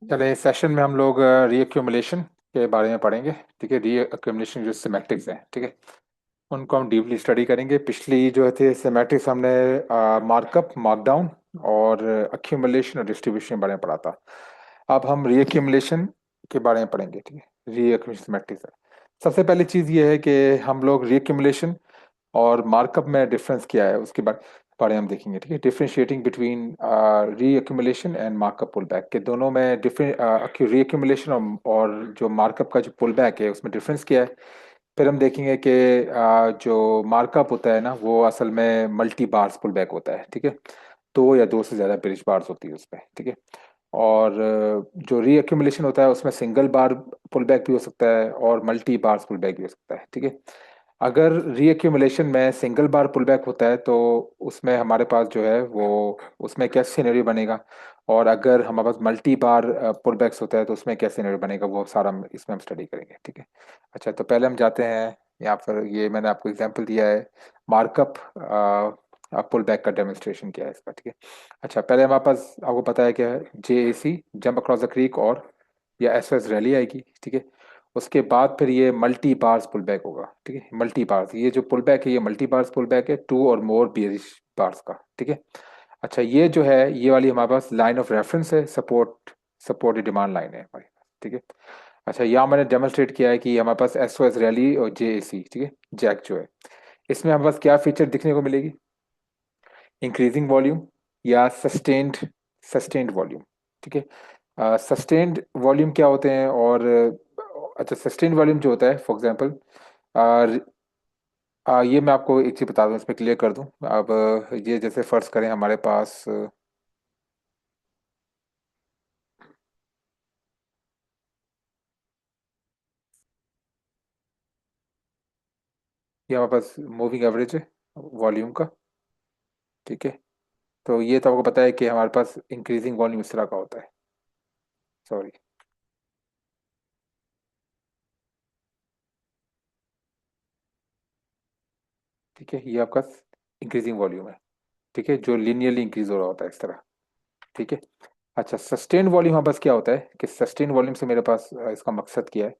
चले इस सेशन में हम लोग रीअक्यूमुलेशन के बारे में पढ़ेंगे। ठीक है, रीअक्यूमुलेशन जो सिमेट्रिक्स हैं, ठीक है, उनको हम डीपली स्टडी करेंगे। पिछली जो थे सिमेट्रिक्स हमने मार्कअप, मार्कडाउन और अक्यूमुलेशन और डिस्ट्रीब्यूशन के बारे में पढ़ा था। अब हम रीअक्यूमुलेशन के बारे में पढ़ेंगे। ठीक है, रीअक्यूमुलेशन सिमेट्रिक्स है। सबसे पहली चीज़ ये है कि हम लोग रीअक्यूमुलेशन और मार्कअप में डिफरेंस क्या है उसके बारे में हम देखेंगे। ठीक है, differentiating between reaccumulation and markup pull back के दोनों में डिफरेंट रीअक्यूमुलेशन और जो मार्कअप का जो पुल बैक है उसमें डिफरेंस क्या है। फिर हम देखेंगे कि जो मार्कअप होता है ना वो असल में मल्टी बार्स पुल बैक होता है। ठीक है, दो या दो से ज़्यादा ब्रिज बार्स होती है उसमें। ठीक है, और जो रीअक्यूमुलेशन होता है उसमें सिंगल बार पुल बैक भी हो सकता है और मल्टी बार्स पुल बैक भी हो सकता है। ठीक है, अगर रीअक्यूमुलेशन में सिंगल बार पुल बैक होता है तो उसमें हमारे पास जो है वो उसमें क्या सिनेरियो बनेगा, और अगर हमारे पास मल्टी बार पुल बैक्स होता है तो उसमें क्या सिनेरियो बनेगा, वो सारा इसमें हम स्टडी करेंगे। ठीक है, अच्छा तो पहले हम जाते हैं यहाँ पर। ये मैंने आपको एग्जांपल दिया है मार्कअप पुल बैक का डेमोन्स्ट्रेशन किया है इसका। ठीक है, अच्छा पहले हमारे पास आपको पता है क्या है, JAC jump across the creek, और या SOS रैली आएगी। ठीक है, उसके बाद फिर ये मल्टी बार्स पुल बैक होगा। ठीक है, मल्टी बार्स, ये जो पुल बैक है ये मल्टी बार्स पुल बैक है, टू और मोर बेरिश बार्स का। ठीक है, अच्छा ये जो है ये वाली हमारे पास लाइन ऑफ रेफरेंस है, सपोर्ट डिमांड लाइन है हमारे पास। ठीक है, अच्छा यहाँ मैंने डेमोन्स्ट्रेट किया है कि हमारे पास SOS रैली और JAC, ठीक है, जैक जो है, इसमें हमारे पास क्या फीचर दिखने को मिलेगी, इंक्रीजिंग वॉल्यूम या सस्टेन्ड सस्टेन्ड वॉल्यूम। ठीक है, सस्टेन्ड वॉल्यूम क्या होते हैं, और अच्छा सस्टेन्ड वॉल्यूम जो होता है फॉर एग्जांपल ये मैं आपको एक चीज़ बता दूं, इसमें क्लियर कर दूं। अब ये जैसे फर्ज करें हमारे पास ये हमारे पास मूविंग एवरेज है वॉल्यूम का। ठीक है, तो ये तो आपको पता है कि हमारे पास इंक्रीजिंग वॉल्यूम इस तरह का होता है। सॉरी, ठीक है, ये आपका इंक्रीजिंग वॉल्यूम है। ठीक है, जो लीनियरली इंक्रीज हो रहा होता है इस तरह। ठीक है, अच्छा सस्टेन वॉल्यूम हमारे पास क्या होता है कि सस्टेन वॉल्यूम से मेरे पास इसका मकसद क्या है,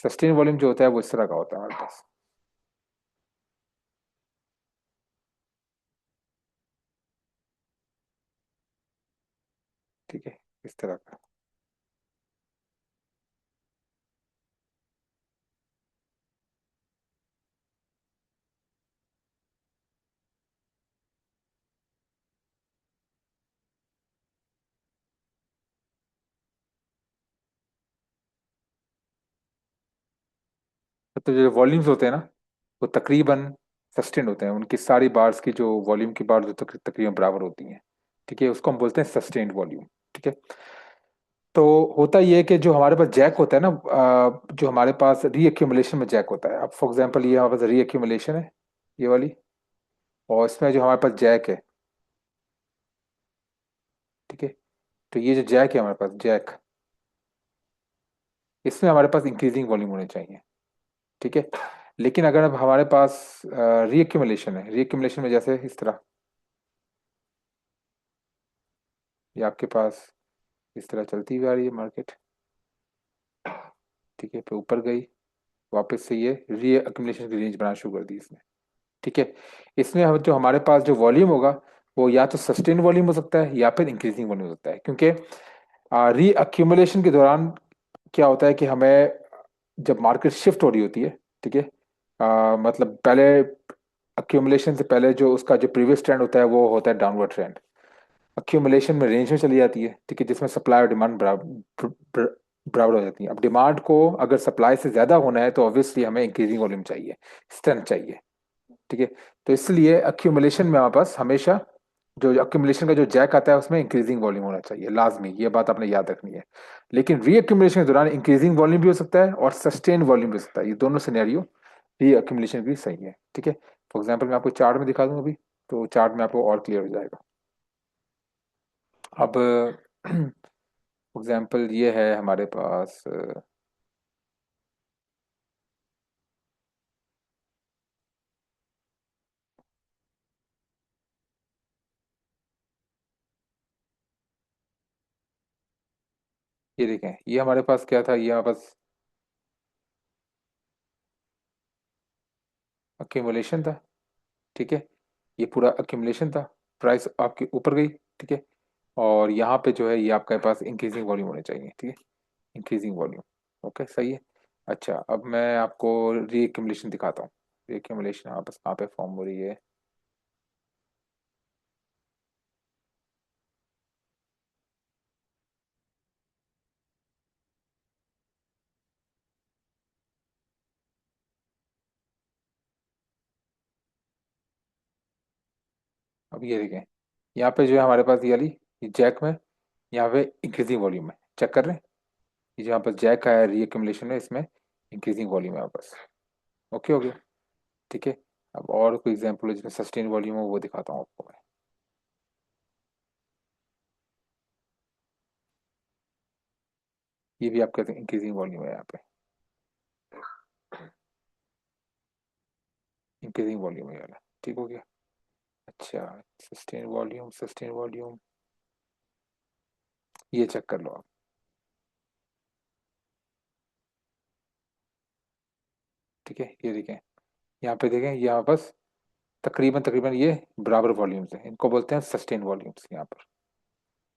सस्टेन वॉल्यूम जो होता है वो इस तरह का होता है हमारे पास। ठीक है, इस तरह का। तो जो वॉल्यूम्स होते हैं ना वो तकरीबन सस्टेन होते हैं, उनकी सारी बार्स की जो वॉल्यूम की बार जो तकरीबन बराबर होती हैं। ठीक है, उसको हम बोलते हैं सस्टेन्ड वॉल्यूम। ठीक है, तो होता ये है कि जो हमारे पास जैक होता है ना, जो हमारे पास रीअक्यूमुलेशन में जैक होता है, अब फॉर एग्जांपल ये हमारे पास रीअक्यूमुलेशन है ये वाली, और इसमें जो हमारे पास जैक है। ठीक है, तो ये जो जैक है हमारे पास जैक, इसमें हमारे पास इंक्रीजिंग वॉल्यूम होने चाहिए। ठीक है, लेकिन अगर अब हमारे पास रीअक्यूमुलेशन है, रीअक्यूमुलेशन में जैसे इस तरह, ये आपके पास इस तरह चलती हुई आ रही है मार्केट। ठीक है, फिर ऊपर गई, वापस से ये रीअक्यूमुलेशन की रेंज बनाना शुरू कर दी इसने। ठीक है, इसमें हम जो हमारे पास जो वॉल्यूम होगा वो या तो सस्टेन वॉल्यूम हो सकता है या फिर इंक्रीजिंग वॉल्यूम हो सकता है, क्योंकि रीअक्यूमुलेशन के दौरान क्या होता है कि हमें जब मार्केट शिफ्ट हो रही होती है, ठीक है, मतलब पहले अक्यूमुलेशन से पहले जो उसका जो प्रीवियस ट्रेंड होता है वो होता है डाउनवर्ड ट्रेंड, अक्यूमुलेशन में रेंज में चली जाती है। ठीक है, जिसमें सप्लाई और डिमांड बराबर हो जाती है। अब डिमांड को अगर सप्लाई से ज्यादा होना है तो ऑब्वियसली हमें इंक्रीजिंग वॉल्यूम चाहिए, स्ट्रेंथ चाहिए। ठीक है, तो इसलिए अक्यूमुलेशन में हमारे पास हमेशा जो अक्यूमुलेशन का जो जैक आता है उसमें इंक्रीजिंग वॉल्यूम होना चाहिए, लाजमी, ये बात आपने याद रखनी है। लेकिन रीअक्यूमुलेशन के दौरान इंक्रीजिंग वॉल्यूम भी हो सकता है और सस्टेन वॉल्यूम भी हो सकता है, ये दोनों सिनेरियो रीअक्यूमुलेशन भी सही है। ठीक है, फॉर एग्जाम्पल मैं आपको चार्ट में दिखा दूं अभी, तो चार्ट में आपको और क्लियर हो जाएगा। अब एग्जाम्पल ये है हमारे पास ये देखें, ये हमारे पास क्या था, ये हमारे पास अक्यूमुलेशन था। ठीक है, ये पूरा अक्यूमुलेशन था, प्राइस आपकी ऊपर गई। ठीक है, और यहाँ पे जो है ये आपके पास इंक्रीजिंग वॉल्यूम होने चाहिए। ठीक है, इंक्रीजिंग वॉल्यूम। ओके, सही है। अच्छा, अब मैं आपको रीएक्यूमुलेशन दिखाता हूँ। रीएक्यूमुलेशन आप कहाँ पे फॉर्म हो रही है? अब ये देखें, यहाँ पे जो है हमारे पास ये वाली, ये जैक में, यहाँ पे इंक्रीजिंग वॉल्यूम है। चेक कर रहे हैं, ये जो यहाँ पर जैक है रीएक्यूमुलेशन है, इसमें इंक्रीजिंग वॉल्यूम है बस। ओके हो गया। ठीक है, अब और कोई एग्जांपल है जिसमें सस्टेन वॉल्यूम हो, वो दिखाता हूँ आपको मैं। ये भी आपका इंक्रीजिंग वॉल्यूम है यहाँ पे, इंक्रीजिंग वॉल्यूम है ये वाला। ठीक हो गया। अच्छा, सस्टेन वॉल्यूम, सस्टेन वॉल्यूम, ये चेक कर लो आप। ठीक है, ये देखें, यहाँ पे देखें, यहाँ बस तकरीबन तकरीबन ये बराबर वॉल्यूम्स हैं, इनको बोलते हैं सस्टेन वॉल्यूम्स यहाँ पर।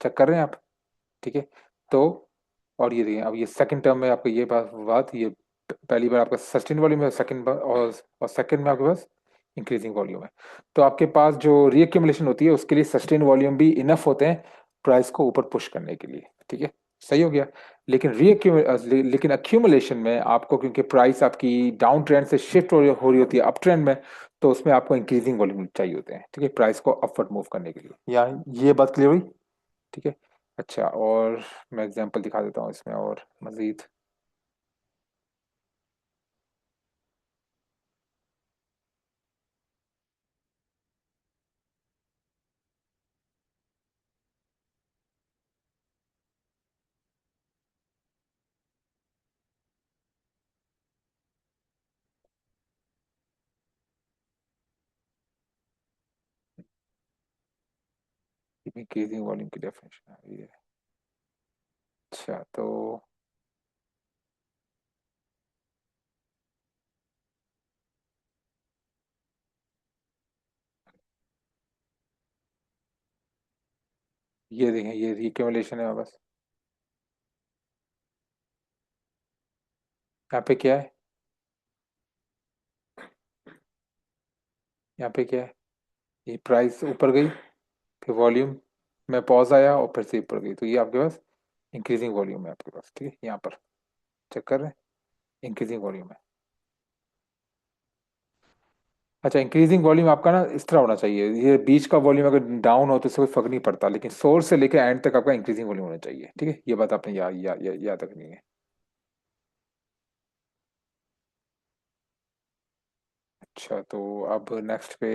चेक कर रहे हैं आप? ठीक है, तो और ये देखिए, अब ये सेकंड टर्म में आपको ये बात ये पहली बार आपका सस्टेन वॉल्यूम है, सेकंड बार और सेकंड में आपके पास इंक्रीजिंग वॉल्यूम है। तो आपके पास जो रीअक्यूमुलेशन होती है उसके लिए सस्टेन वॉल्यूम भी इनफ होते हैं प्राइस को ऊपर पुश करने के लिए। ठीक है, सही हो गया। लेकिन लेकिन अक्यूमुलेशन में आपको, क्योंकि प्राइस आपकी डाउन ट्रेंड से शिफ्ट हो रही होती है अप ट्रेंड में, तो उसमें आपको इंक्रीजिंग वॉल्यूम चाहिए होते हैं। ठीक है, प्राइस को अपवर्ड मूव करने के लिए। यहाँ ये बात क्लियर हुई? ठीक है। अच्छा, और मैं एग्जांपल दिखा देता हूँ इसमें और मज़ीद। इंक्रीजिंग वॉल्यूम की डेफिनेशन आ रही है। अच्छा, तो ये देखें, ये रिक्यूमुलेशन है बस। यहाँ पे क्या है? यहाँ पे क्या है? ये प्राइस ऊपर गई, फिर वॉल्यूम में पॉज आया और फिर से ऊपर गई, तो ये आपके पास इंक्रीजिंग वॉल्यूम है आपके पास। ठीक है, यहाँ पर चेक कर रहे हैं, इंक्रीजिंग वॉल्यूम है। अच्छा, इंक्रीजिंग वॉल्यूम आपका ना इस तरह होना चाहिए, ये बीच का वॉल्यूम अगर डाउन हो तो इससे कोई फर्क नहीं पड़ता, लेकिन सोर्स से लेकर एंड तक आपका इंक्रीजिंग वॉल्यूम होना चाहिए। ठीक है, ये बात आपने याद रखनी है। अच्छा, तो अब नेक्स्ट पे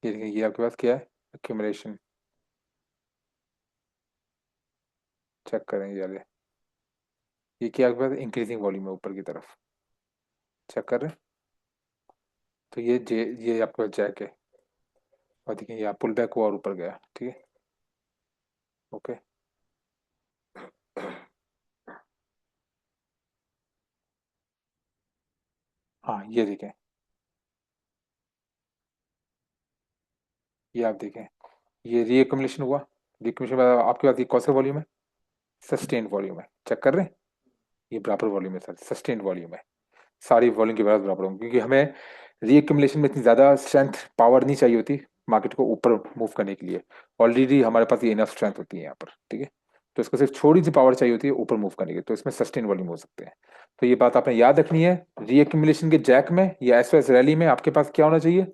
ये देखिए, ये आपके पास क्या है? एक्यूमुलेशन। चेक करें ये वाले, ये क्या आपके पास इंक्रीजिंग वॉल्यूम है ऊपर की तरफ। चेक कर रहे हैं, तो ये आपके पास जैक है, और देखिए यहाँ पुल बैक हुआ और ऊपर गया। ठीक है, ओके। हाँ, ये देखें, ये आप देखें, ये रीएक्यूमुलेशन हुआ। रीएक्यूमुलेशन आपके पास ये कौन सा वॉल्यूम है? सस्टेन वॉल्यूम है। चेक कर रहे हैं, ये बराबर वॉल्यूम है सर, सस्टेन वॉल्यूम है। सारी वॉल्यूम के बराबर बराबर होंगे, क्योंकि हमें रीएक्यूमुलेशन में इतनी ज़्यादा स्ट्रेंथ पावर नहीं चाहिए होती मार्केट को ऊपर मूव करने के लिए। ऑलरेडी हमारे पास ये इनफ स्ट्रेंथ होती है यहाँ पर। ठीक है, तो इसको सिर्फ थोड़ी सी पावर चाहिए होती है ऊपर मूव करने के लिए, तो इसमें सस्टेन वॉल्यूम हो सकते हैं। तो ये बात आपने याद रखनी है, रीएक्यूमुलेशन के जैक में या एसओएस रैली में आपके पास क्या होना चाहिए?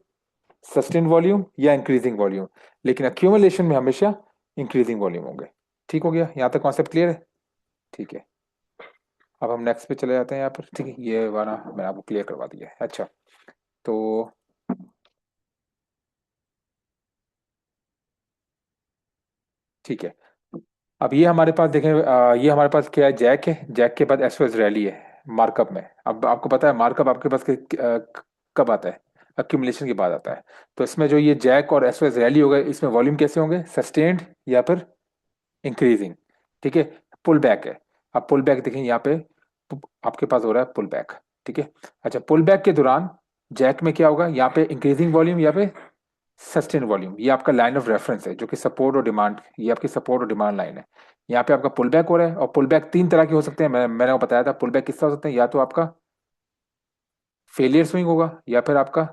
सस्टेन वॉल्यूम या इंक्रीजिंग वॉल्यूम। लेकिन अक्यूमुलेशन में हमेशा इंक्रीजिंग वॉल्यूम होंगे। ठीक हो गया, यहाँ तक कॉन्सेप्ट क्लियर है? ठीक है, अब हम नेक्स्ट पे चले जाते हैं यहाँ पर। ठीक है, ये वाला मैंने आपको क्लियर करवा दिया है। अच्छा, तो ठीक है, अब ये हमारे पास देखें, ये हमारे पास क्या है? जैक है, जैक के बाद एसओएस रैली है मार्कअप में। अब आपको पता है मार्कअप आपके पास कब आता है? अक्यूमुलेशन के बाद आता है। तो इसमें जो ये जैक और एसओएस रैली हो गए, इसमें वॉल्यूम कैसे होंगे, सस्टेन्ड या फिर इंक्रीजिंग। ठीक है, पुल बैक है। अब पुल बैक देखें यहाँ पे आपके पास हो रहा है पुल बैक। ठीक है, अच्छा पुल बैक के दौरान जैक में क्या होगा, यहाँ पे इंक्रीजिंग वॉल्यूम, यहाँ पे सस्टेन वॉल्यूम। ये आपका लाइन ऑफ रेफरेंस है जो कि सपोर्ट और डिमांड, ये आपकी सपोर्ट और डिमांड लाइन है। यहाँ पे आपका पुल बैक हो रहा है, और पुल बैक तीन तरह के हो सकते हैं, मैंने आपको बताया था पुल बैक किस तरह हो सकते हैं, या तो आपका फेलियर स्विंग होगा, या फिर आपका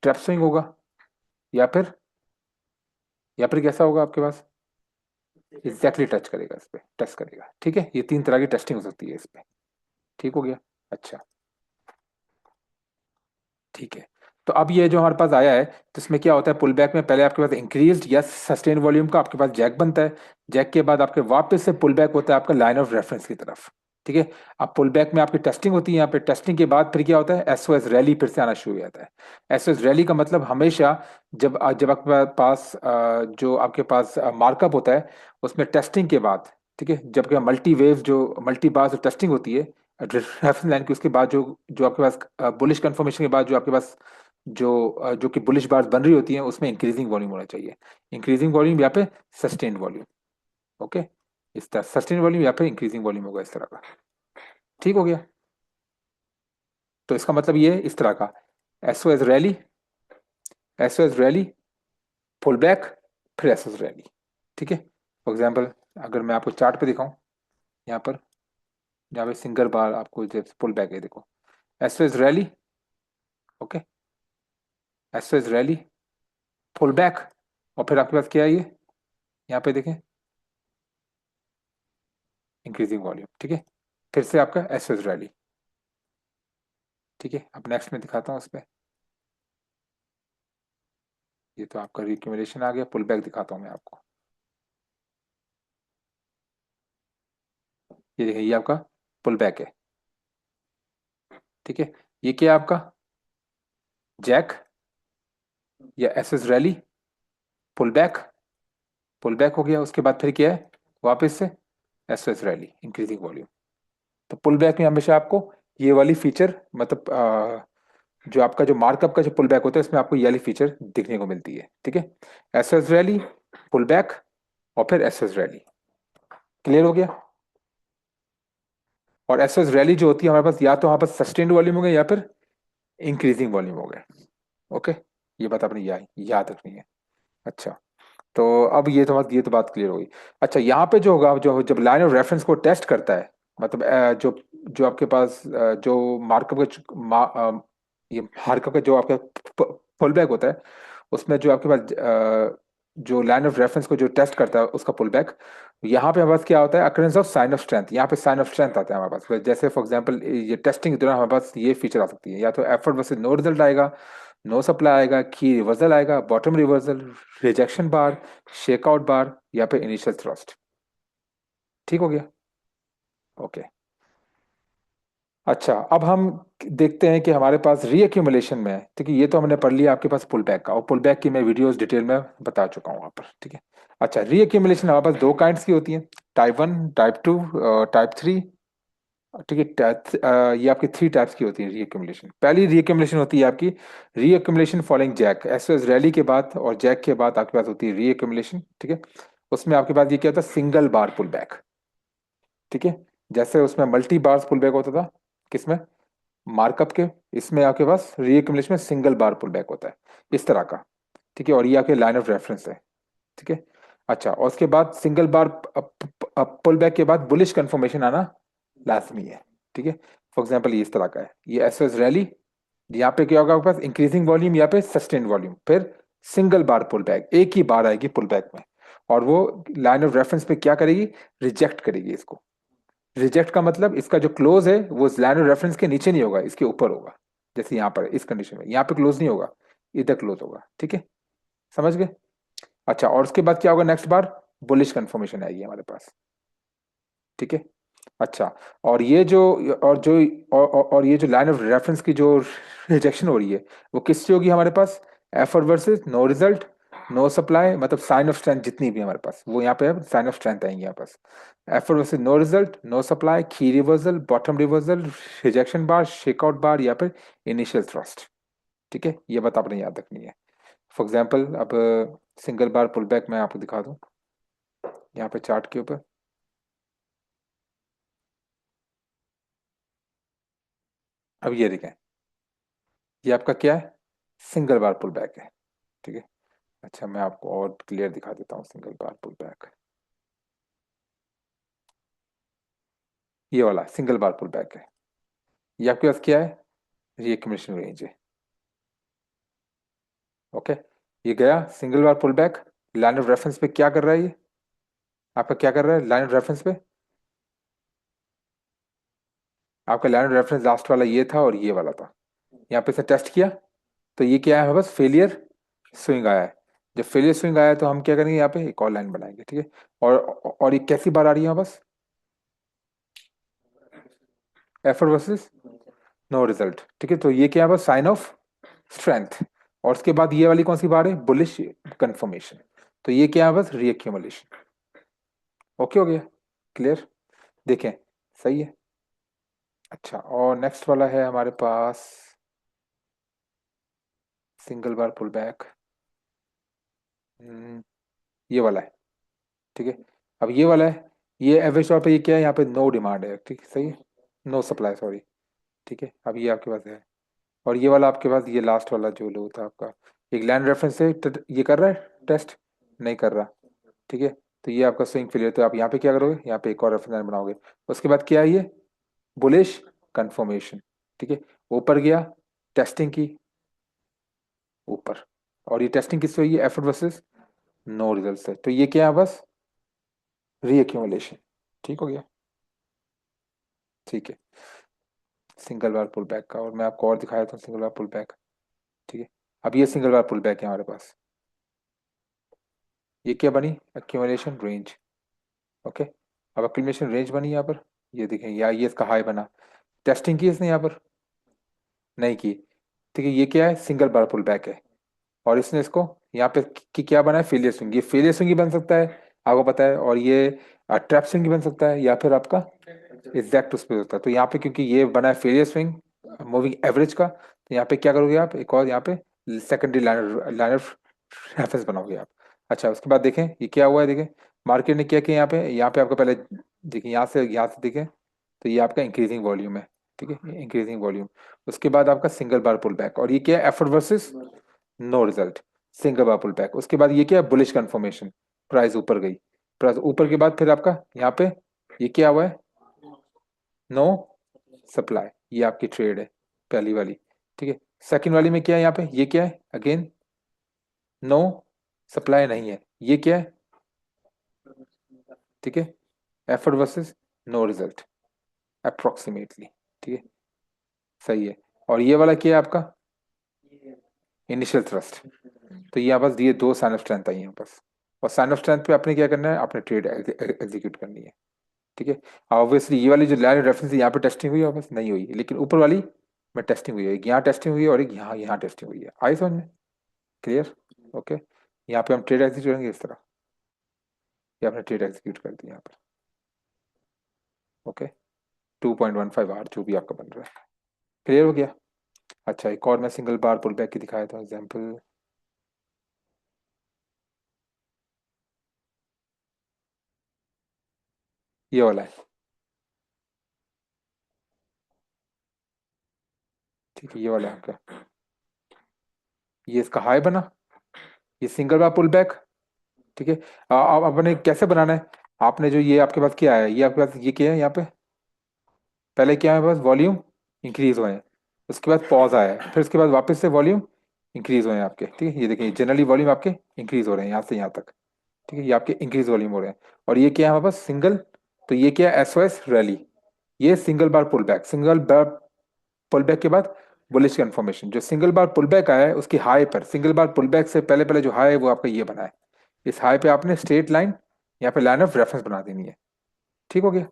ट्रैप स्विंग होगा, या फिर कैसा होगा आपके पास, एग्जैक्टली टच करेगा, इस पे टच करेगा। ठीक है, ये तीन तरह की टेस्टिंग हो सकती है इस पे। ठीक हो गया। अच्छा, ठीक है। तो अब ये जो हमारे पास आया है, तो इसमें क्या होता है, पुल बैक में पहले आपके पास इंक्रीज्ड या सस्टेन वॉल्यूम का आपके पास जैक बनता है। जैक के बाद आपके वापस से पुल बैक होता है आपका लाइन ऑफ रेफरेंस की तरफ। ठीक है, अब पुल बैक में आपकी टेस्टिंग होती है, यहाँ पे टेस्टिंग के बाद फिर क्या होता है, एसओएस रैली फिर से आना शुरू हो जाता है। एसओएस रैली का मतलब हमेशा जब जब आपके पास जो आपके पास मार्कअप होता है, उसमें टेस्टिंग के बाद, ठीक है, जब मल्टी वेव जो मल्टी बार टेस्टिंग होती है रेफरेंस लाइन की, उसके बाद जो जो आपके पास बुलिश कंफर्मेशन के बाद जो आपके पास जो कि बुलिश बार्स बन रही होती हैं, उसमें इंक्रीजिंग वॉल्यूम होना चाहिए। इंक्रीजिंग वॉल्यूम या पे सस्टेन्ड वॉल्यूम। ओके, इस तरह सस्टेन वॉल्यूम या फिर इंक्रीजिंग वॉल्यूम होगा, इस तरह का। ठीक हो गया। तो इसका मतलब ये है इस तरह का, SOS rally, SOS rally, pull back, फिर एसओएस रैली। ठीक है, फॉर एग्जांपल अगर मैं आपको चार्ट पे दिखाऊं, यहाँ पर जहाँ पे सिंगल बार आपको पुल बैक है, देखो SOS rally, okay, SOS rally, pull back, और फिर आपके पास क्या है ये, यहाँ पे देखें इंक्रीजिंग वॉल्यूम। ठीक है, फिर से आपका एसओएस रैली। ठीक है, अब नेक्स्ट में दिखाता हूँ उस पर। ये तो आपका रिक्यूमुलेशन आ गया, पुल बैक दिखाता हूँ मैं आपको। ये देखिए, ये आपका पुल बैक है। ठीक है, ये क्या है आपका, जैक या SS rally, pull back, pull back हो गया, उसके बाद फिर क्या है, वापस से एसएस रैली, इंक्रीजिंग वॉल्यूम। तो पुल बैक में हमेशा आपको ये वाली फीचर, मतलब जो आपका जो मार्कअप का जो पुल बैक होता है, इसमें आपको ये वाली फीचर दिखने को मिलती है। ठीक है, एसएस रैली, पुल बैक, और फिर एसएस रैली। क्लियर हो गया। और एसएस रैली जो होती है हमारे पास, या तो हमारे पास सस्टेन्ड वॉल्यूम हो गया, या फिर इंक्रीजिंग वॉल्यूम हो गया। ओके, ये बात आपने याद रखनी है। अच्छा, तो अब ये तो बात क्लियर हो गई। अच्छा, यहाँ पे जो होगा, जो जब लाइन ऑफ रेफरेंस को टेस्ट करता है, मतलब जो जो आपके पास जो मार्कअप का ये मार्कअप का जो आपका पुल बैक होता है, उसमें जो आपके पास जो लाइन ऑफ रेफरेंस को जो टेस्ट करता है उसका पुल बैक, यहाँ पे हमारे पास क्या होता है, occurrence of sine of strength. यहाँ पे साइन ऑफ स्ट्रेंथ आता है हमारे पास। जैसे फॉर एग्जांपल ये टेस्टिंग के दौरान हमारे पास ये फीचर आ सकती है, या तो एफर्ट वर्सेस नो रिजल्ट आएगा, नो सप्लाई आएगा, की रिवर्सल आएगा, bottom reversal, rejection bar, shakeout bar, या फिर इनिशियल थ्रस्ट। ठीक हो गया। ओके, अच्छा अब हम देखते हैं कि हमारे पास रीअक्यूमुलेशन में है। ठीक है, ये तो हमने पढ़ लिया आपके पास पुल बैक का, और पुल बैक की मैं वीडियोस डिटेल में बता चुका हूँ वहाँ पर। ठीक है, अच्छा रीअक्यूमुलेशन हमारे पास दो काइंड्स की होती है, टाइप 1, टाइप 2, टाइप 3। ठीक है, ये आपकी थ्री टाइप्स की होती है रीअक्यूमुलेशन। पहली रीअक्यूमुलेशन होती है आपकी रीअक्यूमुलेशन फॉलोइंग जैक, एसओएस रैली के बाद और जैक के बाद आपके पास होती है रीअक्यूमुलेशन। ठीक है, उसमें आपके पास ये क्या होता है, सिंगल बार पुल बैक। ठीक है, जैसे उसमें मल्टी बार्स पुल बैक होता था किसमें, मार्कअप के, इसमें आपके पास रीअक्यूमुलेशन में सिंगल बार पुल बैक होता है, इस तरह का। ठीक है, और ये आपके लाइन ऑफ रेफरेंस है। ठीक है, अच्छा, और उसके बाद सिंगल बार पुल बैक के बाद बुलिश कंफर्मेशन आना लाजमी है। ठीक है, फॉर एग्जांपल ये इस तरह का है, ये एसएस रैली, यहाँ पे क्या होगा आपके पास, इंक्रीजिंग वॉल्यूम, यहाँ पे सस्टेन वॉल्यूम, फिर सिंगल बार पुल बैक, एक ही बार आएगी पुल बैक में, और वो लाइन ऑफ रेफरेंस पे क्या करेगी, रिजेक्ट करेगी इसको। रिजेक्ट का मतलब इसका जो क्लोज है वो लाइन ऑफ रेफरेंस के नीचे नहीं होगा, इसके ऊपर होगा। जैसे यहाँ पर इस कंडीशन में यहाँ पे क्लोज नहीं होगा, इधर क्लोज होगा। ठीक है, समझ गए। अच्छा, और उसके बाद क्या होगा, नेक्स्ट बार बुलिश कंफर्मेशन आएगी हमारे पास। ठीक है, अच्छा, और ये जो और जो और ये जो लाइन ऑफ रेफरेंस की जो रिजेक्शन हो रही है, वो किससे होगी हमारे पास, effort versus no result, no supply, मतलब साइन ऑफ स्ट्रेंथ जितनी भी हमारे पास वो यहाँ पे साइन ऑफ स्ट्रेंथ आएंगे यहाँ पास। Effort versus no result, no supply, key reversal, bottom reversal, rejection bar, shakeout bar, या फिर इनिशियल थ्रस्ट। ठीक है, ये बात आपने याद रखनी है। फॉर एग्जाम्पल अब सिंगल बार पुल बैक मैं आपको दिखा दूं यहाँ पे चार्ट के ऊपर। अब ये देखें, ये आपका क्या है, सिंगल बार पुल बैक है। ठीक है, अच्छा मैं आपको और क्लियर दिखा देता हूँ सिंगल बार पुल बैक। ये वाला सिंगल बार पुल बैक है, ये आपके पास क्या है, रिएक्यूमुलेशन रेंज है। ओके, ये गया single bar pull back, line of reference पे क्या कर रहा है ये, आपका क्या कर रहा है लाइन ऑफ रेफरेंस पे, आपका लाइन ऑफ रेफरेंस लास्ट वाला ये था और ये वाला था। यहाँ पे से टेस्ट किया तो ये क्या है, बस फेलियर स्विंग आया है। जब फेलियर स्विंग आया है तो हम क्या करेंगे, यहाँ पे एक और लाइन बनाएंगे। ठीक है, और ये कैसी बार आ रही है बस, एफर्ट वर्सेस नो रिजल्ट। ठीक है, तो ये क्या है, बस साइन ऑफ स्ट्रेंथ। और उसके बाद ये वाली कौन सी बार है, बुलिश कंफर्मेशन। तो ये क्या है, बस रीएक्यूमुलेशन। ओके हो गया, क्लियर, देखें, सही है। अच्छा, और नेक्स्ट वाला है हमारे पास सिंगल बार पुल बैक, ये वाला है। ठीक है, अब ये वाला है, ये एवरेज तौर पे ये क्या है, यहाँ पे नो डिमांड है। ठीक, सही है, नो सप्लाई, सॉरी। ठीक है, अब ये आपके पास है। और ये वाला आपके पास, ये लास्ट वाला जो लो था आपका, एक लैंड रेफरेंस से ये कर रहा है टेस्ट, नहीं कर रहा। ठीक है, तो ये आपका स्विंग फेलियर। तो आप यहाँ पे क्या करोगे, यहाँ पे एक और रेफरेंस लाइन बनाओगे। उसके बाद क्या है, ये बुलिश कंफर्मेशन। ठीक है, ऊपर गया, टेस्टिंग की, ऊपर। और ये टेस्टिंग किससे हुई है, एफर्ट वर्सेस नो रिजल्ट से। तो ये क्या है, बस रीअक्यूमुलेशन। ठीक हो गया, ठीक है, सिंगल बार पुल बैक का। और मैं आपको और दिखाया था सिंगल बार पुल बैक। ठीक है, अब ये सिंगल बार पुल बैक है हमारे पास, ये क्या बनी, एक्यूमुलेशन रेंज। ओके, अब एक्यूमुलेशन रेंज बनी यहाँ पर, ये देखें, या ये इसका हाई बना। टेस्टिंग की इसने यहाँ पर, नहीं की। ठीक है, ये क्या है, सिंगल बार पुल बैक है। और इसने इसको यहाँ पे क्या बना है, फेलियर स्विंग। ये फेलियर स्विंग ही बन सकता है, आपको पता है। और ये ट्रैप स्विंग ही बन सकता है, या फिर आपका एग्जैक्ट उस पर होता है। तो यहाँ पे क्योंकि ये बना है फेलियर स्विंग मूविंग एवरेज का, तो यहाँ पे क्या करोगे आप, एक और यहाँ पे सेकेंडरी लाइन ऑफ रेफरेंस बनाओगे आप। अच्छा, उसके बाद देखें ये क्या हुआ है, देखें मार्केट ने क्या किया, यहाँ पे आपको पहले देखिए, यहाँ से देखें, तो ये आपका इंक्रीजिंग वॉल्यूम है। ठीक है, इंक्रीजिंग वॉल्यूम। उसके बाद आपका सिंगल बार पुल बैक, और ये क्या है, effort versus no result, single bar pull back. उसके बाद ये क्या है, बुलिश कंफर्मेशन, प्राइस ऊपर गई। प्राइस ऊपर के बाद फिर आपका यहाँ पे ये क्या हुआ है, नो सप्लाई, ये आपकी ट्रेड है पहली वाली। ठीक है, सेकंड वाली में क्या है, यहाँ पे ये क्या है, अगेन नो सप्लाई नहीं है, ये क्या है, ठीक है, effort versus no result approximately. ठीक है, सही है। और ये वाला क्या है आपका, इनिशियल थ्रस्ट। तो ये बस ये दो साइन ऑफ स्ट्रेंथ आई हैं बस। और साइन ऑफ स्ट्रेंथ पे आपने क्या करना है, आपने ट्रेड एग्जीक्यूट करनी है। ठीक है, ऑब्वियसली ये वाली जो लाइन रेफरेंस यहाँ पे टेस्टिंग हुई है बस नहीं हुई, लेकिन ऊपर वाली में टेस्टिंग हुई है। एक यहाँ टेस्टिंग हुई है और एक यहाँ यहाँ टेस्टिंग हुई है। आई समझ में, क्लियर। ओके, यहाँ पे हम ट्रेड एग्जीक्यूट करेंगे इस तरह, ये आपने ट्रेड एग्जीक्यूट कर दिया यहाँ पर। ओके, 2.15 आवर जो भी आपका बन रहा है, क्लियर हो गया। अच्छा, एक और मैं सिंगल बार पुल बैक की दिखाया था एग्जाम्पल, ये वाला है। ठीक है, ये वाला है आपका, ये इसका हाई बना, ये सिंगल बार पुल बैक। ठीक है, अब आपने कैसे बनाना है, आपने जो ये आपके पास क्या है, ये आपके पास ये क्या है, यहाँ पे पहले क्या है, बस वॉल्यूम इंक्रीज हुए हैं, उसके बाद पॉज आया है, फिर उसके बाद वापस से वॉल्यूम इंक्रीज हुए हैं आपके। ठीक है, ये देखिए जनरली वॉल्यूम आपके इंक्रीज हो रहे हैं यहाँ से यहाँ तक। ठीक है, ये आपके इंक्रीज वॉल्यूम हो रहे हैं। और ये क्या है हमारे पास, सिंगल, तो ये क्या है, एसओएस रैली। ये single bar pull back, single bar pull back के बाद बुलिश कंफर्मेशन। जो सिंगल बार पुल बैक आया है उसकी हाई पर, सिंगल बार पुल बैक से पहले पहले जो हाई है वो आपका ये बना है। इस हाई पे आपने स्ट्रेट लाइन यहाँ पे लाइन ऑफ रेफरेंस बना देनी है। ठीक हो गया,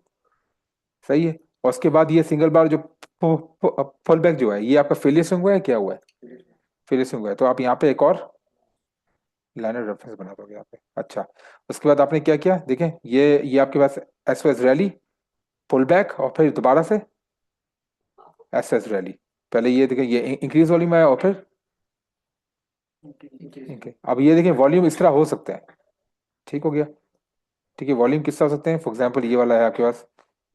सही है। और उसके बाद ये सिंगल बार जो पुल बैक जो है, ये आपका फेलियर स्विंग हुआ है, क्या हुआ है, फेलियर स्विंग हुआ है। तो आप यहाँ पे एक और लाइन ऑफ रेफरेंस बना दोगे यहाँ पे। अच्छा, उसके बाद आपने क्या किया, देखें ये आपके पास S S rally, pull back, और फिर दोबारा से एस एस रैली। पहले ये देखें, ये इंक्रीज वॉल्यूम आया और फिर ठीक है, अब ये देखिए वॉल्यूम इस तरह हो सकता है। ठीक हो गया। ठीक है, वॉल्यूम किस तरह हो सकते हैं, फॉर एग्जाम्पल ये वाला है आपके पास।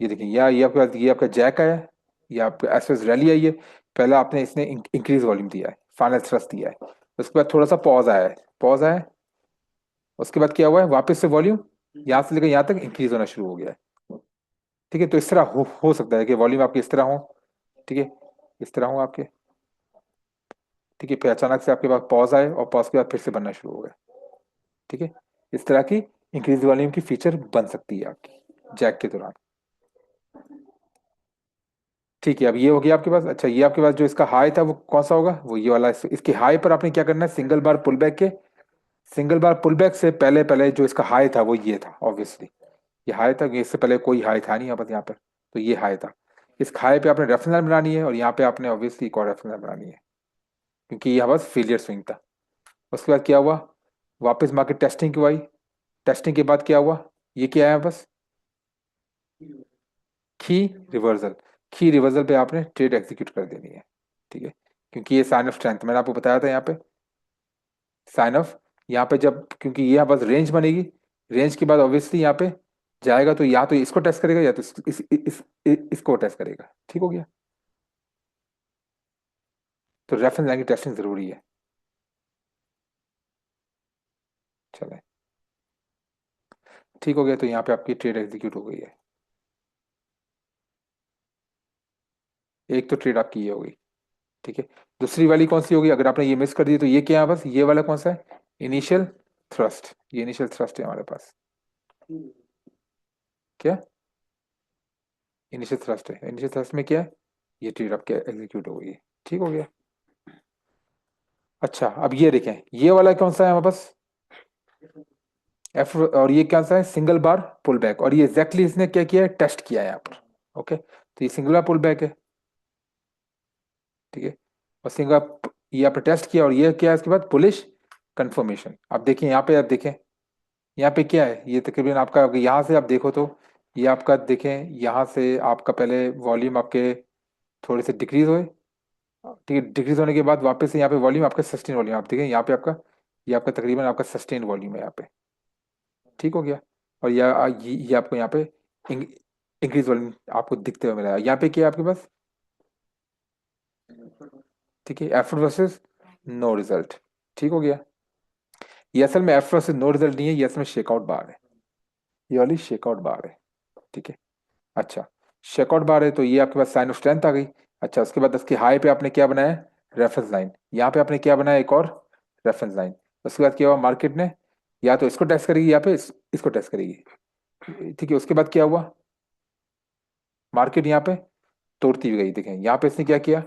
ये देखिए, या ये आपके पास, ये आपका जैक है, या आपका एसएस रैली आई है। पहला आपने इसने इंक्रीज वॉल्यूम दिया है, फाइनल थ्रस्ट दिया है। उसके बाद थोड़ा सा पॉज आया है, पॉज आया है। उसके बाद क्या हुआ है, वापस से वॉल्यूम यहाँ से लेकर यहाँ तक इंक्रीज होना शुरू हो गया है। ठीक है, तो इस तरह हो सकता है कि वॉल्यूम आपकी इस तरह हो। ठीक है, इस तरह हो आपके। ठीक है, फिर अचानक से आपके पास पॉज आए और पॉज के बाद फिर से बनना शुरू हो गया। ठीक है, इस तरह की इंक्रीज वॉल्यूम की फीचर बन सकती है आपकी जैक के दौरान। ठीक है, अब ये हो गया आपके पास। अच्छा, ये आपके पास जो इसका हाई था वो कौन सा होगा, वो ये वाला। इसके हाई पर आपने क्या करना है, सिंगल बार पुल बैक के, सिंगल बार पुल बैक से पहले पहले जो इसका हाई था वो ये था ऑब्वियसली। ये हाई था, इससे पहले कोई हाई था नहीं यहाँ पर, यहाँ पर। तो ये हाई था। इस हाई पे आपने रेफरेंस लाइन बनानी है, और यहाँ पे आपने ऑब्वियसली एक और रेफरेंस लाइन बनानी है, क्योंकि ये बस फेलियर स्विंग था। उसके बाद क्या हुआ, वापस मार्केट टेस्टिंग की आई। टेस्टिंग के बाद क्या हुआ, ये क्या है बस, की रिवर्सल। की रिवर्सल पे आपने ट्रेड एग्जीक्यूट कर देनी है। ठीक है, क्योंकि ये साइन ऑफ स्ट्रेंथ मैंने आपको बताया था यहाँ पे। साइन ऑफ, यहाँ पे जब, क्योंकि ये यहाँ बस रेंज बनेगी, रेंज के बाद ऑब्वियसली यहाँ पे जाएगा, तो या तो इसको टेस्ट करेगा या तो इसको टेस्ट करेगा। ठीक हो गया, तो रेफरेंस लाइन की टेस्टिंग जरूरी है। चले, ठीक हो गया, तो यहाँ पे आपकी ट्रेड एग्जीक्यूट हो गई है। एक तो ट्रेड आपकी ये हो गई। ठीक है, दूसरी वाली कौन सी होगी, अगर आपने ये मिस कर दी तो ये क्या है बस, ये वाला कौन सा है, इनिशियल थ्रस्ट। ये इनिशियल थ्रस्ट है हमारे पास। क्या, इनिशियल थ्रस्ट है, इनिशियल थ्रस्ट में क्या है, ये ट्रेड आपके एग्जीक्यूट हो गई है। ठीक हो गया। अच्छा, अब ये देखें, ये वाला कौन सा है हमारे पास, एफ, और ये क्या सा है, सिंगल बार पुल बैक, और ये एग्जैक्टली इसने क्या किया है, टेस्ट किया है यहाँ पर। ओके, तो ये सिंगल बार पुल बैक है। ठीक है, और सिंगल, ये आपने टेस्ट किया, और ये क्या है इसके बाद पुलिश कंफर्मेशन। अब देखिए यहाँ पे, आप देखें यहाँ पे क्या है, ये तकरीबन आपका, अगर यहाँ से आप देखो तो ये आपका देखें, यहाँ से आपका पहले वॉल्यूम आपके थोड़े से डिक्रीज हुए। ठीक है, डिक्रीज होने के बाद वापस से यहाँ पे वॉल्यूम आपका सस्टेन वॉल्यूम, आप देखें यहाँ पे आपका, ये आपका तकरीबन आपका सस्टेन वॉल्यूम है यहाँ पे। ठीक हो गया, और ये आपको यहाँ पे इंक्रीज वॉल्यूम आपको दिखते हुए मिला है। यहाँ पे क्या है आपके पास, ठीक है, एफर्ट वर्सेस नो रिजल्ट। ठीक हो गया, ये असल में एफर्ट वर्सेस नो रिजल्ट नहीं है, ये असल में शेकआउट बार है। ये वाली शेकआउट बार है। ठीक है, अच्छा, शेकआउट बार है, तो ये आपके पास साइन ऑफ स्ट्रेंथ आ गई। अच्छा, उसके बाद इसके हाई पे आपने क्या बनाया, रेफरेंस लाइन। यहाँ पे आपने क्या बनाया, एक और रेफरेंस लाइन। उसके बाद क्या हुआ, मार्केट ने या तो इसको टेस्ट करेगी या पे इसको टेस्ट करेगी। ठीक है, उसके बाद क्या हुआ, मार्केट यहाँ पे तोड़ती हुई गई। देखें यहाँ पे इसने क्या किया,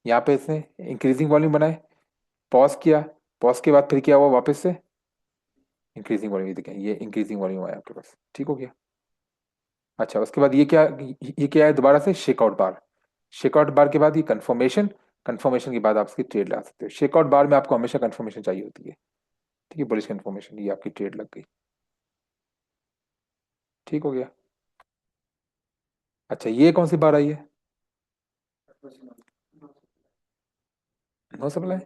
यहाँ पे इसने इंक्रीजिंग वॉल्यूम बनाए, पॉज किया, पॉज के बाद फिर क्या हुआ, वापस से इंक्रीजिंग वॉल्यूम। देखें ये इंक्रीजिंग वॉल्यूम आया आपके पास। ठीक हो गया। अच्छा, उसके बाद ये क्या है, दोबारा से शेकआउट बार। शेकआउट बार के बाद ये कंफर्मेशन, कंफर्मेशन के बाद आप इसकी ट्रेड ला सकते हो। शेकआउट बार में आपको हमेशा कंफर्मेशन चाहिए होती है। ठीक है, बुलिश कंफर्मेशन, ये आपकी ट्रेड लग गई। ठीक हो गया। अच्छा, ये कौन सी बार आई है, नो सप्लाई।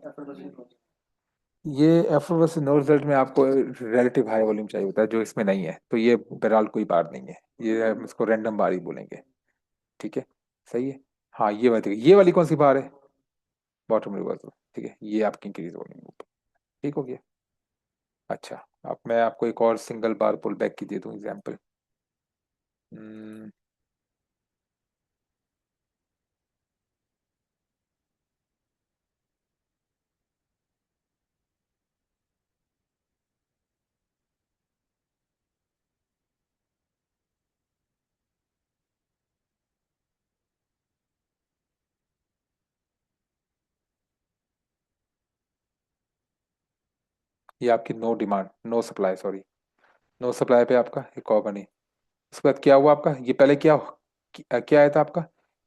ये एफ वर्सेस नो रिजल्ट में आपको रिलेटिव हाई वॉल्यूम चाहिए होता है, जो इसमें नहीं है, तो ये बहरहाल कोई बार नहीं है, ये हम इसको रैंडम बार ही बोलेंगे। ठीक है, सही है। हाँ, ये वाली कौन सी बार है, बॉटम रिवर्सल। ठीक है, ये आपकी इंक्रीज वॉल्यूम। ठीक हो गया। अच्छा, अब मैं आपको एक और सिंगल बार पुल बैक की दे दूं एग्जांपल। ये आपकी no demand, no supply, sorry, no supply पे आपका एक और बनी। उसके बाद क्या हुआ आपका, ये पहले क्या आया था आपका,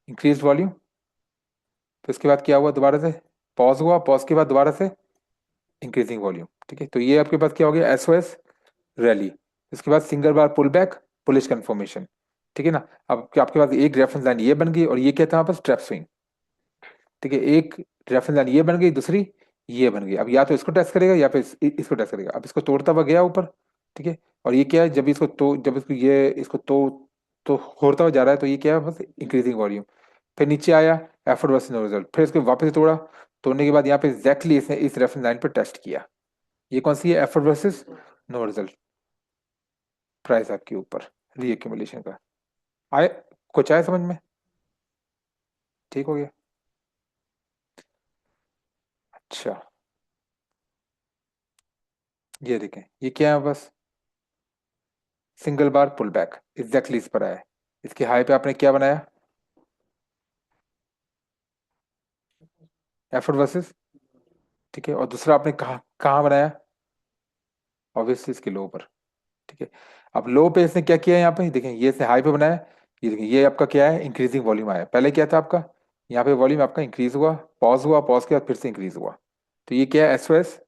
इंक्रीज वॉल्यूम। तो इसके बाद क्या हुआ, दोबारा से पॉज हुआ, पॉज के बाद दोबारा से इंक्रीजिंग वॉल्यूम। ठीक है, तो ये आपके पास क्या हो गया, एसओएस रैली। इसके बाद single bar pull back, police confirmation. ठीक है ना, अब क्या आपके पास एक रेफरेंस लाइन ये बन गई, और ये क्या था, आपस ट्रैप स्विंग। ठीक है, एक रेफरेंस लाइन ये बन गई, दूसरी ये बन गई। अब या तो इसको टेस्ट करेगा या फिर इसको टेस्ट करेगा। अब इसको तोड़ता हुआ गया ऊपर, ठीक है। और ये क्या है, जब इसको ये इसको तो होता हुआ जा रहा है, तो ये क्या है, बस इंक्रीजिंग वॉल्यूम। फिर नीचे आया, एफर्ट वर्सेस नो रिजल्ट, फिर इसको वापस से तोड़ा। तोड़ने के बाद यहाँ पे एग्जैक्टली इसने इस रेफरेंस लाइन पर टेस्ट किया। ये कौन सी है, effort versus no result, price आपके ऊपर रीएक्यूमुलेशन का। आए, कुछ आया समझ में? ठीक हो गया। अच्छा, ये देखें, ये क्या है, बस single bar pull back exactly इस पर आया है। इसकी हाई पे आपने क्या बनाया, एफर्ट वर्सेस, ठीक है। और दूसरा आपने कहाँ कहाँ बनाया, ऑब्वियसली इसके लो पर, ठीक है। अब लो पे इसने क्या किया, यहाँ पे देखें, ये इसने हाई पे बनाया। ये देखें, ये आपका क्या है, इंक्रीजिंग वॉल्यूम आया। पहले क्या था आपका, यहाँ पे वॉल्यूम आपका इंक्रीज हुआ, पॉज हुआ, पॉज के बाद फिर से इंक्रीज हुआ। तो ये क्या है, एसओएस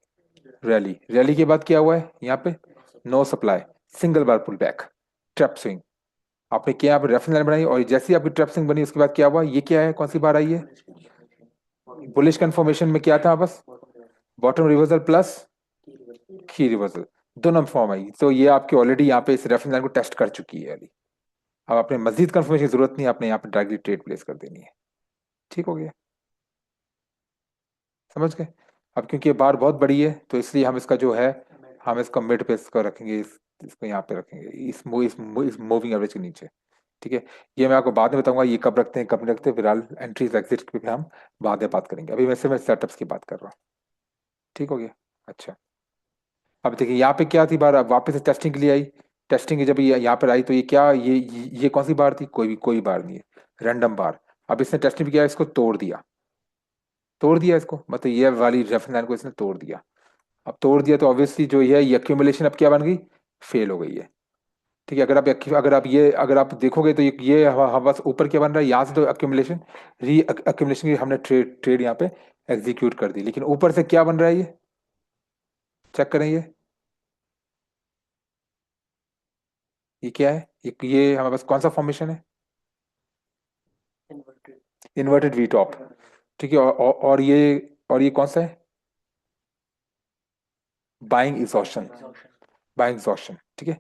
रैली। रैली के बाद क्या हुआ है यहाँ पे, no supply, single bar pull back, trap swing. आपने क्या यहाँ पे रेफरेंस लाइन बनाई, और जैसे ही आपकी ट्रैप स्विंग बनी उसके बाद क्या हुआ, ये क्या है, कौन सी बार आई है, बुलिश कंफर्मेशन में क्या था, बस बॉटम रिवर्सल प्लस की रिवर्सल, दोनों फॉर्म आई। तो ये आपकी ऑलरेडी यहाँ पे इस रेफरेंस लाइन को टेस्ट कर चुकी है अभी। अब आपने मजीद कंफर्मेशन की जरूरत नहीं है, आपने यहाँ पे डायरेक्टली ट्रेड प्लेस कर देनी है। ठीक हो गया, समझ गए? अब क्योंकि ये बार बहुत बड़ी है, तो इसलिए हम इसका जो है, हम इसको मिड पे इसको रखेंगे, इसको यहाँ पे रखेंगे, इस मूविंग एवरेज के नीचे। ठीक है। ये मैं आपको बाद में बताऊंगा ये कब रखते हैं कब नहीं रखते, फिलहाल एंट्रीज एग्जिट पे हम बाद में बात करेंगे। अभी वैसे मैं सेटअप्स की बात कर रहा हूँ। ठीक हो गया। अच्छा, अब देखिए यहाँ पे क्या थी बार, अब वापस से टेस्टिंग के लिए आई। टेस्टिंग की जब ये यहाँ पर आई, तो ये क्या, ये कौन सी बार थी, कोई बार नहीं है, रैंडम बार। अब इसने टेस्टिंग किया, इसको तोड़ दिया, तोड़ दिया इसको, मतलब ये वाली रेफरेंस लाइन को इसने तोड़ दिया। अब तोड़ दिया तो ऑब्वियसली जो ये एक्यूमुलेशन अब क्या बन गई, फेल हो गई है। ठीक है। अगर आप देखोगे तो ये हवा से ऊपर क्या बन रहा है, यहाँ से तो एक्यूमुलेशन, री एक्यूमुलेशन की हमने ट्रेड ट्रेड यहाँ पे एग्जीक्यूट कर दी, लेकिन ऊपर से क्या बन रहा है, ये चेक करें, ये क्या है, ये हमारे पास कौन सा फॉर्मेशन है, इन्वर्टेड वी टॉप। ठीक है। और ये कौन सा है, बाइंग एग्जॉशन, बाइंग एग्जॉशन, ठीक है।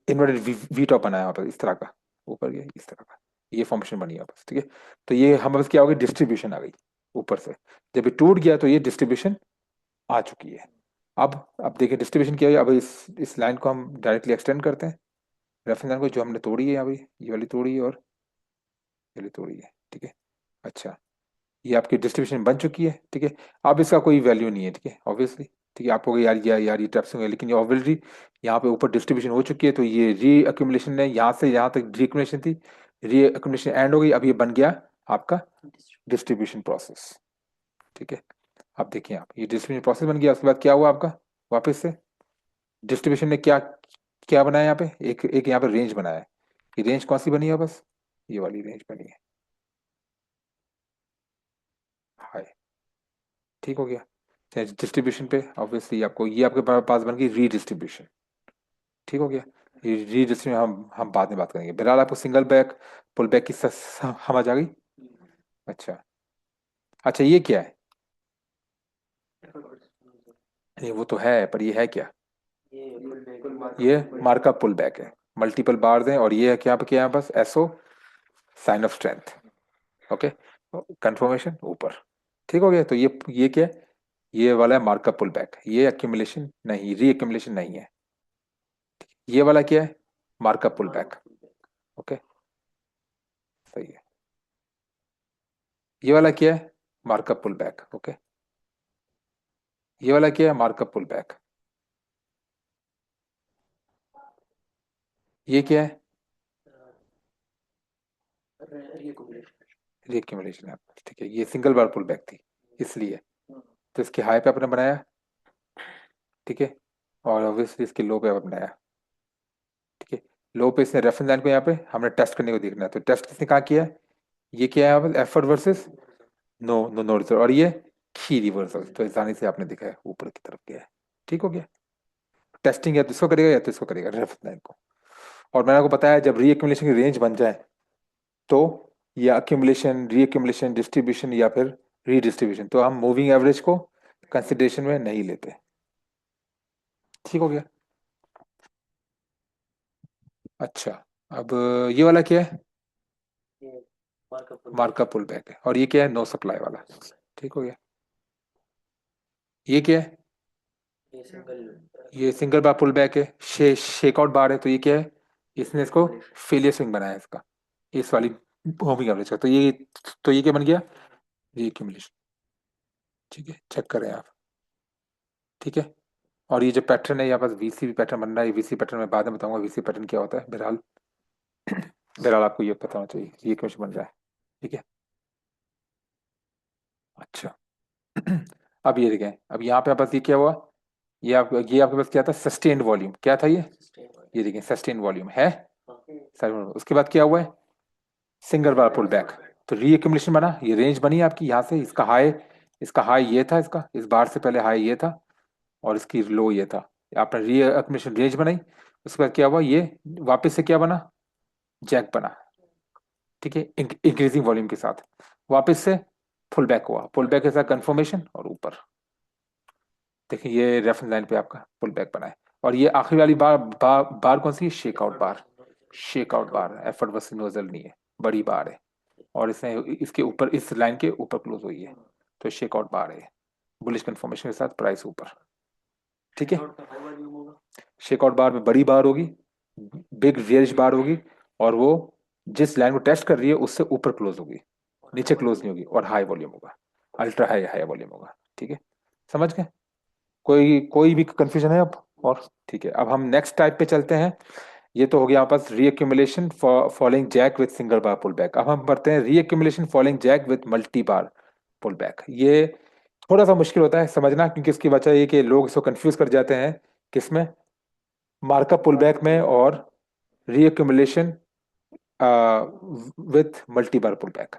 इन्वर्टेड वी टॉप बनाया वहाँ पर इस तरह का, ऊपर गया इस तरह का, ये फॉर्मेशन बनी है बस, ठीक है। तो ये हमारे पास क्या हो गई, डिस्ट्रीब्यूशन आ गई ऊपर से। जब ये टूट गया तो ये डिस्ट्रीब्यूशन आ चुकी है। अब देखिए डिस्ट्रीब्यूशन क्या है, अब इस लाइन को हम डायरेक्टली एक्सटेंड करते हैं, रेफरेंस लाइन को जो हमने तोड़ी है अभी, ये वाली तोड़ी है और ये वाली तोड़ी है, ठीक है। अच्छा, ये आपकी डिस्ट्रीब्यूशन बन चुकी है, ठीक है। अब इसका कोई वैल्यू नहीं है, ठीक है, ऑब्वियसली। ठीक है, आपको यार ये ट्रैप्स हुए, लेकिन ये ऑब्वियसली यहाँ पे ऊपर डिस्ट्रीब्यूशन हो चुकी है, तो ये री अक्यूमुलेशन है, यहाँ से यहाँ तक री अक्यूमुलेशन थी, री अक्यूमुलेशन एंड हो गई, अब ये बन गया आपका डिस्ट्रीब्यूशन प्रोसेस। ठीक है। अब देखिए आप, ये डिस्ट्रीब्यूशन प्रोसेस बन गया, उसके बाद क्या हुआ आपका, वापस से डिस्ट्रीब्यूशन ने क्या क्या बनाया, यहाँ पे एक एक यहाँ पे रेंज बनाया है। ये रेंज कौन सी बनी है, बस ये वाली रेंज बनी है, हाई। ठीक हो गया। डिस्ट्रीब्यूशन पे ऑब्वियसली आपको ये आपके पास बन गई रीडिस्ट्रीब्यूशन। ठीक हो गया। ये रीडिस्ट्रीब्यूशन हम बाद में बात करेंगे। बहरहाल आपको सिंगल बैक पुल बैक की समझ आ गई। अच्छा, अच्छा, ये क्या है, नहीं वो तो है, पर ये है क्या, ये मार्कअप पुल बैक है, मल्टीपल बार्स हैं, और ये है क्या, क्या है, बस SO, sign of strength. Okay, confirmation ऊपर। ठीक हो गया। तो ये क्या है, ये वाला है मार्कअप पुल बैक, ये एक्यूमुलेशन नहीं, री एक्यूमुलेशन नहीं है। ये वाला क्या है, मार्कअप पुल बैक। ओके, सही है। ये वाला क्या है, मार्कअप पुल बैक। ओके, ये वाला क्या है, मार्कअप पुल बैक। ये क्या है, रीएक्यूमुलेशन है। ठीक है, ये सिंगल बार पुल बैक थी इसलिए, तो इसके हाई पे आपने बनाया, ठीक है। और ऑब्वियसली इसके लो पे आपने बनाया, ठीक है। लो पे इसने रेफरेंस लाइन को यहाँ पे हमने टेस्ट करने को देखना है, तो टेस्ट किसने कहा किया है, ये क्या है, effort versus no no no result, और ये की रिवर्सल, तो आसानी से आपने देखा है ऊपर की तरफ गया है। ठीक हो गया। टेस्टिंग या तो इसको करेगा या तो इसको करेगा, रेफरेंस लाइन को। और मैंने आपको बताया जब रीएक्यूमुलेशन की रेंज बन जाए, तो ये अक्यूमुलेशन, रीअक्यूमुलेशन, डिस्ट्रीब्यूशन या फिर रीडिस्ट्रीब्यूशन, तो हम मूविंग एवरेज को कंसिडरेशन में नहीं लेते। ठीक हो गया। अच्छा, अब ये वाला क्या है? मार्कअप पुल बैक है। और ये क्या है? नो सप्लाई वाला। ठीक हो गया। ये क्या है? ये सिंगल बार पुल बैक है। शेक आउट बार है, तो ये क्या है? इसने इसको फेलियर स्विंग बनाया है इसका, इस वाली मूविंग एवरेज का। तो ये क्या बन गया? रीएक्यूमुलेशन। ठीक है, चेक करें आप। ठीक है। और ये जो पैटर्न है यहाँ पास वीसी पैटर्न बन रहा है, वीसी पैटर्न मैं बाद में बताऊंगा वीसी पैटर्न क्या होता है। बहरहाल बहरहाल आपको ये पता होना चाहिए ये क्वेश्चन बन रहा है। ठीक है। अच्छा अब ये देखें, अब यहाँ पे पास ये क्या हुआ? ये आपके पास क्या था? Sustained volume. क्या था ये देखें, सस्टेन्ड वॉल्यूम है सर। उसके बाद क्या हुआ है? Single bar pull back. तो रीएक्यूमुलेशन बना, ये रेंज बनी आपकी यहाँ से। इसका हाई ये था, इसका इस बार से पहले हाई ये था, और इसकी लो ये था। आपने रीएक्यूमुलेशन रेंज बनाई। उसके बाद क्या हुआ? ये वापस से क्या बना? जैक बना। ठीक है, इंक्रीजिंग वॉल्यूम के साथ वापस से पुल बैक हुआ, पुल बैक के साथ कंफर्मेशन और ऊपर। देखिए ये रेफरेंस लाइन पे आपका पुल बैक बना है। और ये आखिरी वाली बार कौन सी है? शेक आउट बार। शेक आउट बार एफर्ट वर्सेस नोजल नहीं है, बड़ी बार है। और इसने इसके ऊपर, इस लाइन के ऊपर क्लोज हुई है, तो शेक आउट बार है। बुलिश कंफर्मेशन के साथ प्राइस ऊपर। ठीक है। शेक आउट बार में बड़ी बार होगी, बिग रेयरिश बार होगी, और वो जिस लाइन को टेस्ट कर रही है उससे ऊपर क्लोज होगी, नीचे क्लोज नहीं होगी, और हाई वॉल्यूम होगा, अल्ट्रा हाई हाई वॉल्यूम होगा। ठीक है, समझ गए? कोई कोई भी कंफ्यूजन है अब? और ठीक है, अब हम नेक्स्ट टाइप पे चलते हैं। ये तो हो गया हमारे पास reaccumulation following jack with single bar pull back. अब हम पढ़ते हैं reaccumulation following jack with multi bar pull back. ये थोड़ा सा मुश्किल होता है समझना, क्योंकि इसकी वजह ये कि लोग इसको कंफ्यूज कर जाते हैं। किसमें? मार्कअप पुल बैक में, और reaccumulation with multi bar pull back.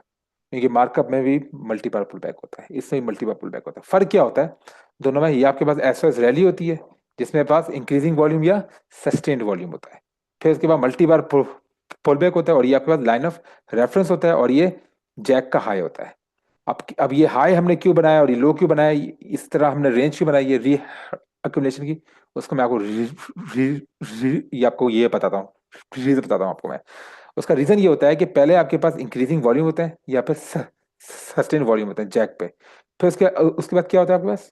क्योंकि मार्कअप में भी मल्टी बार पुल बैक होता है, इसमें भी मल्टी बार पुल बैक होता है। फर्क क्या होता है दोनों में? ये आपके पास एसओएस रैली होती है, जिसमें पास इंक्रीजिंग वॉल्यूम या सस्टेन्ड वॉल्यूम होता है। फिर उसके बाद मल्टी बार पुल बैक होता है, और ये आपके पास लाइन ऑफ रेफरेंस होता है, और ये जैक का हाई होता है। अब ये हाई हमने क्यों बनाया और ये लो क्यों बनाया, इस तरह हमने रेंज क्यों बनाई, ये री अक्यूमुलेशन की, उसको मैं आपको ये आपको ये बताता हूँ, रीजन बताता हूँ आपको मैं। उसका रीजन ये होता है कि पहले आपके पास इंक्रीजिंग वॉल्यूम होता है, या फिर सस्टेन वॉल्यूम होता है जैक पे। फिर उसके उसके बाद क्या होता है आपके पास?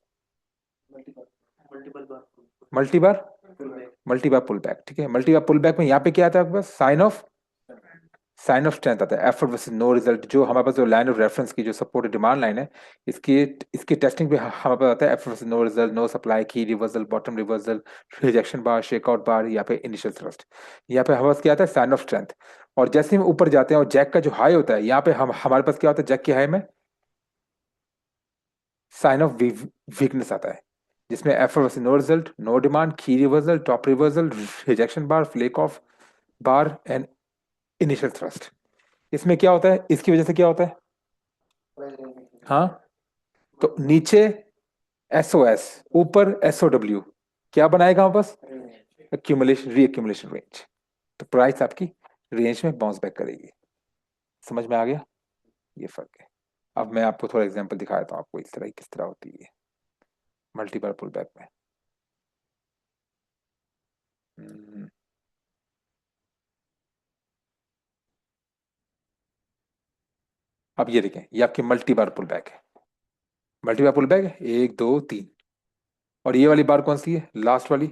मल्टी बार मल्टी बार पुल बैक। ठीक है, मल्टी बार पुल बैक में यहाँ पे क्या आता है आपके पास? साइन ऑफ स्ट्रेंथ आता है, एफर्ट वर्सेस नो रिजल्ट। जो हमारे पास जो लाइन ऑफ रेफरेंस की जो सपोर्ट डिमांड लाइन है, इसकी इसकी टेस्टिंग पे हमारे पास आता है effort versus no result, no supply, key reversal, bottom reversal, rejection bar, shakeout bar, यहाँ पे इनिशियल थ्रस्ट। यहाँ पे हमारे पास क्या आता है? Sign of strength. और जैसे हम ऊपर जाते हैं और जैक का जो हाई होता है, यहाँ पे हम हमारे पास क्या होता है? जैक के हाई में साइन ऑफ वीकनेस आता है, जिसमें effort versus no result, no demand, key reversal, top reversal, rejection bar, flake of bar, and initial thrust. इसमें क्या होता है? इसकी वजह से क्या होता है? हाँ, तो नीचे एसओएस, ऊपर एसओडब्ल्यू, क्या बनाएगा वापस? Accumulation, reaccumulation range. तो प्राइस आपकी रेंज में बाउंस बैक करेगी। समझ में आ गया? ये फर्क है। अब मैं आपको थोड़ा एग्जांपल दिखा देता हूँ आपको इस तरह किस तरह होती है मल्टीपल पुल बैक में। हम्म, अब ये देखें, ये आपकी मल्टी बार पुल बैक है। मल्टी बार पुल बैक है, एक दो तीन। और ये वाली बार कौन सी है? लास्ट वाली।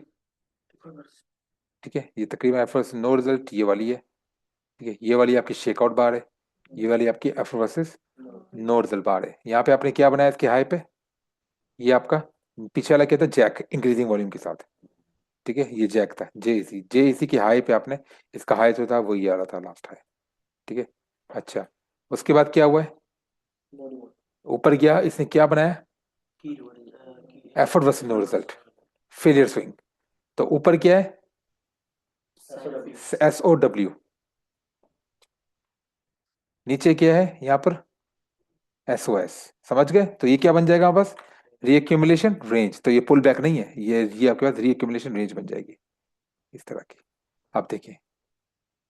ठीक है, ये तकरीबन एफर्ट नो रिजल्ट ये वाली है। ठीक है, ये वाली आपकी शेकआउट बार है, ये वाली आपकी एफर्ट वर्सेस नो रिजल्ट बार है। यहाँ पे आपने क्या बनाया इसके हाई पे? ये आपका पीछे वाला क्या था? जैक, इंक्रीजिंग वॉल्यूम के साथ। ठीक है, ये जैक था, जे इसी की हाई पे आपने, इसका हाई जो था वो ये आ रहा था लास्ट हाई। ठीक है। अच्छा, उसके बाद क्या हुआ है? ऊपर गया, इसने क्या बनाया? Effort versus no result, failure swing. तो ऊपर क्या है? एसओडब्ल्यू। नीचे क्या है यहाँ पर? एसओएस। समझ गए? तो ये क्या बन जाएगा बस? रीएक्यूमुलेशन रेंज। तो ये पुल बैक नहीं है, ये आपके पास रीएक्यूमुलेशन रेंज बन जाएगी इस तरह की। आप देखिए,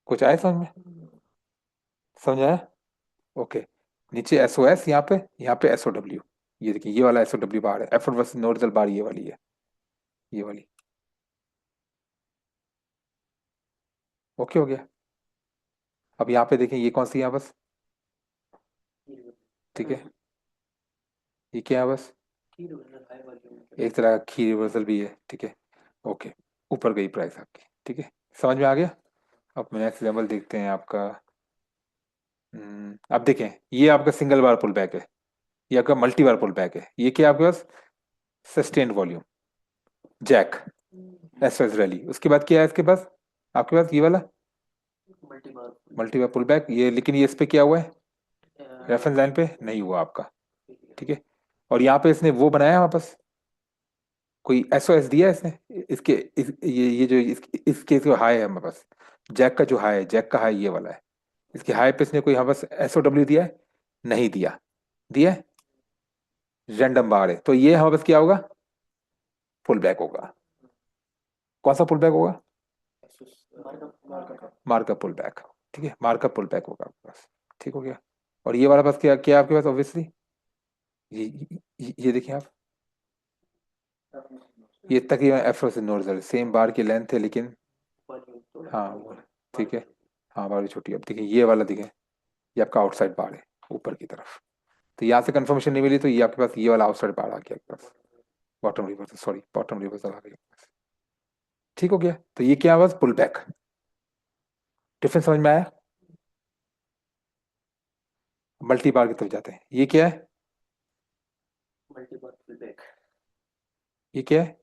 कुछ आया समझ में? समझ आया? ओके। नीचे एसओएस, यहाँ पे एसओडब्ल्यू। ये देखिए ये वाला SOW बार है, एफर्ट वर्सेस नो रिजल्ट बार ये वाली है, ये वाली। ओके हो गया। अब यहाँ पे देखें ये कौन सी है बस, ठीक है, ये क्या है बस, एक तरह का की रिवर्सल भी है, ठीक है। ओके, ऊपर गई प्राइस आपकी, ठीक है, समझ में आ गया। अब नेक्स्ट लेवल देखते हैं आपका। अब देखें, ये आपका सिंगल बार पुल बैक है, ये आपका मल्टी बार पुल बैक है, ये क्या है आपके पास, sustained volume, jack, SS rally, उसके बाद क्या है इसके पास, आपके पास ये वाला मल्टी बार पुल बैक, ये लेकिन ये इस पे क्या हुआ है, रेफरेंस लाइन पे नहीं हुआ आपका, ठीक है। और यहाँ पे इसने वो बनाया वापस, कोई SOS दिया है इसने, इसके ये जो इसके जो हाई है हमारे पास, जैक का जो हाई है, जैक का हाई ये वाला है, इसके हाई पे इसने कोई हमारे पास SOW दिया है, नहीं दिया, दिया है, रैंडम बार है, तो ये हमारे पास क्या होगा, पुल बैक होगा। कौन सा पुल बैक होगा, मार्कअप पुल बैक, ठीक है, मार्कअप पुल बैक होगा आपके पास, ठीक हो गया। और ये वाला पास क्या क्या है आपके पास, ऑब्वियसली ये देखिए आप, ये तकरीबन एफरो से नोजल सेम बार की लेंथ है, लेकिन हाँ वो, ठीक है, हाँ बार छोटी। अब देखिए ये वाला दिखे, ये आपका आउटसाइड बार है ऊपर की तरफ, तो यहाँ से कंफर्मेशन नहीं मिली, तो ये आपके पास ये वाला आउटसाइड बार आ गया आपके पास, bottom reversal, sorry bottom reversal आ गया आपके पास, ठीक हो गया। तो ये क्या बस पुल बैक, डिफरेंस समझ में आया। मल्टी बार की तरफ जाते हैं, ये क्या है, ये क्या है,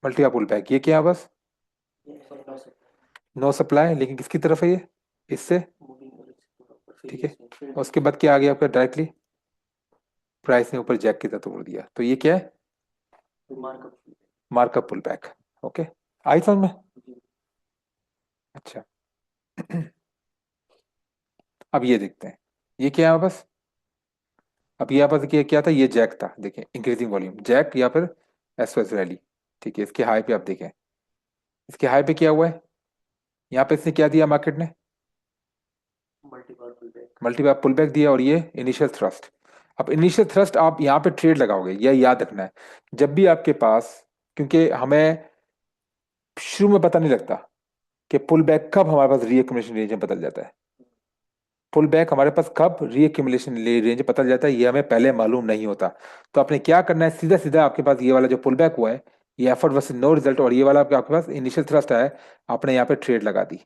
मल्टी बार पुल बैक, ये क्या है बस, नो सप्लाई, लेकिन किसकी तरफ है ये, इससे, ठीक है। और उसके बाद क्या आ गया आपका, डायरेक्टली प्राइस ने ऊपर जैक की तरफ तोड़ दिया, तो ये क्या है, मार्कअप पुल बैक, ओके, आई समझ में। अच्छा अब ये देखते हैं, ये क्या है बस, अब यहाँ पर देखिए क्या था, ये जैक था, देखिए इंक्रीजिंग वॉल्यूम जैक या फिर SOS रैली, ठीक है। इसके हाई पे आप देखें, इसके हाई पे क्या हुआ है, यहाँ पे इसने क्या दिया मार्केट ने, मल्टीबार पुल बैक दिया, और ये इनिशियल थ्रस्ट। अब इनिशियल थ्रस्ट आप यहाँ पे ट्रेड लगाओगे, यह याद रखना है, जब भी आपके पास, क्योंकि हमें शुरू में पता नहीं लगता कि पुल बैक कब हमारे पास रीएक्युमुलेशन रेंज में बदल जाता है, पुल बैक हमारे पास कब रीएक्युमुलेशन रेंज बदल जाता है, ये हमें पहले मालूम नहीं होता। तो आपने क्या करना है, सीधा सीधा आपके पास ये वाला जो पुल बैक हुआ है, ये एफर्ट वर्सेस नो रिजल्ट, और ये वाला आपके पास इनिशियल थ्रस्ट है, आपने यहाँ पे ट्रेड लगा दी।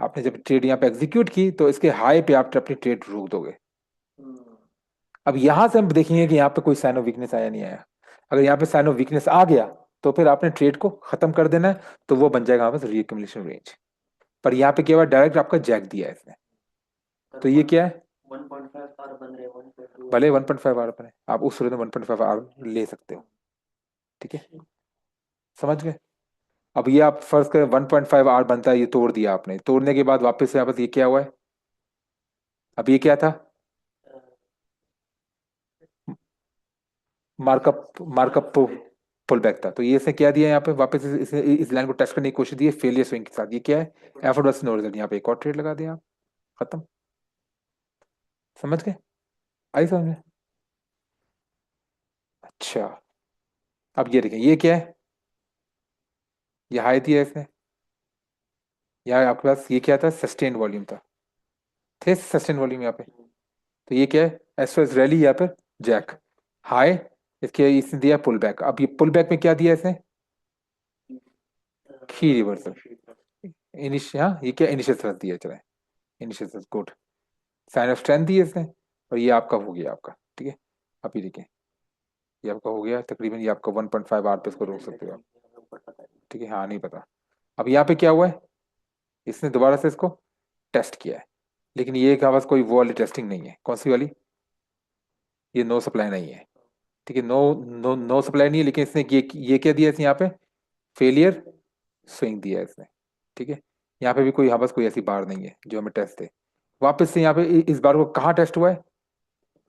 आपने जब ट्रेड यहाँ पे एग्जीक्यूट की, तो इसके हाई पे आप अपनी ट्रेड रोक दोगे। अब यहां से हम देखेंगे कि यहाँ पे कोई साइन ऑफ वीकनेस आया नहीं आया, अगर यहाँ पे साइन ऑफ वीकनेस आ गया, तो फिर आपने ट्रेड को खत्म कर देना है, तो वो बन जाएगा हमारे पास रीएक्युमुलेशन रेंज। पर यहाँ पे क्या हुआ, डायरेक्ट आपका जैक दिया है इसने, तो ये क्या है, भले 1.5 आर बने, आप उस सूरत में 1.5 आर ले सकते हो, ठीक है, समझ गए। अब ये आप फर्ज करें 1.5 आर बनता है, ये तोड़ दिया आपने, तोड़ने के बाद वापस से यहाँ पर ये क्या हुआ है, अब ये क्या था, मार्कअप मार्कअप पुल बैक था, तो ये इसने क्या दिया यहाँ पे वापस, इसने इस लाइन को टेस्ट करने की कोशिश दी है फेलियर स्विंग के साथ, ये क्या है, एफर्ट वर्सेस नो रिजल्ट, यहाँ पे एक और ट्रेड लगा दिया आप, खत्म, समझ गए, आई समझ में। अच्छा अब ये देखें, ये क्या है, ये हाई दिया है इसने, यहाँ आपके पास ये क्या था, सस्टेन वॉल्यूम था, थे सस्टेन वॉल्यूम यहाँ पे, तो ये क्या है, एसओएस रैली यहाँ पर जैक हाई, इसके इसने दिया पुल बैक, अब ये पुल बैक में क्या दिया इसने, की रिवर्सल, इनिशियल, हाँ ये क्या इनिशियल थ्रस्ट दिया, चले initial thrust, good, sign of strength दी है इसने, और ये आपका हो गया आपका, ठीक है। अब ये देखिए, ये आपका हो गया तकरीबन, ये आपका 1.5 आर पे इसको रोक सकते हो आप, ठीक है, हाँ नहीं पता। अब यहाँ पे क्या हुआ है, इसने दोबारा से इसको टेस्ट किया है, लेकिन ये का बस कोई वो वाली टेस्टिंग नहीं है, कौन सी वाली, ये नो सप्लाई नहीं है, ठीक है, नो नो नो सप्लाई नहीं है, लेकिन इसने ये क्या दिया इसने यहाँ पे, फेलियर स्विंग दिया है इसने, ठीक है। यहाँ पे भी कोई, हाँ बस कोई ऐसी बार नहीं है जो हमें टेस्ट है, वापस से यहाँ पे इस बार को कहाँ टेस्ट हुआ है,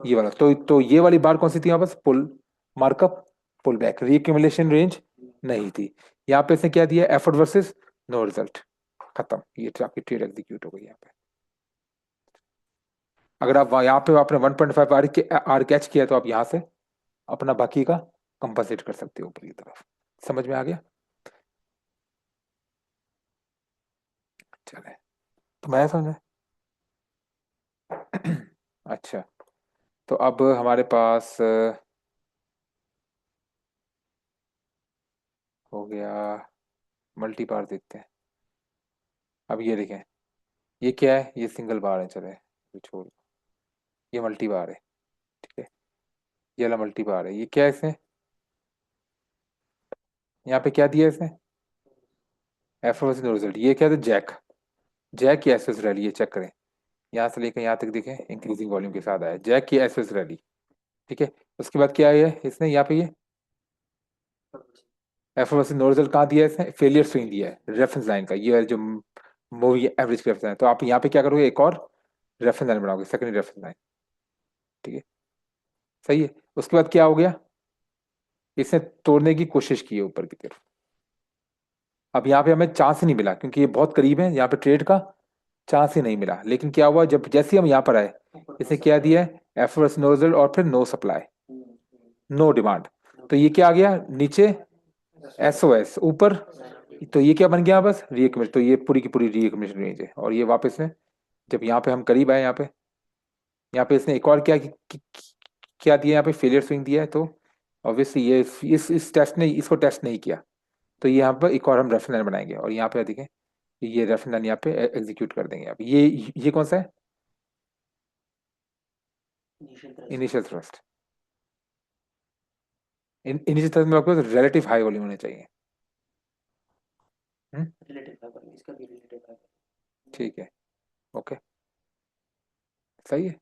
ये वाला, तो ये वाली बार कौन सी थी यहाँ बस, पुल मार्कअप पुल बैक, रीएक्यूमुलेशन रेंज नहीं थी। यहाँ पे इसने क्या दिया, एफर्ट वर्सेस नो रिजल्ट, खत्म, ये आपकी ट्रेड एग्जीक्यूट हो गई यहाँ पे। अगर आप यहाँ पे आपने 1.5 आर कैच किया, तो आप यहाँ से अपना बाकी का कंपनसेट कर सकते हो ऊपर की तरफ। समझ में आ गया? चले, तो मैं समझ में। अच्छा, तो अब हमारे पास हो गया मल्टी बार। देखते हैं, अब ये देखें, ये क्या है? ये सिंगल बार है, चले ये छोड़, ये मल्टी बार है। ठीक है, ये वाला मल्टी बार है। ये क्या है इसमें? यहाँ पे क्या दिया है इसने? Effort result. ये क्या था? जैक। जैक की एसएस रैली, ये चेक करें, यहाँ से लेकर यहाँ तक देखें इंक्रीजिंग वॉल्यूम के साथ आया जैक की एसएस रैली। ठीक है, उसके बाद क्या है इसने यहाँ पे? ये एफर्ट नो रिजल्ट कहाँ दिया है इसने? फेलियर स्विंग दिया है रेफरेंस लाइन का, ये जो मूवी एवरेज रेफरेंस लाइन। तो आप यहाँ पे क्या करोगे? एक और रेफरेंस लाइन बनाओगे, सेकेंडरी रेफरेंस लाइन। ठीक है, सही है। उसके बाद क्या हो गया? इसने तोड़ने की कोशिश की है ऊपर की तरफ। अब यहाँ पे हमें चांस ही नहीं मिला, क्योंकि ये बहुत करीब है, यहाँ पे ट्रेड का चांस ही नहीं मिला। लेकिन क्या हुआ, जब जैसे ही हम यहाँ पर आए, इसने क्या दिया है? एफर्ट नो रिजल्ट और फिर नो सप्लाई, नो डिमांड। तो ये क्या आ गया नीचे? एसओएस ऊपर। तो ये क्या बन गया? बस रीकमिशन। तो ये पूरी की पूरी रीकमिशन रेंज है। और ये वापस में जब यहाँ पे हम करीब आए, यहाँ पे इसने एक और क्या दिया? यहाँ पे फेलियर स्विंग दिया है। तो ऑब्वियसली ये इस टेस्ट ने इसको टेस्ट नहीं किया। तो यहाँ पर एक और हम रेफरेंस लाइन बनाएंगे, और यहाँ पे देखें ये रेफरेंस लाइन यहाँ पे एग्जीक्यूट कर देंगे। अब ये कौन सा है? Initial thrust. इनिशियल थ्रस्ट में आपको रिलेटिव हाई वॉल्यूम होने चाहिए। हम्म, ठीक है, ओके, सही है।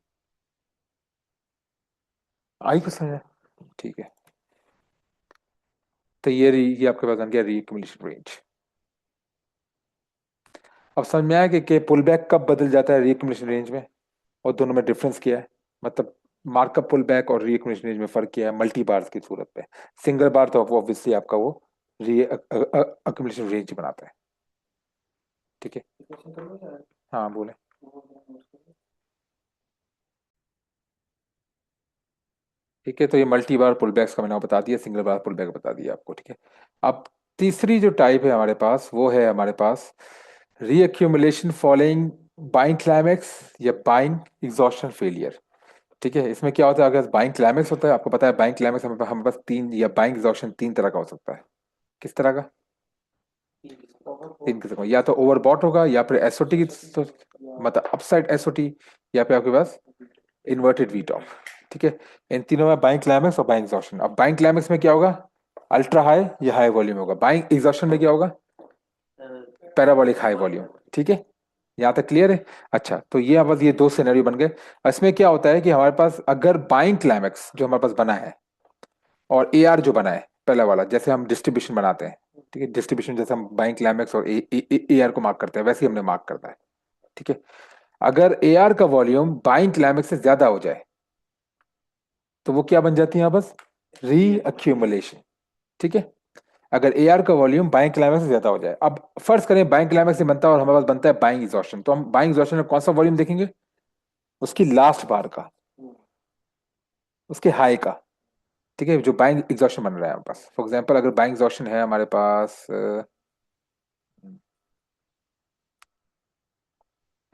आई को समझ। ठीक है, तो ये आपके पास बन गया रीएक्युमुलेशन रेंज। अब समझ में आया कि पुल बैक कब बदल जाता है रीएक्युमुलेशन रेंज में, और दोनों में डिफरेंस क्या है? मतलब मार्कअप पुल बैक और रीएक्युमुलेशन रेंज में फर्क क्या है मल्टी बार की सूरत में? सिंगल बार तो ऑब्वियसली आपका वो रीएक्युमुलेशन रेंज बनाता है। ठीक है, हाँ बोले। ठीक है, तो ये मल्टी बार पुल बैक्स का मैंने आपको बता दिया, सिंगल बार पुल बैक बता दिया आपको। ठीक है, अब तीसरी जो टाइप है हमारे पास, वो है हमारे पास रीअक्यूमुलेशन फॉलोइंग बाइंग क्लाइमेक्स या बाइंग एग्जॉस्शन फेलियर। ठीक है, इसमें क्या होता है? अगर बाइंग क्लाइमेक्स होता है, आपको पता है बाइंग क्लाइमेक्स हमारे पास तीन, या बाइंग एग्जॉस्शन तीन तरह का हो सकता है। किस तरह का? तीन किस्म का, या तो ओवरबॉट होगा, या फिर एसओटी की मतलब अपसाइड एसओटी, या फिर आपके पास इन्वर्टेड वी टॉप। ठीक है, इन तीनों में बाइंग क्लाइमेक्स और बाइंग एग्जॉस्शन। अब बाइंग क्लाइमेक्स में क्या होगा? अल्ट्रा हाई या हाई वॉल्यूम होगा। बाइंग एग्जॉस्शन में क्या होगा? Parabolic high volume. ठीक है, यहाँ तक क्लियर है? अच्छा, तो ये बस ये दो सिनेरियो बन गए। इसमें क्या होता है कि हमारे पास अगर बाइंग क्लाइमेक्स जो हमारे पास बना है, और ए आर जो बना है पहला वाला, जैसे हम डिस्ट्रीब्यूशन बनाते हैं, ठीक है, डिस्ट्रीब्यूशन जैसे हम बाइंग क्लाइमेक्स और ए आर को मार्क करते हैं, वैसे ही हमने मार्क करता है। ठीक है, अगर ए आर का वॉल्यूम बाइंग क्लाइमेक्स से ज्यादा हो जाए, तो वो क्या बन जाती है यहाँ बस? रीअक्यूमुलेशन। ठीक है, अगर ए आर का वॉल्यूम बाइंग क्लाइमेक्स से ज्यादा हो जाए। अब फर्ज करें बाइंग क्लाइमेक्स से बनता है और हमारे पास बनता है बाइंग एग्जॉस्शन, तो हम बाइंग एग्जॉस्शन में कौन सा वॉल्यूम देखेंगे? उसकी लास्ट बार का, उसके हाई का। ठीक है, जो बाइंग एग्जॉस्शन बन रहा है हमारे पास। फॉर एग्जांपल अगर बाइंग एग्जॉस्शन है हमारे पास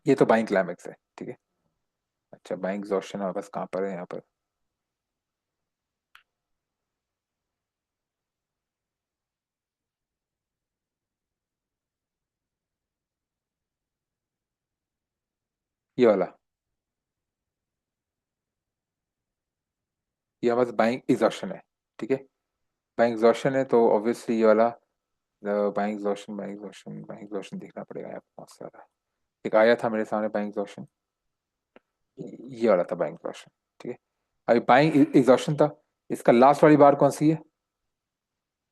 ये तो बाइंग क्लाइमेक्स है। ठीक है, अच्छा बाइंग एग्जॉस्शन हमारे पास कहाँ पर है? यहाँ पर ये वाला, ये हमारे पास बाइंग एग्जॉस्शन है। ठीक है, बाइंग एग्जॉस्शन है, तो ऑब्वियसली ये वाला buying exhaustion, buying exhaustion, buying exhaustion देखना पड़ेगा यहाँ पे बहुत सारा। एक आया था मेरे सामने बाइंग एग्जॉस्शन, ये वाला था बाइंग एग्जॉस्शन। ठीक है, अभी बाइंग एग्जॉस्शन था, इसका लास्ट वाली बार कौन सी है?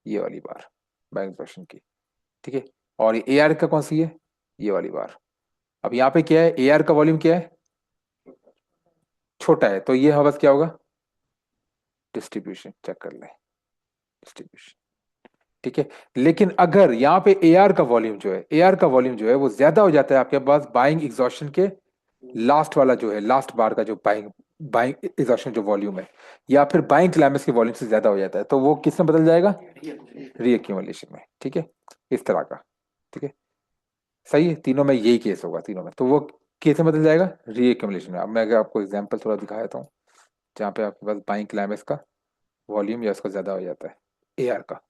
ये वाली बार बाइंग एग्जॉस्शन की। ठीक है, और ये ए आर का कौन सी है? ये वाली बार। अब यहाँ पे क्या है? ए आर का वॉल्यूम क्या है? छोटा है, तो ये हमारे पास क्या होगा? डिस्ट्रीब्यूशन। चेक कर ले, डिस्ट्रीब्यूशन। ठीक है, लेकिन अगर यहाँ पे ए आर का वॉल्यूम जो है, ए आर का वॉल्यूम जो है वो ज्यादा हो जाता है आपके पास बाइंग एग्जॉस्शन के लास्ट वाला जो है, लास्ट बार का जो बाइंग बाइंग एग्जॉशन जो वॉल्यूम है, या फिर बाइंग क्लाइमेक्स के वॉल्यूम से ज्यादा हो जाता है, तो वो किस में बदल जाएगा? रीअक्यूमुलेशन में। ठीक है, इस तरह का। ठीक है, सही है, तीनों में यही केस होगा, तीनों में तो वो केस में बदल जाएगा रीअक्यूमुलेशन में। अब मैं अगर आपको एग्जांपल थोड़ा दिखा देता हूँ, जहाँ पे आपके पास बाइंग क्लाइमेक्स का वॉल्यूम या उसका ज्यादा हो जाता है, एआर का।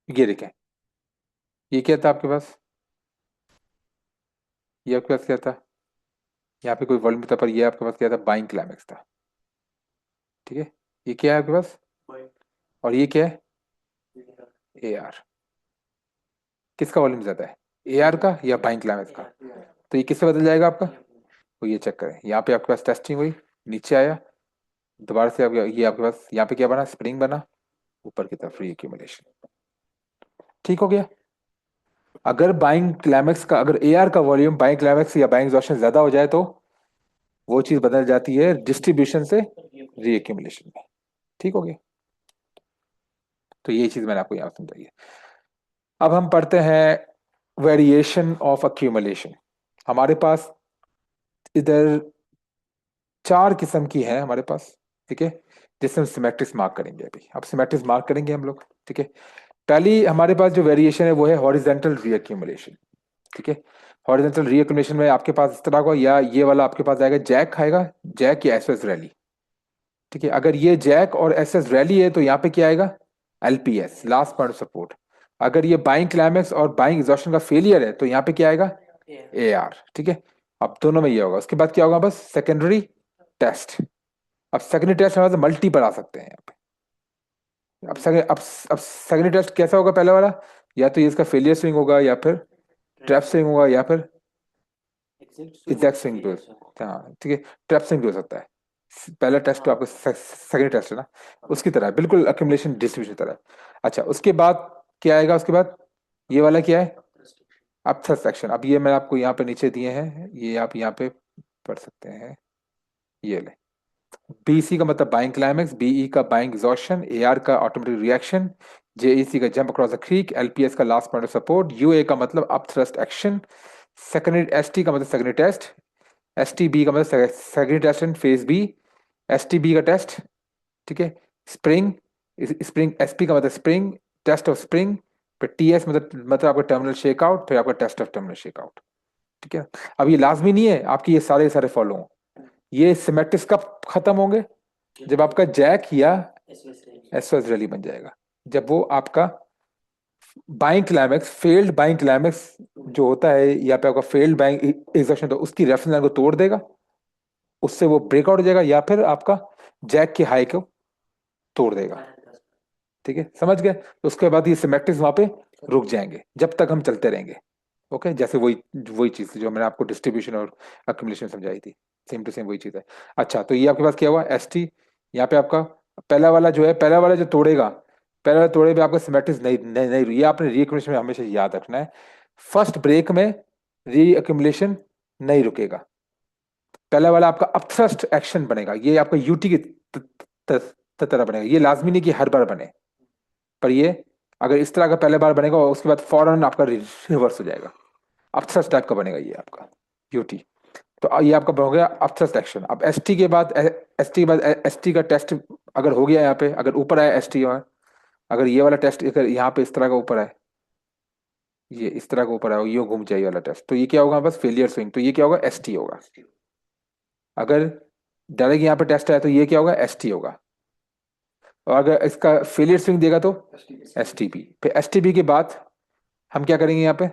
ये देखें, ये क्या था आपके पास? ये आपके पास क्या था? यहाँ पे कोई वॉल्यूम था, पर ये आपके पास क्या था? बाइंग क्लाइमेक्स था। ठीक है, ये क्या है आपके पास? और ये क्या है? A R. किसका वॉल्यूम ज्यादा है, ए आर का या बाइंग क्लाइमेक्स का? तो ये किससे बदल जाएगा आपका? तो ये चेक करें, यहाँ पे आपके पास टेस्टिंग हुई, नीचे आया, दोबारा से ये आपके पास यहाँ पे क्या बना? स्प्रिंग बना, ऊपर की तरफ फ्री एक्यूमुलेशन। ठीक हो गया। अगर बाइंग क्लाइमेक्स का, अगर ए आर का वॉल्यूम बाइंग क्लाइमेक्स या बाइंग एग्जॉशन ज्यादा हो जाए, तो वो चीज बदल जाती है डिस्ट्रीब्यूशन से री एक्यूमुलेशन में। ठीक हो गया, तो ये चीज मैंने आपको यहाँ समझाई है। अब हम पढ़ते हैं वेरिएशन ऑफ अक्यूमुलेशन। हमारे पास इधर चार किस्म की है हमारे पास। ठीक है, जिससे हम सिमेट्रिक्स मार्क करेंगे। अभी अब सिमेट्रिक्स मार्क करेंगे हम लोग। ठीक है, पहली हमारे पास जो वेरिएशन है वो है हॉरिजेंटल रीअक्यूमुलेशन। ठीक है, हॉरिजेंटल रीअक्यूमुलेशन में आपके पास इस तरह का, या ये वाला आपके पास आएगा जैक आएगा, जैक या एस एस रैली। ठीक है, अगर ये जैक और एस एस रैली है तो यहाँ पे क्या आएगा? LPS, last point of support. अगर ये बाइंग क्लाइमेक्स और बाइंग एग्जॉशन का फेलियर है तो यहाँ पे क्या आएगा? A R. ठीक है, अब दोनों में ये होगा। उसके बाद क्या होगा? बस सेकेंडरी टेस्ट। अब सेकेंडरी टेस्ट हमारे मल्टीपल आ सकते हैं यहाँ पे। अब सेकेंडरी टेस्ट कैसा होगा? पहले वाला या तो ये इसका फेलियर स्विंग होगा, या फिर ट्रैप स्विंग होगा, या फिर एग्जैक्ट स्विंग भी हाँ ठीक है, ट्रैप स्विंग भी हो सकता है। पहला टेस्ट तो आपका सेकेंड टेस्ट है ना, उसकी तरह बिल्कुल अक्यूमुलेशन डिस्ट्रीब्यूशन की तरह। अच्छा, उसके बाद क्या आएगा? उसके बाद ये वाला क्या है? अपथर सेक्शन। अब ये मैं आपको यहाँ पे नीचे दिए हैं, ये आप यहाँ पे पढ़ सकते हैं। ये ले, बीसी का मतलब बाइंग क्लाइमेक्स, बीई का बाइंग एग्जॉशन, एआर का ऑटोमेटिक रिएक्शन, जेईसी का jump across the creek, LPS का last point of support, UA का मतलब up thrust action, secondary ST का मतलब सेकेंडरी टेस्ट, एसटीबी का मतलब secondary test and phase B, STB का टेस्ट। ठीक है, स्प्रिंग, स्प्रिंग एसपी का मतलब स्प्रिंग, टेस्ट ऑफ स्प्रिंग, फिर टीएस मतलब आपका टर्मिनल शेकआउट, फिर आपका टेस्ट ऑफ टर्मिनल शेकआउट। ठीक है, अब ये लाजमी नहीं है आपकी ये सारे फॉलो हो। ये सिमेट्रिक्स कब खत्म होंगे? जब आपका जैक या एसओएस रैली बन जाएगा, जब वो आपका buying climax, failed buying climax जो होता है, या पे आपका फेल्ड बाइंग एग्जॉशन, तो उसकी रेफरेंस लाइन को तोड़ देगा, उससे वो ब्रेकआउट हो जाएगा, या फिर आपका जैक की हाई को तोड़ देगा। ठीक है, समझ गए? तो उसके बाद ये सिमेट्रिक्स वहां पे रुक जाएंगे जब तक हम चलते रहेंगे। ओके, जैसे वही वही चीज जो मैंने आपको डिस्ट्रीब्यूशन और अक्यूमुलेशन समझाई थी, सेम टू सेम वही चीज है। अच्छा, तो ये आपके पास क्या हुआ? S T. यहाँ पे आपका पहला वाला जो है, पहला वाला जो तोड़ेगा, पहला वाला तोड़े पे आपका सिमेट्रिक्स नहीं नहीं, नहीं ये आपने रीअक्यूमुलेशन में हमेशा याद रखना है। फर्स्ट ब्रेक में रीअक्यूमुलेशन नहीं रुकेगा। पहला वाला आपका अपथ्रस्ट एक्शन बनेगा, ये आपका यूटी की तरह बनेगा। ये लाजमी नहीं कि हर बार बने, पर ये अगर इस तरह का पहले बार बनेगा और उसके बाद फौरन आपका रिवर्स हो जाएगा, अपथ्रस्ट टाइप का बनेगा ये आपका यूटी। तो ये आपका हो गया अपथ्रस्ट एक्शन। अब एसटी के बाद, एसटी के बाद एसटी का टेस्ट अगर हो गया यहाँ पे, अगर ऊपर आया एसटी, और अगर ये वाला टेस्ट अगर यहाँ पे इस तरह का ऊपर आए, ये इस तरह का ऊपर आया, ये घूम जाए ये वाला टेस्ट, तो ये क्या होगा? बस फेलियर स्विंग। तो ये क्या होगा? एसटी होगा। अगर डायरेक्ट यहाँ पे टेस्ट आया तो ये क्या होगा? एसटी होगा। और अगर इसका फेलियर स्विंग देगा तो एसटीपी। फिर एसटीपी के बाद हम क्या करेंगे? यहाँ पे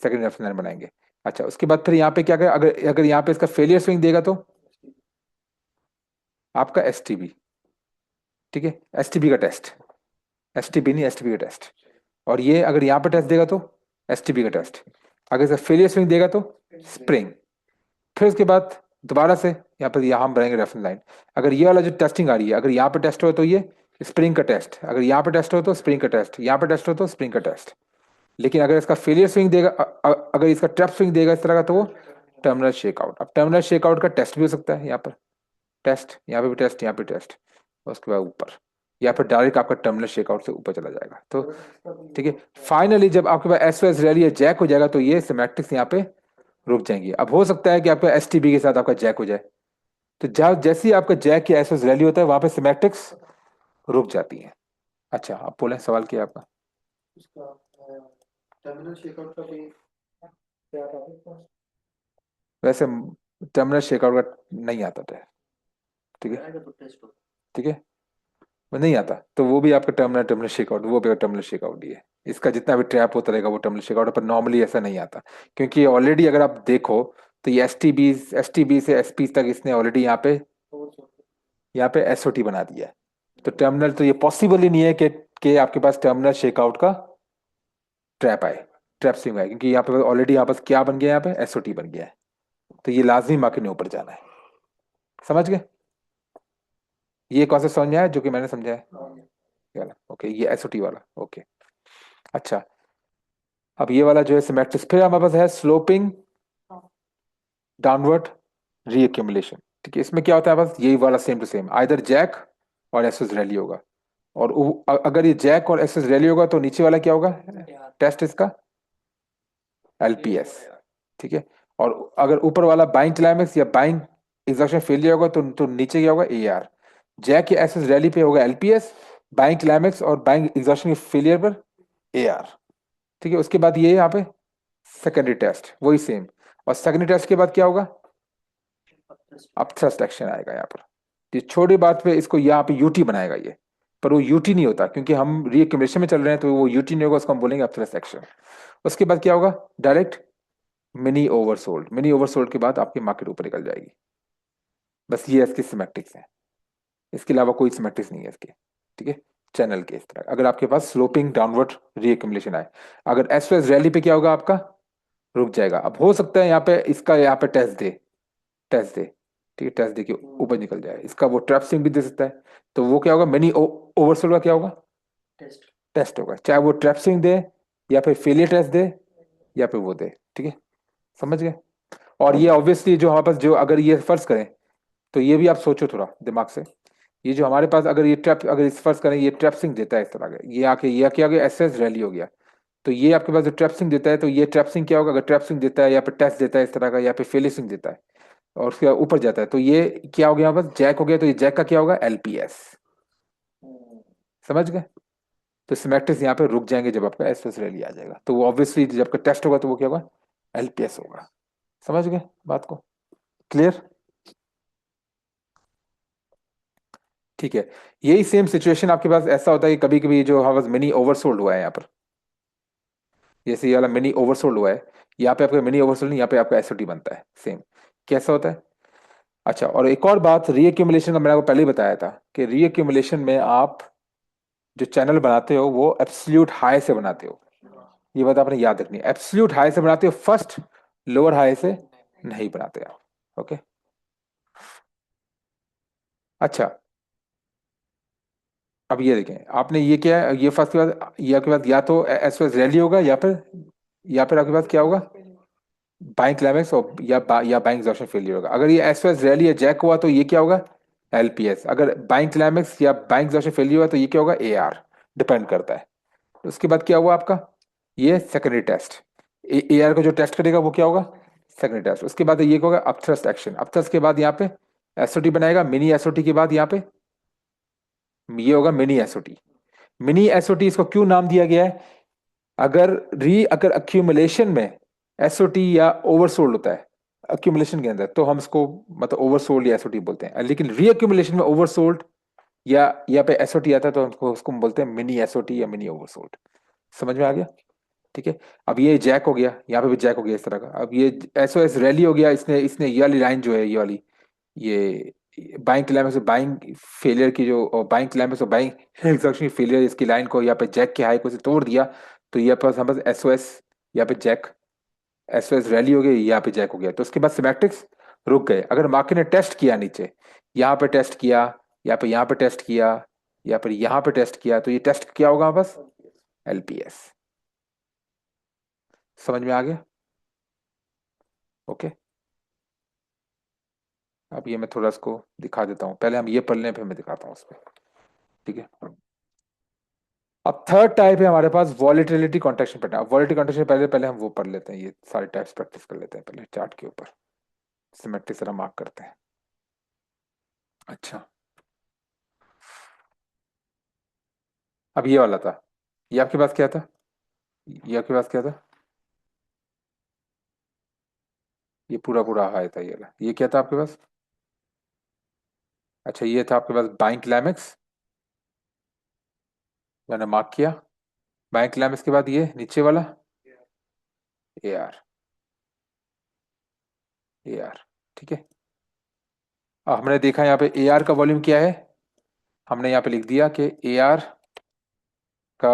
सेकंड रेफरेंस लाइन बनाएंगे। अच्छा, उसके बाद फिर यहाँ पे क्या करें? अगर अगर यहाँ पे इसका फेलियर स्विंग देगा तो आपका एसटीबी। ठीक है, एसटीबी का टेस्ट, एसटीबी नहीं, एसटीबी का टेस्ट। और ये अगर यहाँ पे टेस्ट देगा तो एसटीबी का टेस्ट। अगर इसका फेलियर स्विंग देगा तो स्प्रिंग। फिर उसके बाद दोबारा से यहाँ हम बनाएंगे रेफरेंस लाइन। अगर ये वाला जो टेस्टिंग आ रही है, अगर यहाँ पे टेस्ट हो तो ये स्प्रिंग का टेस्ट, अगर यहाँ पे टेस्ट हो तो स्प्रिंग का टेस्ट, यहाँ पे टेस्ट हो तो स्प्रिंग का टेस्ट। लेकिन अगर इसका फेलियर स्विंग देगा, अगर इसका ट्रैप स्विंग देगा इस तरह का, तो वो टर्मिनल शेकआउट। अब टर्मिनल शेकआउट का टेस्ट भी हो सकता है, यहाँ पर टेस्ट, यहाँ पे भी टेस्ट, यहाँ पे टेस्ट, उसके बाद ऊपर, या फिर डायरेक्ट आपका टर्मिनल शेकआउट से ऊपर चला जाएगा। तो ठीक है, फाइनली जब आपके पास एस एस रैली या जैक हो जाएगा तो ये सिमेट्रिक्स यहाँ पे रुक जाएंगी। अब हो सकता है कि आपका एस टी बी के साथ आपका जैक हो जाए, तो जहां जैसे ही आपका जैक या एस एस रैली होता है वहां पे सिमेट्रिक्स रुक जाती है। अच्छा, आप बोले, सवाल किया आपका। उसका टर्मिनल शेकआउट का भी क्या था उसका? वैसे टर्मिनल शेकआउट का नहीं आता था, ठीक है, आएगा तो टेस्ट हो। ठीक है, वो नहीं आता तो वो भी आपका टर्मिनल टर्मिनल शेकआउट, वो भी टर्मिनल शेकआउट ही है। इसका जितना भी ट्रैप होता रहेगा वो टर्मिनल शेकआउट, पर नॉर्मली ऐसा नहीं आता, क्योंकि ऑलरेडी अगर आप देखो तो ये एस टी बी से एस पी तक इसने ऑलरेडी यहाँ पे एस ओ टी बना दिया है। तो टर्मिनल, तो ये पॉसिबल ही नहीं है कि आपके पास टर्मिनल शेकआउट का ट्रैप आए, ट्रैप स्विंग आए, क्योंकि यहाँ पे ऑलरेडी यहाँ पास क्या बन गया है, यहाँ पे एस ओ टी बन गया है। तो ये लाजमी मार्केट ने ऊपर जाना है। समझ गए? ये कौन सा समझ में आया जो कि मैंने समझाया? ये वाला ओके, ये एस ओ टी वाला ओके। अच्छा, अब ये वाला जो है सिमेट्रिक्स, फिर हमारे पास है स्लोपिंग डाउनवर्ड रीअक्यूमुलेशन। ठीक है, इसमें क्या होता है बस यही वाला same to same, either JAC और एसएस रैली होगा। और अगर ये जैक और एसएस रैली होगा तो नीचे वाला क्या होगा, टेस्ट इसका एलपीएस। ठीक है, और अगर ऊपर वाला बाइंग क्लाइमेक्स या बाइंग एग्जॉशन फेलियर होगा तो नीचे क्या होगा, एआर। जैक या एसएस रैली पे होगा एलपीएस, बाइंग क्लाइमेक्स और बाइंग एग्जॉशन के फेलियर पर एआर। ठीक है, उसके बाद ये यहाँ पे सेकेंडरी टेस्ट वही सेम, और सेकेंडरी टेस्ट के बाद क्या होगा, अब थ्रस्ट एक्शन आएगा यहाँ पर। ये छोटी बात पे इसको यहाँ पे यूटी बनाएगा ये, पर वो यूटी नहीं होता क्योंकि हम रीएक्यूमुलेशन में चल रहे हैं, तो वो यूटी नहीं होगा, उसको हम बोलेंगे अब थ्रस्ट एक्शन। उसके बाद क्या होगा, direct mini oversold. Mini oversold के बाद आपकी मार्केट ऊपर निकल जाएगी। बस ये इसकी सिमेट्रिक्स है, इसके अलावा कोई सिमेट्रिक्स नहीं है इसकी। ठीक है, चैनल के इस तरह अगर आपके पास स्लोपिंग डाउनवर्ड रीएक्यूमुलेशन आए, अगर एस रैली पे क्या होगा आपका, रुक जाएगा। अब हो सकता है यहाँ पे इसका यहाँ पे टेस्ट दे, टेस्ट दे, ठीक है, टेस्ट दे के ऊपर निकल जाए, इसका वो ट्रैप स्विंग भी दे सकता है। तो वो क्या होगा, मिनी ओवरसोल्ड का क्या होगा, टेस्ट। टेस्ट होगा, चाहे वो ट्रैप स्विंग दे या फिर फेलियर टेस्ट दे या फिर वो दे। ठीक है, समझ गए? और ये ऑब्वियसली जो हमारे पास, जो अगर ये फर्ज करें, तो ये भी आप सोचो थोड़ा दिमाग से, ये जो हमारे पास अगर ये ट्रैप, अगर इस फर्ज करें ये ट्रैप स्विंग देता है इस तरह का, ये आके ये क्या गया, एस एस रैली हो गया, तो ये आपके पास जो ट्रैप स्विंग देता है, तो ये ट्रैप स्विंग क्या होगा, अगर ट्रैप स्विंग देता है या फिर टेस्ट देता है इस तरह का, या फिर फेलियर स्विंग देता है और उसके ऊपर जाता है, तो ये क्या हो गया, बस जैक हो गया, तो ये जैक का क्या होगा, एलपीएस। समझ गए? तो सिमेट्रिक्स यहाँ पे रुक जाएंगे जब आपका एस एस रैली आ जाएगा, तो वो ऑब्वियसली जब आपका टेस्ट होगा तो वो क्या होगा, एलपीएस होगा। समझ गए बात को? क्लियर? ठीक है, यही सेम सिचुएशन आपके पास ऐसा होता है कि कभी कभी जो हमारे पास मिनी ओवरसोल्ड हुआ है यहाँ पर, जैसे ये वाला मिनी ओवरसोल्ड हुआ है, यहाँ पे आपका मिनी ओवरसोल्ड नहीं, यहाँ पे आपका एसओटी बनता है सेम। कैसा होता है? अच्छा, और एक और बात, रीअक्यूमुलेशन का मैंने आपको पहले ही बताया था कि रीअक्यूमुलेशन में आप जो चैनल बनाते हो वो एब्सोल्यूट हाई से बनाते हो। ये बात आपने याद रखनी है, एब्सोल्यूट हाई से बनाते हो, फर्स्ट लोअर हाई से नहीं बनाते आप। ओके, अच्छा, अब ये देखें, आपने ये क्या है, ये फर्स्ट के बाद, ये आपके पास या तो एस रैली होगा या फिर आपके पास क्या होगा, बाइंग क्लाइमेक्स और या बाइंग एग्जॉशन फेलियर होगा। अगर ये एस एस रैली या जैक हुआ तो ये क्या होगा, एलपीएस। अगर बाइंग क्लाइमेक्स या बाइंग एग्जॉशन फेलियर हुआ तो ये क्या होगा, एआर। डिपेंड करता है। उसके बाद क्या हुआ आपका, ये सेकेंडरी टेस्ट, एआर को जो टेस्ट करेगा वो क्या होगा, सेकेंडरी टेस्ट। उसके बाद ये क्या होगा, अपथ्रस्ट एक्शन। अपथ्रस्ट के बाद यहाँ पे एसओटी बनाएगा, मिनी एसओटी के बाद यहाँ पे ये होगा मिनी एसओटी। मिनी एसओटी इसको क्यों नाम दिया गया है, अगर अक्यूमुलेशन में एसओटी या ओवरसोल्ड होता है अक्यूमुलेशन के अंदर, तो हम इसको मतलब ओवरसोल्ड या एसओटी बोलते हैं। लेकिन रीअक्यूमुलेशन में ओवरसोल्ड या पे एसओटी आता है तो हमको उसको हम बोलते हैं मिनी एसओटी या मिनी ओवरसोल्ड। समझ में आ गया? ठीक है, अब ये जैक हो गया, यहाँ पे भी जैक हो गया इस तरह का। अब ये एसओएस रैली हो गया, इसने इसने ये वाली लाइन जो है, ये वाली, ये बाइंग क्लाइमेक्स और बाइंग फेलियर की जो, बाइंग क्लाइमेक्स और बाइंग एग्जॉशन फेलियर, इसकी लाइन को यहाँ पे जैक के हाई को से तोड़ दिया, तो यहाँ पर हम एसओएस, यहाँ पे जैक, एसओएस रैली हो गई, यहाँ पे जैक हो गया। तो उसके बाद सिमेट्रिक्स रुक गए। अगर मार्केट ने टेस्ट किया नीचे, यहाँ पे टेस्ट किया, यहाँ पे टेस्ट किया, या फिर यहाँ पे टेस्ट किया, तो ये टेस्ट क्या होगा बस? एलपीएस। समझ में आ गया? ओके। अब ये मैं थोड़ा इसको दिखा देता हूँ, पहले हम ये पढ़ लें फिर मैं दिखाता हूँ उसमें। ठीक है। अब थर्ड टाइप है हमारे पास वॉलेटिलिटी कॉन्ट्रैक्शन पैटर्न। अब वॉलेटिलिटी कॉन्ट्रैक्शन पहले पहले हम वो पढ़ लेते हैं, ये सारे टाइप्स प्रैक्टिस कर लेते हैं पहले चार्ट के ऊपर, सिमेट्रिक तरह मार्क करते हैं। अच्छा, अब ये वाला था, ये आपके पास क्या था? ये आपके पास क्या था? ये पूरा पूरा हाई था, ये वाला। ये क्या था आपके पास? अच्छा, ये था आपके पास बाइंग क्लाइमेक्स, मैंने मार्क किया। बाइंग क्लाइमेक्स के बाद ये नीचे वाला ए आर, ए आर। ठीक है। अब हमने देखा यहाँ पे ए आर का वॉल्यूम क्या है, हमने यहाँ पे लिख दिया कि ए आर का,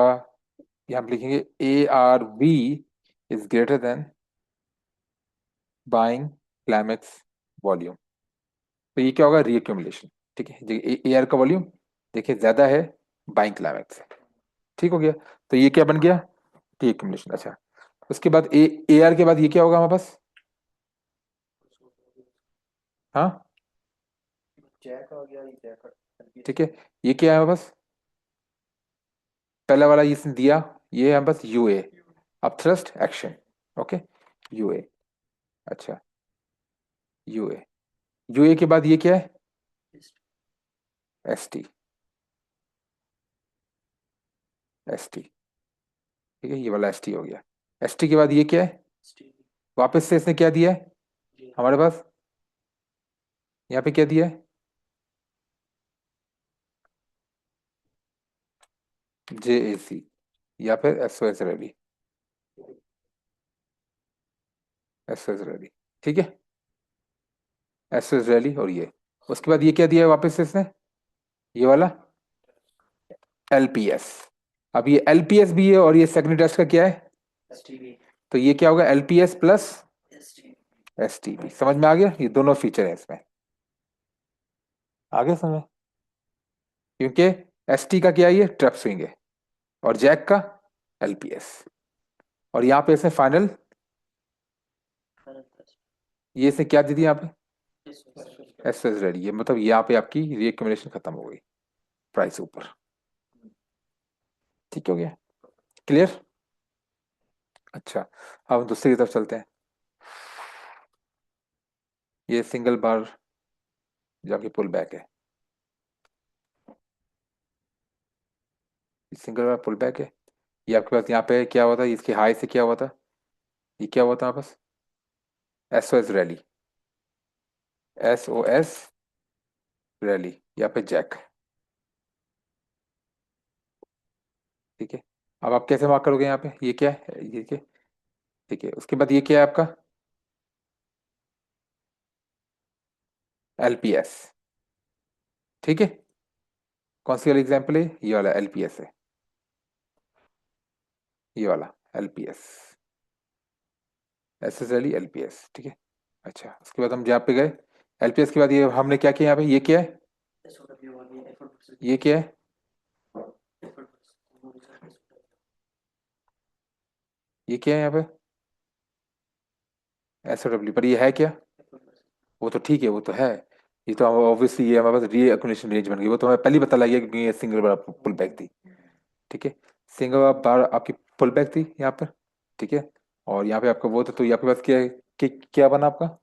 यहाँ पे लिखेंगे A R V is greater than buying climax volume. तो ये क्या होगा? रीअक्यूमुलेशन। ठीक है, ए आर का वॉल्यूम देखिए ज्यादा है बाइंग क्लाइमेक्स से। ठीक हो गया। तो ये क्या बन गया? रीअक्यूमुलेशन। अच्छा, उसके बाद ए आर के बाद ये क्या होगा हमारे पास? हाँ, जैक आ गया, ये जैक ठीक है। ये क्या है हमारे पास? पहला वाला इसने दिया, ये है बस यूए। अब थ्रस्ट एक्शन। Okay, UA. अच्छा, यूए। यूए के बाद ये क्या है? S T, S T. ठीक है, ये वाला एस टी हो गया। एस टी के बाद ये क्या है? वापस से इसने क्या दिया है हमारे पास? यहाँ पे क्या दिया है? जे ए सी, या फिर S O S rally, S O S rally. ठीक है, एस ओ एस रैली। और ये उसके बाद ये क्या दिया है वापस से इसने? ये वाला एलपीएस। अब ये एलपीएस भी है और ये सेकंड टेस्ट का क्या है? तो ये क्या होगा? LPS plus STP. समझ में आ गया? ये दोनों फीचर है इसमें। आगे समझ में? क्योंकि एसटी का क्या है? ये ट्रैप स्विंग है, और जैक का एलपीएस। और यहाँ पे इसने फाइनल, ये इसने क्या दे दिया यहाँ पे? S S ready. ये मतलब यहाँ पे आपकी रीएक्यूमुलेशन खत्म हो गई, प्राइस ऊपर। ठीक हो गया? क्लियर? अच्छा, अब हम दूसरी की तरफ चलते हैं। ये सिंगल बार जाके पुल बैक है, सिंगल बार पुल बैक है। ये आपके पास यहाँ पे क्या हुआ था? इसकी हाई से क्या हुआ था? ये क्या हुआ था वापस? S O S rally, S O S rally, यहाँ पे जैक। ठीक है। अब आप कैसे मार्क करोगे यहाँ पे? ये क्या है? ये क्या? ठीक है, उसके बाद ये क्या है आपका? एलपीएस। ठीक है, कौन सी वाली एग्जाम्पल है? ये वाला एलपीएस है, ये वाला LPS, S S L E LPS. ठीक है। अच्छा, उसके बाद हम जहाँ पे गए, एलपीएस के बाद ये हमने क्या किया यहाँ पे? ये क्या है? ये क्या है? ये क्या है यहाँ पे? S O W. पर ये है क्या? वो तो ठीक है, वो तो है। ये तो ऑब्वियसली ये हमारे पास री एक्विजिशन रेंज बन गई, वो तो हमें पहले ही पता लग गया क्योंकि ये सिंगल बार पुल बैक थी। ठीक है, सिंगल बार आपकी पुल बैक थी यहाँ पर। ठीक है, और यहाँ पे आपका वो था, तो ये आपके पास क्या है? क्या बना आपका?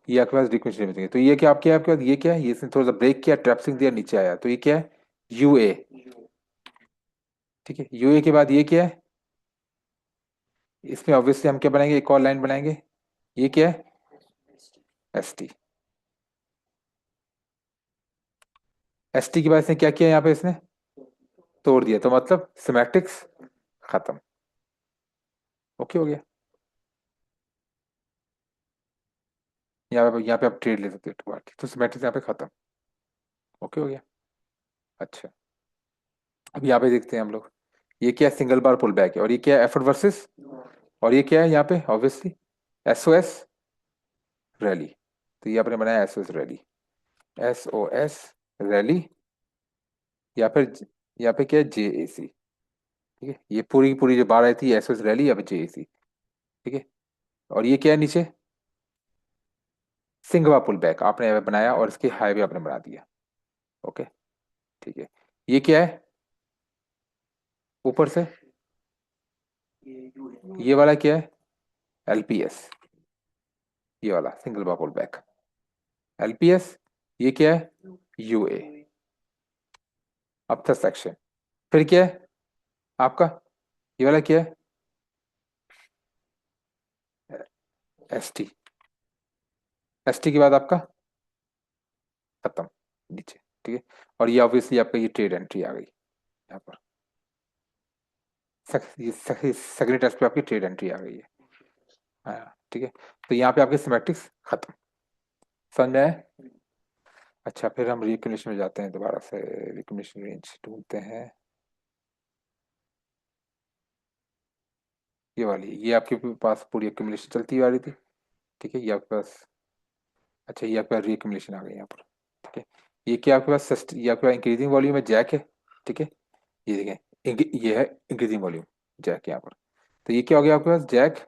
ये आपके पास रिक्वेस्ट नहीं। तो ये क्या आपके आपके पास? ये क्या है? ये इसने थोड़ा सा ब्रेक किया, ट्रैप्सिंग दिया, नीचे आया, तो ये क्या है? यूए। ठीक है, यूए के बाद ये क्या है? इसमें ऑब्वियसली हम क्या बनाएंगे? एक और लाइन बनाएंगे। ये क्या है? S T. एस टी के बाद इसने क्या किया यहाँ पे? इसने तोड़ दिया, तो मतलब सिमेट्रिक्स खत्म। ओके हो गया। यहाँ पे आप ट्रेड ले सकते हो तो सिमेट्रिक्स यहाँ पे खत्म। ओके हो गया। अच्छा, अब यहाँ पे देखते हैं हम लोग, ये क्या है? सिंगल बार पुल बैक है, और ये क्या है? Effort versus. और ये क्या है यहाँ पे? ऑब्वियसली एसओएस रैली, तो ये आपने बनाया एसओएस रैली, एसओएस रैली, या फिर क्या है जेएसी। ठीक है, ये पूरी पूरी जो बार आई थी एसओएस रैली या फिर जेएसी। ठीक है, और ये क्या है नीचे, सिंघवा पुल बैक आपने बनाया और इसके हाईवे आपने बना दिया। ओके, ठीक है, ये क्या है ऊपर से, ये वाला क्या है, एलपीएस, ये वाला सिंगल बा पुल बैक, एलपीएस, ये क्या है यूए, अब था सेक्शन, फिर क्या है आपका, ये वाला क्या है एसटी, एसटी के बाद आपका खत्म नीचे। ठीक है, और ये ऑब्वियसली आपका ये ट्रेड एंट्री आ गई यहाँ पर, ये सेकंड टेस्ट पे आपकी ट्रेड एंट्री आ गई है। हाँ ठीक है, तो यहाँ पे आपके सिमेट्रिक्स खत्म, समझ में आया? अच्छा, फिर हम रिकम्बिनेशन में जाते हैं, दोबारा से रिकम्बिनेशन रेंज ढूंढते हैं, ये वाली, ये आपके पास पूरी एक्यूमुलेशन चलती आ रही थी। ठीक है, ये आपके पास, अच्छा ये आपका रिकम्बिनेशन आ गई यहाँ पर। ठीक है, ये क्या आपके पास ये आपके पास इंक्रीजिंग वॉल्यूम है, जैक है। ठीक है, ये देखें ये है इंक्रीजिंग वॉल्यूम, जैक यहाँ पर, तो ये क्या हो गया आपके पास जैक,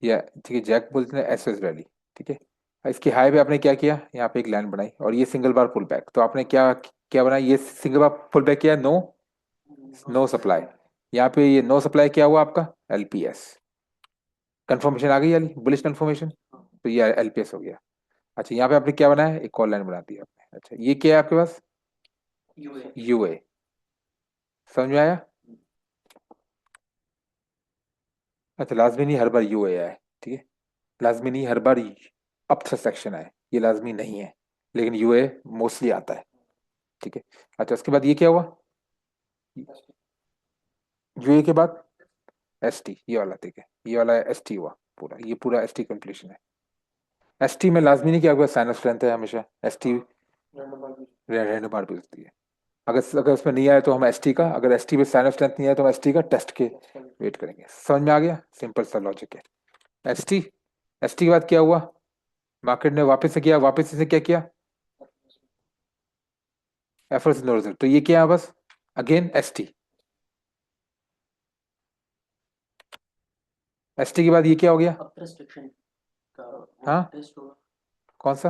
या ठीक है जैक बोलते हैं एसएस वैली। ठीक है, इसकी हाई पे आपने क्या किया, यहाँ पे एक लाइन बनाई और ये सिंगल बार पुल बैक, तो आपने क्या क्या बनाया, ये सिंगल बार पुल बैक किया, नो नो सप्लाई, यहाँ पे ये नो सप्लाई क्या हुआ आपका एलपीएस, कंफर्मेशन आ गई वाली बुलिश कंफर्मेशन, तो ये एलपीएस हो गया। अच्छा, यहाँ पे आपने क्या बनाया, एक और लाइन बना दी आपने। अच्छा, ये क्या है आपके पास यूए, समझ में आया? अच्छा, लाजमी नहीं हर बार यूए आए, ठीक है, लाजमी नहीं हर बार अप सेक्शन आए, ये लाजमी नहीं है, लेकिन यूए मोस्टली आता है। ठीक है, अच्छा उसके बाद ये क्या हुआ, यूए के बाद एस टी, ये वाला ठीक है, ये वाला एस टी हुआ पूरा, ये पूरा एस टी कंप्लीशन है। एस टी में लाजमी नहीं कि आपका साइनस स्ट्रेंथ है, हमेशा एस टी रैंडम बार भी होती है, अगर अगर उसमें नहीं आया तो हम एस टी का, अगर एस टी में साइनस स्ट्रेंथ नहीं आया तो हम एस टी का टेस्ट के वेट करेंगे। समझ में आ गया, सिंपल सा लॉजिक है। एस टी, एस टी के बाद क्या हुआ, मार्केट ने वापस से किया, वापस से क्या किया एफर्स नो रिजल्ट, तो ये क्या है बस again S T, S T के बाद ये क्या हो गया, हाँ कौन सा,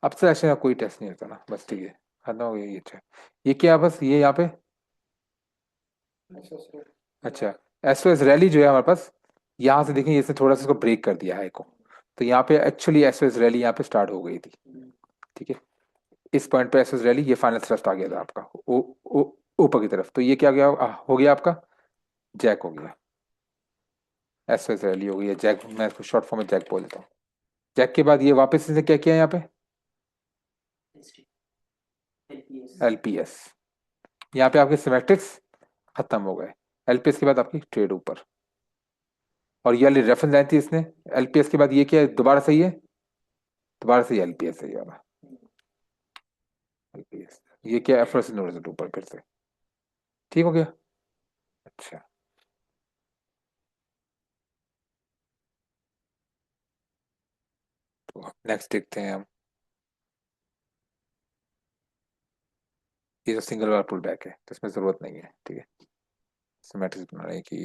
अब से एक्शन का कोई टेस्ट नहीं होता ना, बस ठीक है, खत्म हो गया ये। अच्छा, ये क्या है बस ये यहाँ पे, अच्छा एसओएस रैली जो है हमारे पास, यहाँ से देखें इसने थोड़ा सा इसको ब्रेक कर दिया है को, तो यहाँ पे एक्चुअली एसओएस रैली यहाँ पे स्टार्ट हो गई थी। ठीक है, इस पॉइंट पे एसओएस रैली, ये फाइनल थ्रस्ट आ गया था आपका ऊपर की तरफ, तो ये क्या गया हो गया आपका जैक हो गया, एसओएस रैली हो गई है जैक, मैं इसको शॉर्ट फॉर्म में जैक बोल देता हूँ। जैक के बाद ये वापस से क्या किया यहाँ पे एलपीएस, यहाँ पे आपके सिमेट्रिक्स खत्म हो गए, एलपीएस के बाद आपकी ट्रेड ऊपर, और ये वाली रेफरेंस लाइन थी इसने, एलपीएस के बाद ये क्या है दोबारा सही है, दोबारा से एलपीएस है ये वाला एलपीएस, ये क्या एफर्स यूनिवर्सिटी ऊपर फिर से, ठीक हो गया। अच्छा, तो नेक्स्ट देखते हैं हम, ये जो सिंगल बार पुल बैक है तो इसमें जरूरत नहीं है। ठीक है, सिमेट्रिक्स बनाने की,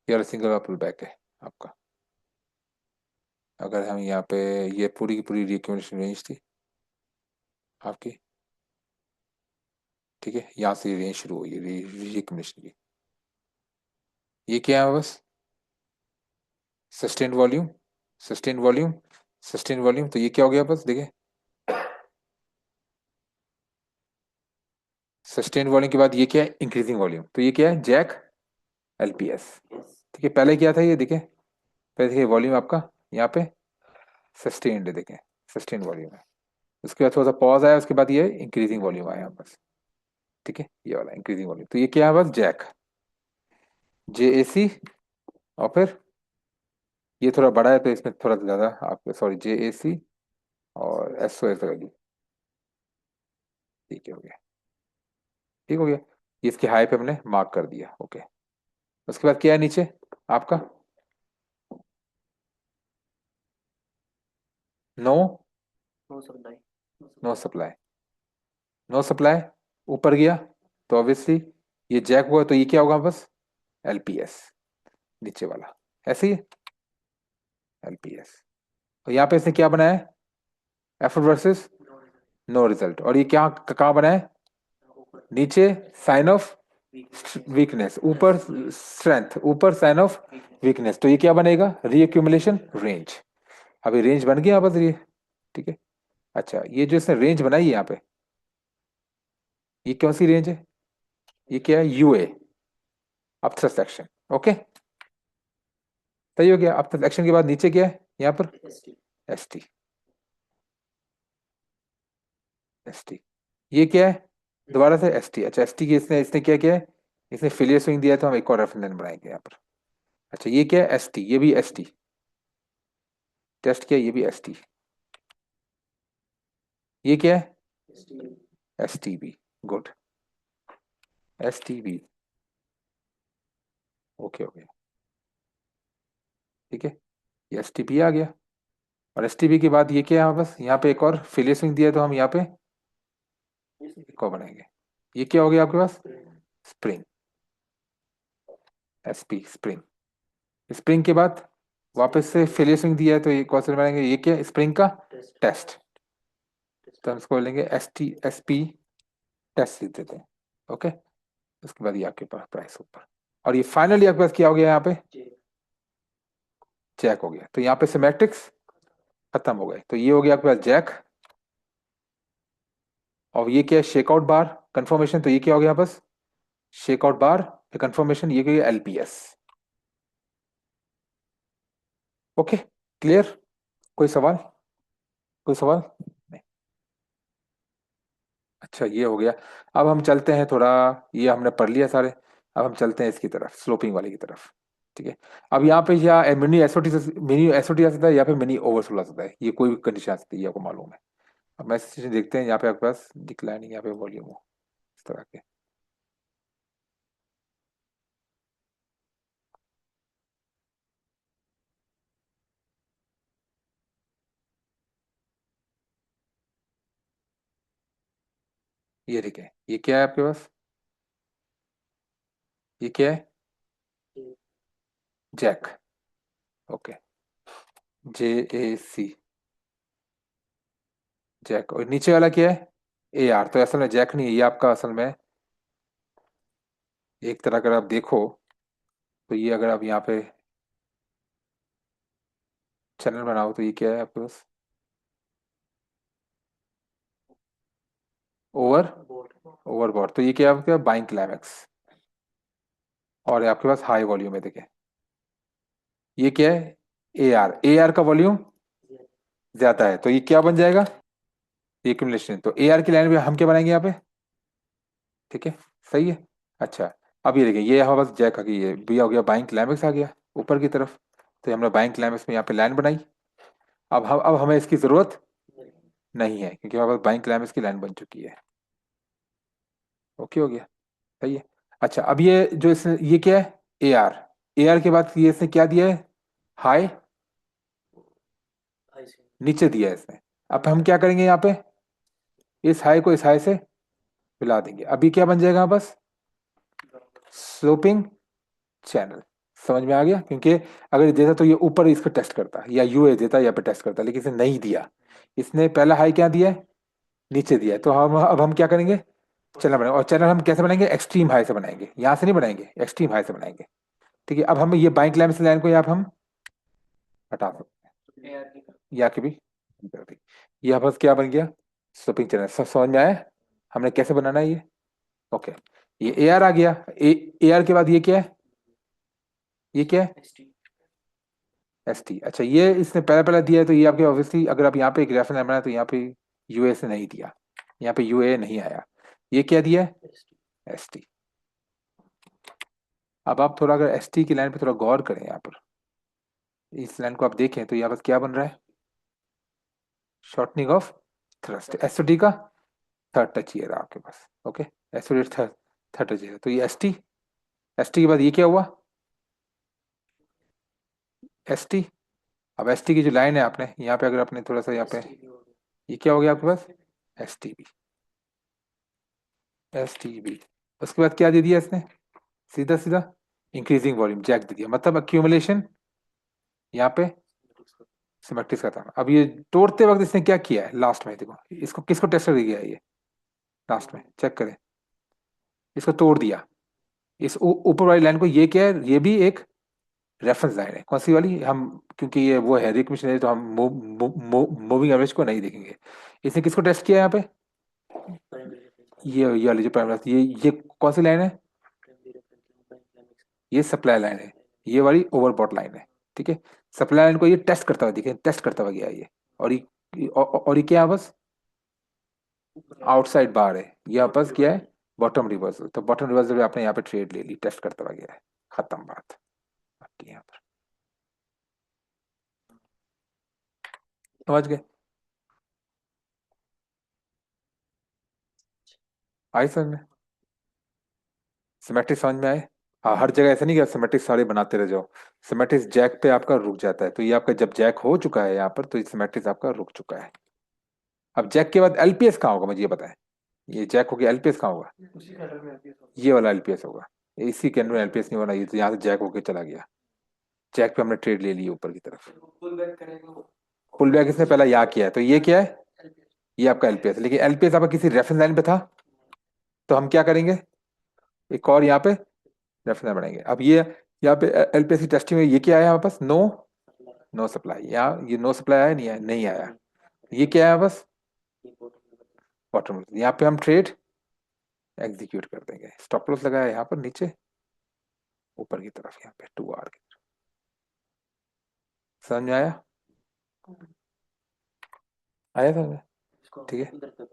ये वाला सिंगल बार पुल बैक है आपका, अगर हम यहाँ पे, ये पूरी की पूरी रिकमेंडेशन रेंज थी आपकी। ठीक है, यहाँ से रेंज शुरू हुई है रिकमेंडेशन की, ये क्या है बस sustain volume, sustain volume, sustain volume, तो ये क्या हो गया बस देखिए, सस्टेन वॉल्यूम के बाद ये क्या है इंक्रीजिंग वॉल्यूम, तो ये क्या है जैक एलपीएस। ठीक है, पहले क्या था ये देखें, पहले देखिए वॉल्यूम आपका यहाँ पे सस्टेन्ड है, देखें सस्टेन वॉल्यूम है, उसके बाद थोड़ा सा पॉज आया, उसके बाद ये इंक्रीजिंग वॉल्यूम आया बस। ठीक है, ये वाला इंक्रीजिंग वॉल्यूम, तो ये क्या है बस जैक जेएसी, और फिर ये थोड़ा बड़ा है तो इसमें थोड़ा ज्यादा आपको, सॉरी जेएसी और एसओएस वैल्यू, ठीक है हो गया, ठीक हो गया। ये इसकी हाई पे हमने मार्क कर दिया। ओके, उसके बाद क्या है नीचे आपका? No, no supply. No supply, no supply. ऊपर गया तो ऑब्वियसली ये जैक हुआ, तो ये क्या होगा बस? एलपीएस, नीचे वाला। ऐसे ही एलपीएस। तो यहाँ पे इसने क्या बनाया है? Effort versus no result. और ये क्या कहाँ बना है? नीचे साइन ऑफ वीकनेस, ऊपर स्ट्रेंथ, ऊपर साइन ऑफ वीकनेस। तो ये क्या बनेगा? रीअक्यूमुलेशन रेंज। अभी रेंज बन गया बस ये। ठीक है। अच्छा, ये जो इसने रेंज बनाई है यहाँ पे, ये कौन सी रेंज है? ये क्या है? UA, upthrust action. ओके, सही हो गया। अपथ्रस्ट एक्शन के बाद नीचे क्या है यहाँ पर? ST, ST. ये क्या है दोबारा से? एसटी। अच्छा, एसटी की इसने इसने क्या किया है? इसने फिलियर स्विंग दिया है, तो हम एक और रेफरेंस बनाएंगे यहाँ पर। अच्छा, ये क्या है? एसटी, ये भी एसटी। टेस्ट किया, ये भी एसटी। ये क्या है? STB. Good, STB. Okay okay, ठीक है। ये एसटीबी आ गया। और एसटीबी के बाद ये क्या है? बस यहाँ पे एक और फिलियर स्विंग दिया है, तो हम यहाँ पे एक और बनाएंगे। ये क्या हो गया आपके पास? Spring, SP, spring. स्प्रिंग के बाद वापस से फिलियर स्विंग दिया है, तो ये कौन सा बनाएंगे? ये क्या? स्प्रिंग का टेस्ट। तो हम इसको लेंगे S T, S P test लिख देते हैं। ओके, उसके बाद ये आपके पास प्राइस ऊपर। और ये फाइनली आपके पास क्या हो गया यहाँ पे? जैक हो गया। तो यहाँ पे सिमेट्रिक्स खत्म हो गए। तो ये हो गया आपके पास जैक। और ये क्या है? शेकआउट बार कंफर्मेशन। तो ये क्या हो गया बस? शेकआउट बार कंफर्मेशन। ये गई एलपीएस। Okay, clear? कोई सवाल? कोई सवाल नहीं? अच्छा, ये हो गया। अब हम चलते हैं थोड़ा, ये हमने पढ़ लिया सारे। अब हम चलते हैं इसकी तरफ, स्लोपिंग वाले की तरफ। ठीक है। अब यहाँ पे या मिनी एसओटी आ सकता है, या फिर मिनी ओवरसोल आ सकता है। ये कोई भी कंडीशन आ सकती है, ये आपको मालूम है। अब मैं सिचुएशन देखते हैं। यहाँ पे आपके पास डिक्लाइनिंग, यहाँ पे वॉल्यूम हो, इस तरह के। ये देखिए, ये क्या है आपके पास? ये क्या है? Jack. Okay, J A C, Jack. और नीचे वाला क्या है? A R. तो असल में जैक नहीं है ये आपका, असल में एक तरह अगर आप देखो, तो ये अगर आप यहाँ पे चैनल बनाओ, तो ये क्या है आपके पास? Over, overbought. तो ये क्या है आपके? Buying climax. और ये आपके पास हाई वॉल्यूम है, देखिए। ये क्या है? A R. ए आर का वॉल्यूम ज्यादा है, तो ये क्या बन जाएगा? एक्यूमुलेशन। तो ए आर की लाइन में हम क्या बनाएंगे यहाँ पे? ठीक है, सही है। अच्छा, अब ये देखिए, ये हमारे पास जैक आ गई, ये भी हो गया, बाइंग क्लाइमैक्स आ गया ऊपर की तरफ। तो हमने बाइंग क्लाइमैक्स में यहाँ पे लाइन बनाई। अब हमें इसकी जरूरत नहीं है, क्योंकि हमारे पास बाइंग क्लाइमैक्स की लाइन बन चुकी है। ओके, हो गया, सही है। अच्छा, अब ये जो इसने, ये क्या है? A R. ए आर के बाद ये इसने क्या दिया है? हाई, नीचे दिया है इसने। अब हम क्या करेंगे यहाँ पे? इस हाई को इस हाई से मिला देंगे। अभी क्या बन जाएगा बस? Sloping channel. समझ में आ गया? क्योंकि अगर ये देता तो ये ऊपर इसको टेस्ट करता, या यूए देता या पे टेस्ट करता, लेकिन इसने नहीं दिया। इसने पहला हाई क्या दिया है? नीचे दिया है। तो हम अब हम क्या करेंगे? चैनल बनाएंगे। और चैनल हम कैसे बनाएंगे? एक्सट्रीम हाई से बनाएंगे, यहाँ से नहीं बनाएंगे, एक्सट्रीम हाई से बनाएंगे। ठीक है। अब हम ये बाइंग क्लाइमेक्स लाइन को यहाँ पे हम हटा सकते हैं, या के भी कर दी। यहाँ बस क्या बन गया? Sloping channel. सब समझ में आया हमने कैसे बनाना है ये? ओके, ये ए आर आ गया। ए आर के बाद ये क्या है? ये क्या है? S T. अच्छा, ये इसने पहला पहला दिया है, तो ये आपके ऑब्वियसली अगर आप यहाँ पे एक रेफरेंस बनाए, तो यहाँ पे यूए से नहीं दिया, यहाँ पे यूए नहीं आया। ये क्या दिया है? S T. अब आप थोड़ा अगर एस टी की लाइन पे थोड़ा गौर करें, यहाँ पर इस लाइन को आप देखें, तो यहाँ पर क्या बन रहा है? Shortening of thrust. S T का थर्ड टच ये रहा आपके पास। Okay, S T third. Third जाएगा, तो ये एस टी के बाद ये क्या हुआ, एस टी। अब एस टी की जो लाइन है आपने यहाँ पे, अगर आपने थोड़ा सा यहाँ पे, STB हो गया। ये क्या हो गया आपके पास, S T B, S T B. उसके बाद क्या दे दिया इसने, सीधा सीधा इंक्रीजिंग वॉल्यूम जैक दे दिया, मतलब अक्यूमुलेशन यहाँ पे सिमेट्रिक्स का था। अब ये तोड़ते वक्त इसने क्या किया है लास्ट में, देखो इसको किसको टेस्ट कर दिया है ये, लास्ट में चेक करें, इसको तोड़ दिया, इस ऊपर वाली लाइन को, ये क्या है, ये भी एक रेफरेंस लाइन है, कौन सी वाली, हम क्योंकि ये वो है रिकमिशन है तो हम मूविंग एवरेज को नहीं देखेंगे। इसने किसको टेस्ट किया है यहाँ पे, प्राइमरी रेफरेंस ये वाली जो प्राइमरी, ये कौन सी लाइन है, प्राइमरी रेफरेंस ये सप्लाई लाइन है, ये वाली ओवरबॉट लाइन है, ठीक है। सप्लाई लाइन को ये टेस्ट करता हुआ दिखे, टेस्ट करता हुआ गया ये, और और ये क्या है बस आउटसाइड बार है, ये आपस क्या है बॉटम रिवर्सल, तो बॉटम रिवर्सल आपने यहाँ पे ट्रेड ले ली, टेस्ट करता हुआ गया है, खत्म बात आपकी यहाँ पर, समझ गए, आई समझ में, सिमेट्रिक समझ में आए। हाँ, हर जगह ऐसा नहीं कि सिमेट्रिक सारे बनाते रह जाओ, सिमेट्रिक जैक पे आपका रुक जाता है, तो ये आपका जब जैक हो चुका है यहाँ पर, तो ये सिमेट्रिक आपका रुक चुका है। अब जैक के बाद एलपीएस कहाँ होगा मुझे ये बताएं, ये जैक हो गया, एलपीएस कहाँ होगा, उसी कैडर में एलपीएस होगा। ये वाला एलपीएस होगा, इसी के अंदर एलपीएस नहीं होना, ये तो यहाँ से जैक होके चला गया, जैक पे हमने ट्रेड ले ली ऊपर की तरफ, पुल बैक करेगा वो पुल बैक इसने पहला यहाँ किया है, तो ये क्या है, एलपीएस। ये आपका एलपीएस, लेकिन एलपीएस आपका किसी रेफरेंस लाइन पे था, तो हम क्या करेंगे, एक और यहाँ पे रेफरेंस लाइन बनाएंगे। अब ये यहाँ पे एलपीएस की टेस्टिंग में ये क्या आया हमारे पास, नो, नो सप्लाई, यहाँ ये नो सप्लाई आया, नहीं आया, नहीं आया, ये क्या है बस बॉटम, यहाँ पे हम ट्रेड एग्जीक्यूट कर देंगे, स्टॉप लॉस लगाया यहाँ पर नीचे ऊपर की तरफ, यहाँ पे 2 आर की तरफ, समझ में आया, आया समझ में, इसको ठीक है। इधर तक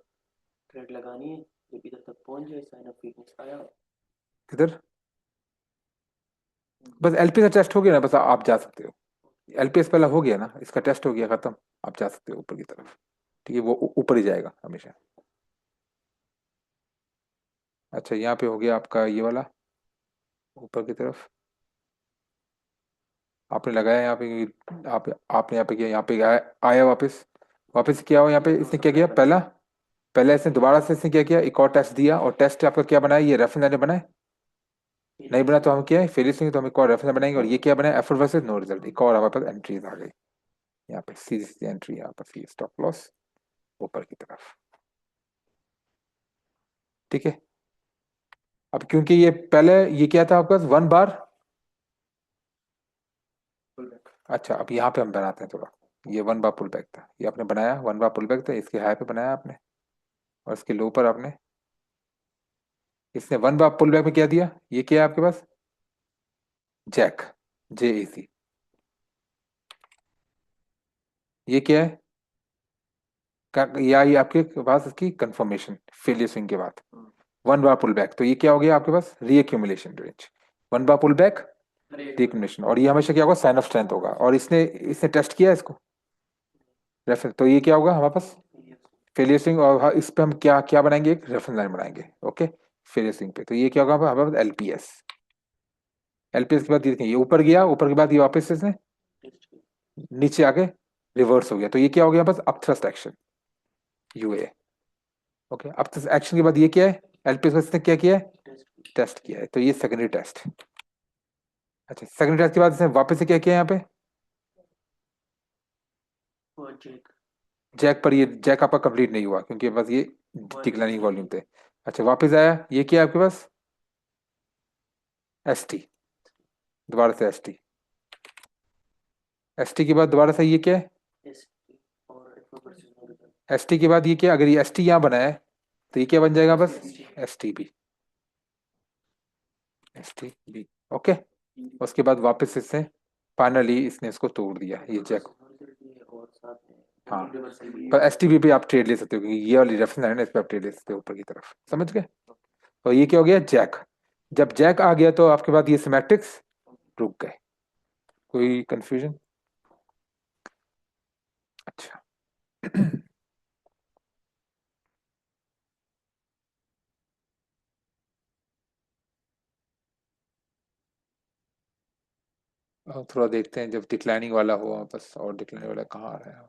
ट्रेड लगानी है, जब इधर तक पहुंच जाए साइन ऑफ वीकनेस आया। किधर, बस एलपीएस टेस्ट हो गया ना, बस आप जा सकते हो, एलपीएस पहला हो गया ना, इसका टेस्ट हो गया खत्म, आप जा सकते हो ऊपर की तरफ, ठीक है, वो ऊपर ही जाएगा हमेशा। अच्छा, यहाँ पे हो गया आपका ये वाला ऊपर की तरफ, आपने लगाया यहाँ पे, आपने यहाँ पे किया, यहाँ पे आया वापस, वापस क्या हो यहाँ पे, इसने क्या किया पहला, पहले इसने दोबारा से इसने क्या किया, एक और टेस्ट दिया, और टेस्ट आपका क्या बनाया, ये रेफरेंस बनाए, नहीं बना तो हम क्या है फेलियर से, तो हम एक और रेफरेंस बनाएंगे, और ये क्या बनाया, एफर्ट वर्सेस नो रिजल्ट, एक और हमारे पास एंट्रीज आ गई, यहाँ पे सीधी सीधी एंट्री, यहाँ पर सी स्टॉप लॉस ऊपर की तरफ, ठीक है। अब क्योंकि ये पहले ये क्या था आपका 1 बार, पुल बैक। अच्छा अब यहाँ पे हम बनाते हैं थोड़ा, ये 1 बार पुल बैक था, ये आपने बनाया 1 बार पुल बैक था, इसके हाई पे बनाया आपने, और इसके लो पर आपने, इसने 1 बार पुल बैक में क्या दिया, ये क्या है आपके पास जैक, जे ए सी, ये क्या है, या ये आपके पास इसकी कंफर्मेशन फेलियर स्विंग के बाद, 1 बार पुल बैक, तो ये क्या हो गया आपके पास रीएक्यूमुलेशन रेंज, 1 बार पुल बैक रीएक्यूमुलेशन, और ये हमेशा क्या होगा साइन ऑफ स्ट्रेंथ होगा, और इसने इसने टेस्ट किया इसको रेफरेंस, तो ये क्या होगा हमारे पास फेलियर स्विंग, और इस पे हम क्या क्या बनाएंगे, एक रेफरेंस लाइन बनाएंगे, ओके फेलियर स्विंग पे, तो ये क्या होगा हमारे पास एलपीएस, एलपीएस के बाद ये देखिए, ये ऊपर गया, ऊपर के बाद ये वापस से इसने नीचे आके रिवर्स हो गया, तो ये क्या हो गया बस upthrust action UA, okay upthrust action के बाद ये क्या है, एलपीएस में इसने क्या किया है, टेस्ट किया है, तो ये सेकेंडरी टेस्ट, अच्छा सेकेंडरी टेस्ट के बाद इसने वापस से क्या किया यहाँ पे, और चेक जैक पर, ये जैक आपका कंप्लीट नहीं हुआ क्योंकि बस ये डिक्लाइनिंग वॉल्यूम थे, अच्छा वापस आया, ये क्या है आपके पास एस टी, दोबारा से एस टी, एस टी के बाद दोबारा से ये क्या है, एस और F versus no result. S T के बाद ये क्या, अगर ये एस टी यहाँ बना है तो ये क्या बन जाएगा बस S T B, S T B, okay. उसके बाद वापस इससे फाइनली इसने इसको तोड़ दिया, ये जैक, और साथ में हाँ रिवर्सल भी पर एस टी बी पे आप ट्रेड ले सकते हो, क्योंकि ये वाली रेफरेंस है ना, इस पे आप ट्रेड ले सकते हो ऊपर की तरफ, समझ गए। और ये क्या हो गया जैक, जब जैक आ गया तो आपके बाद ये सिमेट्रिक्स रुक गए, कोई कंफ्यूजन, अच्छा थोड़ा देखते हैं जब डिक्लाइनिंग वाला हो बस, और डिक्लाइनिंग वाला कहाँ आ रहा है।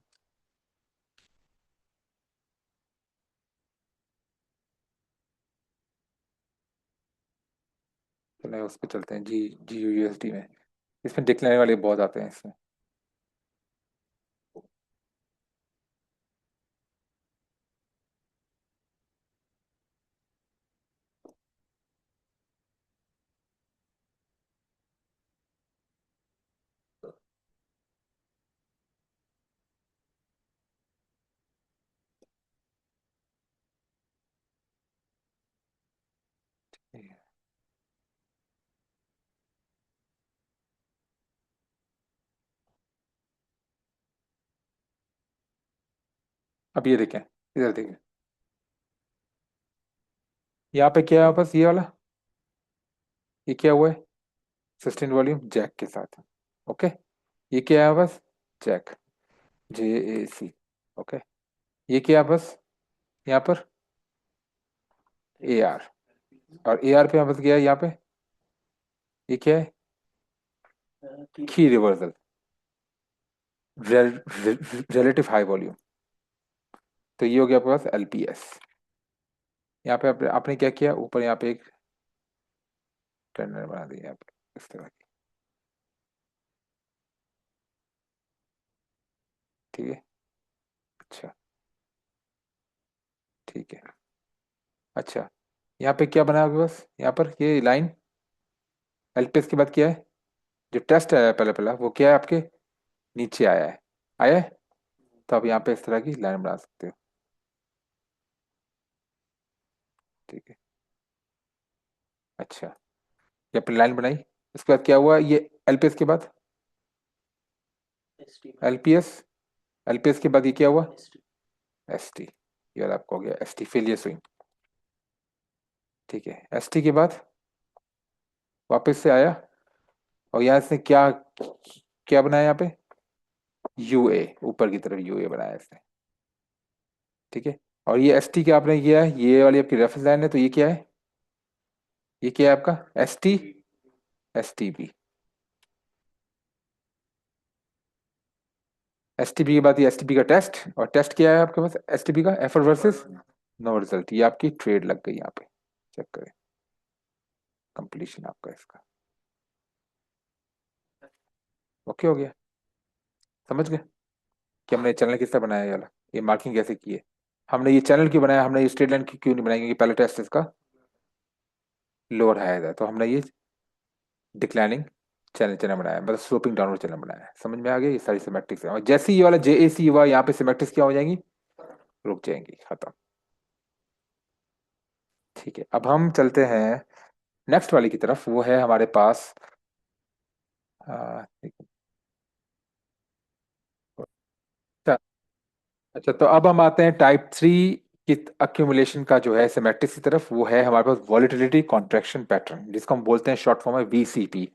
चलो उस पर चलते हैं, जी जी यूएसडी में। इसमें डिक्लाइनिंग वाले बहुत आते हैं इसमें। ठीक है। अब ये देखें, इधर देखें, यहाँ पे क्या है बस ये वाला, ये क्या हुआ है, सस्टेन वॉल्यूम जैक के साथ। ओके, ये क्या है बस, Jack, J A C. Okay, ये क्या है बस, यहाँ पर ए आर, और ए आर पे बस गया है यहाँ पे, ये क्या है, की रिवर्सल, रिलेटिव हाई वॉल्यूम। तो ये हो गया आपके पास एलपीएस। यहाँ पे आपने क्या किया, ऊपर यहाँ पे एक टर्नर बना दिया यहाँ पे इस तरह की। ठीक है, अच्छा, ठीक है, अच्छा। यहाँ पे क्या बना आपके पास, यहाँ पर ये लाइन एलपीएस के बाद क्या है, जो टेस्ट आया है पहले पहला वो क्या है आपके नीचे आया है, आया है। तो आप यहाँ पे इस तरह की लाइन बना सकते हो। ठीक है, अच्छा, ये अपनी लाइन बनाई, उसके बाद क्या हुआ, ये एलपीएस के बाद एलपीएस, एलपीएस के बाद ये क्या हुआ, एस टी। ये वाला आपको हो गया एस टी, फेलियर स्विंग। ठीक है, एस टी के बाद वापस से आया, और यहाँ से क्या क्या बनाया यहाँ पे, यूए, ऊपर की तरफ यूए बनाया इसने। ठीक है, और ये एस टी क्या आपने किया है, ये वाली आपकी रेफरेंस लाइन है, तो ये क्या है, ये क्या है आपका S T, S T B. S T B के बाद ये एस टी बी का टेस्ट, और टेस्ट क्या है आपके पास एस टी बी का, एफर्ट वर्सेस नो रिजल्ट। ये आपकी ट्रेड लग गई यहाँ पे, चेक करें कंप्लीशन आपका इसका। ओके हो गया, समझ गए कि हमने चैनल किस तरह बनाया, ये वाला ये मार्किंग कैसे की है। हमने ये चैनल क्यों बनाया, हमने ये स्ट्रेट लाइन क्यों नहीं बनाई, क्योंकि पहला टेस्ट इसका लोअर हायर है, तो हमने ये डिक्लाइनिंग चैनल चैनल बनाया है, मतलब स्लोपिंग डाउनवर्ड चैनल बनाया है। समझ में आ गया, ये सारी सिमेट्रिक्स है, और जैसे ही ये वाला जे ए सी हुआ यहाँ पे सिमेट्रिक्स क्या हो जाएंगी, रुक जाएंगी, खत्म। ठीक है, अब हम चलते हैं नेक्स्ट वाली की तरफ, वो है हमारे पास अच्छा, अच्छा, तो अब हम आते हैं टाइप थ्री की अक्यूमुलेशन का जो है सिमेट्रिक्स की तरफ, वो है हमारे पास वॉलेटिलिटी कॉन्ट्रैक्शन पैटर्न, जिसको हम बोलते हैं शॉर्ट फॉर्म है वीसीपी।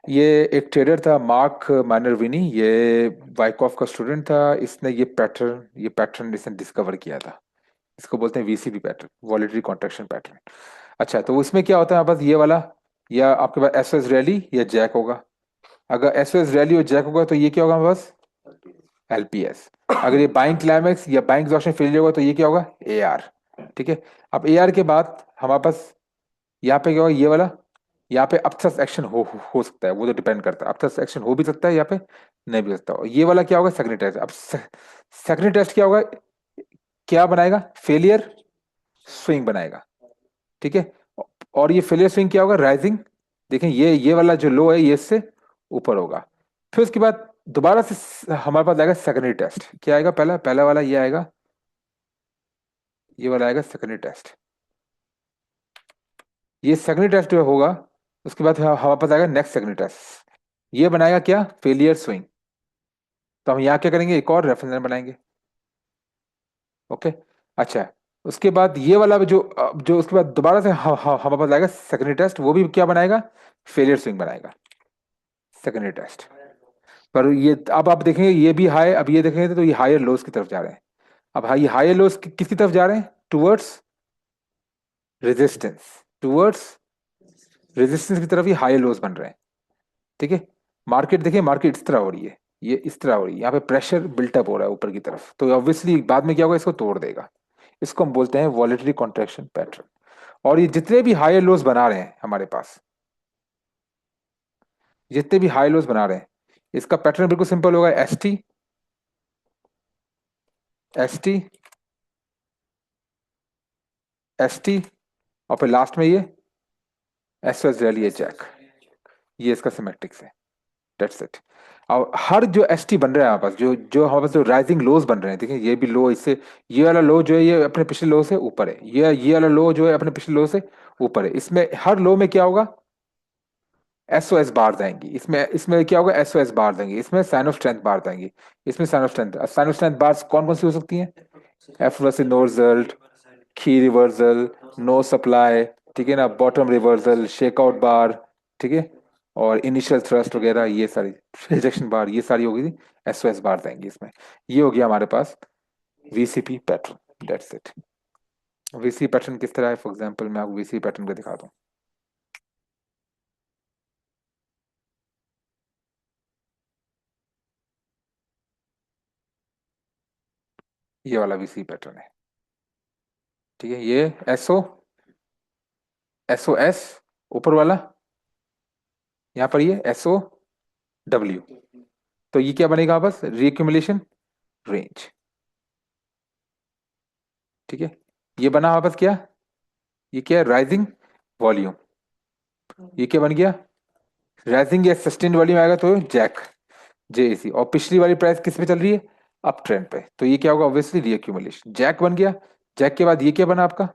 ये एक ट्रेडर था मार्क माइनरविनी, ये वाइकॉफ का स्टूडेंट था, इसने ये पैटर्न इसने डिस्कवर किया था। इसको बोलते हैं वीसीपी पैटर्न, वॉलेटरी कॉन्ट्रैक्शन पैटर्न। अच्छा, तो उसमें क्या होता है बस ये वाला, या आपके पास एसओएस रैली या जैक होगा। अगर एसओएस रैली और जैक होगा तो ये क्या होगा बस एलपीएस। अगर ये बाइंग क्लाइमेक्स या बाइंग एग्जॉशन फेलियर होगा तो ये क्या होगा एआर। ठीक है, अब एआर के बाद हमारे पास यहाँ पे क्या होगा, ये वाला, यहाँ पे अपथस एक्शन हो सकता है, वो तो डिपेंड करता है, अपथस एक्शन हो भी सकता है यहाँ पे, नहीं भी हो सकता। और ये वाला क्या होगा सेकंड टेस्ट। अब सेकंड टेस्ट क्या होगा, क्या बनाएगा, फेलियर स्विंग बनाएगा। ठीक है, और ये फेलियर स्विंग क्या होगा, राइजिंग। देखें ये वाला जो लो है ये इससे ऊपर होगा। फिर उसके बाद दोबारा से हमारे पास आएगा सेकेंडरी टेस्ट, क्या आएगा, पहला पहला वाला ये आएगा, ये वाला आएगा सेकेंडरी टेस्ट। ये सेकेंडरी टेस्ट जो होगा, उसके बाद हमारे पास आएगा नेक्स्ट सेकेंडरी टेस्ट, ये बनाएगा क्या, फेलियर स्विंग। तो हम यहाँ क्या करेंगे, एक और रेफरेंस बनाएंगे। ओके, अच्छा, उसके बाद ये वाला जो उसके बाद दोबारा से हमारे पास आएगा सेकेंडरी टेस्ट, वो भी क्या बनाएगा, फेलियर स्विंग बनाएगा, सेकेंडरी टेस्ट। पर ये अब आप देखेंगे ये भी हाई, अब ये देखेंगे तो ये हायर लोस की तरफ जा रहे हैं। अब हाई हायर लोस किसकी तरफ जा रहे हैं, टुवर्ड्स रेजिस्टेंस, टुवर्ड्स रेजिस्टेंस की तरफ ही हायर लोस बन रहे हैं। ठीक है, मार्केट देखिए, मार्केट इस तरह हो रही है, ये इस तरह हो रही है, यहाँ पे प्रेशर बिल्टअप हो रहा है ऊपर की तरफ, तो ऑब्वियसली बाद में क्या होगा, इसको तोड़ देगा। इसको हम बोलते हैं वॉलेटरी कॉन्ट्रैक्शन पैटर्न। और ये जितने भी हाई लोज बना रहे हैं हमारे पास, जितने भी हाई लोज बना रहे हैं, इसका पैटर्न बिल्कुल सिंपल होगा, S T, S T, S T, और फिर लास्ट में ये एस एस रैली है जैक। ये इसका सिमेट्रिक्स है, दैट्स इट। और हर जो एस टी बन रहा है हमारे पास, जो जो हमारे पास जो राइजिंग लोज बन रहे हैं, देखिए ये भी लो, इससे ये वाला लो जो है ये अपने पिछले लो से ऊपर है, ये वाला लो जो है अपने पिछले लो से ऊपर है, इसमें हर लो में क्या होगा, एसओएस बार देंगी, इसमें इसमें क्या होगा, एसओएस बार देंगे, इसमें साइन ऑफ स्ट्रेंथ बार देंगी, इसमें साइन ऑफ स्ट्रेंथ बार कौन कौन सी हो सकती हैं, एफ वर्सेस नो रिजल्ट, की रिवर्सल, नो सप्लाई, ठीक है ना, बॉटम रिवर्सल, शेकआउट बार, ठीक है, और इनिशियल थ्रस्ट वगैरह, ये सारी रिजेक्शन बार, ये सारी होगी, एसओएस बार देंगे इसमें। ये हो गया हमारे पास VCP pattern, that's it. VC pattern किस तरह है, फॉर एग्जांपल मैं आपको वीसी पैटर्न को दिखा दूं। ये वाला वीसी पैटर्न है, ठीक है, ये एसओ, एसओएस ऊपर वाला, यहाँ पर ये एसओ डब्ल्यू, तो ये क्या बनेगा बस, रीएक्यूमुलेशन रेंज, ठीक है। ये बना वापस क्या, ये क्या है, राइजिंग वॉल्यूम, ये क्या बन गया, राइजिंग या सस्टेन्ड वॉल्यूम आएगा तो जैक, जेएसी, और पिछली वाली प्राइस किस पे चल रही है, अप ट्रेंड पे, तो ये क्या होगा, ऑब्वियसली रीएक्यूमुलेशन, जैक बन गया। जैक के बाद ये क्या बना आपका,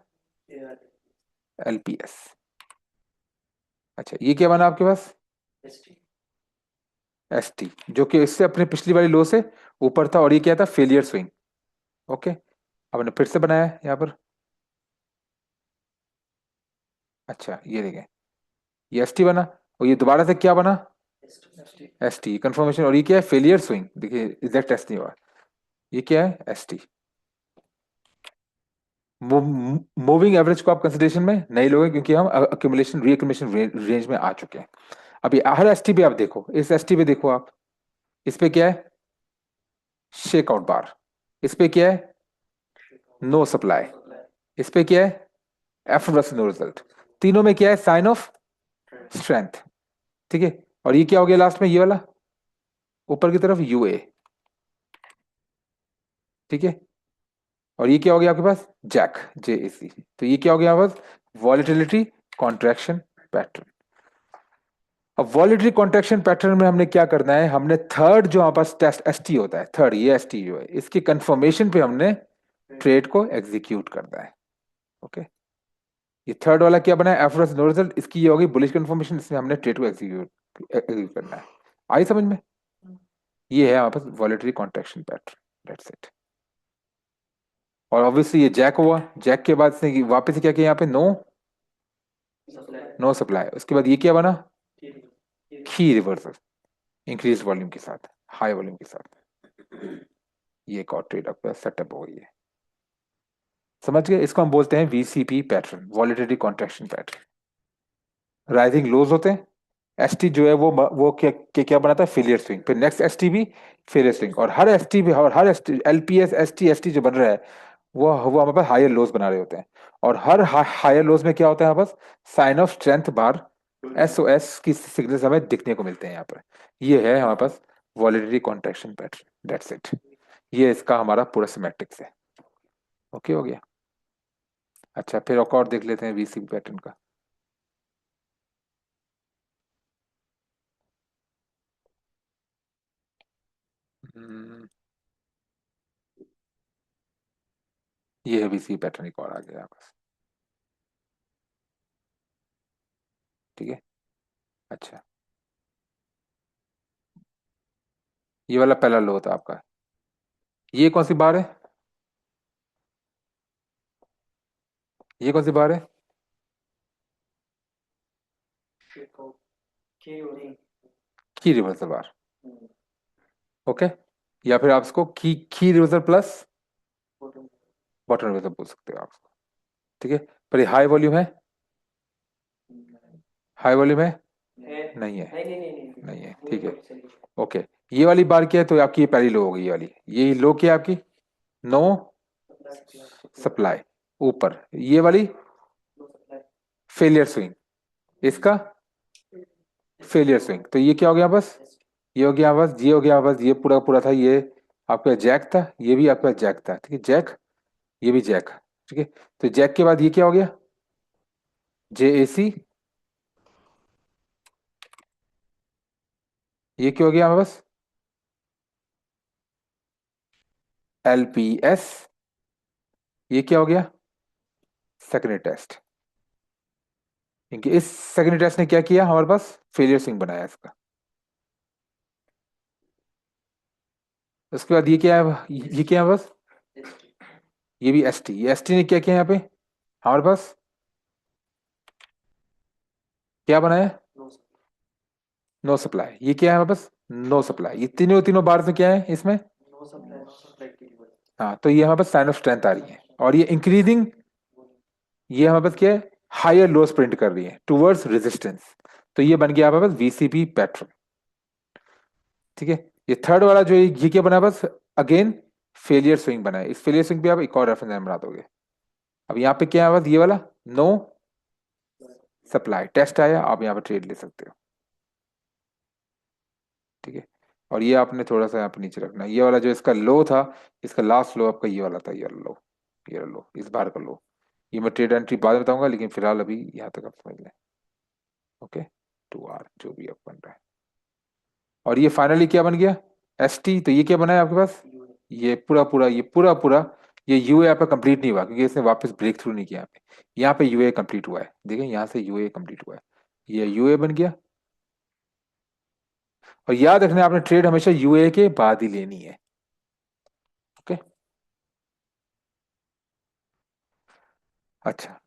एलपीएस। अच्छा, ये क्या बना आपके पास, एसटी, जो कि इससे अपने पिछली वाली लो से ऊपर था, और ये क्या था, फेलियर स्विंग। ओके, अब हमने फिर से बनाया है यहाँ पर। अच्छा, ये देखें, ये एस टी बना, और ये दोबारा से क्या बना, एस टी कंफर्मेशन, और ये क्या है, फेलियर स्विंग, देखिए एग्जैक्ट टेस्ट नहीं हुआ, ये क्या है, एस टी। मूविंग एवरेज को आप कंसिडरेशन में नहीं लोगे, क्योंकि हम अक्यूमुलेशन रीअक्यूमुलेशन रेंज में आ चुके हैं। अभी हर एस टी पे आप देखो, इस एस टी पे देखो आप, इस पे क्या है, शेकआउट बार, इस पे क्या है, नो सप्लाई, इस पे क्या है, एफ वर्सेस नो रिजल्ट, तीनों में क्या है, साइन ऑफ स्ट्रेंथ, ठीक है। और ये क्या हो गया लास्ट में, ये वाला ऊपर की तरफ यूए, ठीक है। और ये क्या हो गया आपके पास, जैक, जेएसी, तो ये क्या हो गया आपके पास, वॉलेटिलिटी कॉन्ट्रैक्शन पैटर्न। अब वॉलेटरी कॉन्ट्रैक्शन पैटर्न में हमने क्या करना है, हमने थर्ड जो हमारे पास टेस्ट एसटी होता है, थर्ड ये एसटी जो है, इसकी कंफर्मेशन पे हमने ट्रेड को एग्जीक्यूट करना है। ओके, ये थर्ड वाला क्या बना है, एफ नो रिजल्ट, इसकी ये होगी बुलिश कंफर्मेशन, इसमें हमने ट्रेड को एग्जीक्यूट करना है। आई समझ में, ये है हमारे पास वॉलेटरी कॉन्ट्रैक्शन पैटर्न, दैट्स इट। और ऑब्वियसली ये जैक हुआ, जैक के बाद से वापस से क्या किया, यहाँ पे नो, नो सप्लाई, उसके बाद ये क्या बना, की रिवर्सल, इंक्रीज वॉल्यूम के साथ, हाई वॉल्यूम के साथ, ये एक और ट्रेड आपका सेटअप हो गई है। समझ गए, इसको हम बोलते हैं VCP pattern, volatility contraction pattern. Rising lows होते हैं, एसटी जो है वो क्या बनाता है, फेलियर स्विंग, फिर नेक्स्ट एसटी भी फेलियर स्विंग, और हर एसटी भी, और हर एसटी, एलपीएस एसटी एसटी जो बन रहा है, वो हमारे पास हायर लोज बना रहे होते हैं। और हर हायर लोज में क्या होता है हमारे पास, sign of strength bar, SOS की सिग्नल्स हमें दिखने को मिलते हैं यहाँ पर। ये है हमारे पास volatility contraction pattern, that's it. ये इसका हमारा पूरा सिमेट्रिक्स है। ओके, हो गया। अच्छा, फिर और देख लेते हैं वीसी पैटर्न का। हम्म, ये है वीसी पैटर्न, एक और आ गया बस, ठीक है। अच्छा, ये वाला पहला लो था आपका, ये कौन सी बार है, ये कौन सी बार है, की रिवर्सल बार। ओके, या फिर आप इसको की रिवर्सल प्लस बॉटम रिवर्सल बोल सकते हो आप इसको, ठीक है। पर ये हाई वॉल्यूम है, हाई वॉल्यूम है, नहीं है, नहीं है, ठीक है। ओके, ये वाली बार क्या है, तो आपकी ये पहली लो हो गई, ये वाली, ये लो क्या है आपकी, नो सप्लाई। ऊपर ये वाली फेलियर स्विंग, इसका फेलियर स्विंग, तो ये क्या हो गया बस, ये हो गया बस, ये हो गया बस, ये पूरा पूरा था, ये आपका जैक था, ये भी आपका जैक था, ठीक है, जैक, ये भी जैक, ठीक है। तो जैक के बाद ये क्या हो गया, जे ए सी, ये क्या हो गया हमारे पास, एल पी एस, ये क्या हो गया, सेकेंडरी टेस्ट, क्योंकि इस सेकेंडरी टेस्ट ने क्या किया हमारे पास, फेलियर स्विंग बनाया इसका। उसके बाद ये क्या है, ये क्या है बस, ये भी एस टी, ये एस टी ने क्या किया यहाँ पे हमारे पास, क्या बनाया, नो सप्लाई, ये क्या है हमारे पास, नो सप्लाई, ये तीनों तीनों बार में क्या है इसमें, हाँ, तो ये हमारे पास साइन ऑफ स्ट्रेंथ आ रही है, और ये इंक्रीजिंग, ये हमारे पास क्या है, हायर लोस प्रिंट कर रही है टूवर्ड्स रेजिस्टेंस, तो ये बन गया हमारे पास वीसीपी पैटर्न, ठीक है। ये थर्ड वाला जो ये क्या बना बस, अगेन फेलियर स्विंग बना है, इस फेलियर स्विंग पे आप एक और रेफरेंस लाइन बना दोगे। अब यहाँ पे क्या है बस, ये वाला नो सप्लाई टेस्ट आया, आप यहाँ पे ट्रेड ले सकते हो, ठीक है। और ये आपने थोड़ा सा यहाँ पे नीचे रखना है, ये वाला जो इसका लो था, इसका लास्ट लो आपका ये वाला था, ये वाला लो, ये वाला लो, इस बार का लो, ये मैं ट्रेड एंट्री बाद में बताऊंगा, लेकिन फिलहाल अभी यहाँ तक आप समझ लें, ओके, 2R जो भी अब बन रहा है। और ये फाइनली क्या बन गया, एस टी, तो ये क्या बना है आपके पास, ये पूरा पूरा, ये पूरा पूरा, ये यूए आपका कंप्लीट नहीं हुआ, क्योंकि इसने वापस ब्रेक थ्रू नहीं किया यहाँ पे, यहाँ पे यूए कंप्लीट हुआ है, देखिए यहाँ से यूए कंप्लीट हुआ है, ये यूए बन गया। और याद रखना आपने ट्रेड हमेशा यूए के बाद ही लेनी है, ओके। अच्छा,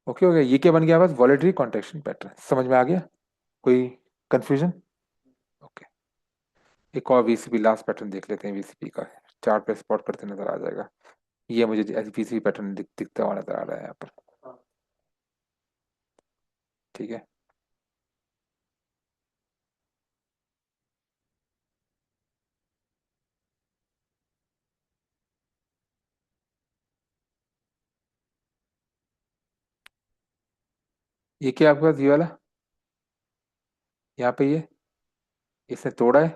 ओके हो गया, ये क्या बन गया बस, वॉलेटरी कॉन्ट्रैक्शन पैटर्न, समझ में आ गया, कोई कंफ्यूजन, ओके। एक और वीसीपी लास्ट पैटर्न देख लेते हैं, वीसीपी का चार्ट पे स्पॉट करते नजर आ जाएगा, ये मुझे वीसीपी पैटर्न दिखता हुआ नजर आ रहा है यहाँ पर, ठीक है। ये क्या आपके पास, ये वाला, यहाँ पे ये इसने तोड़ा है,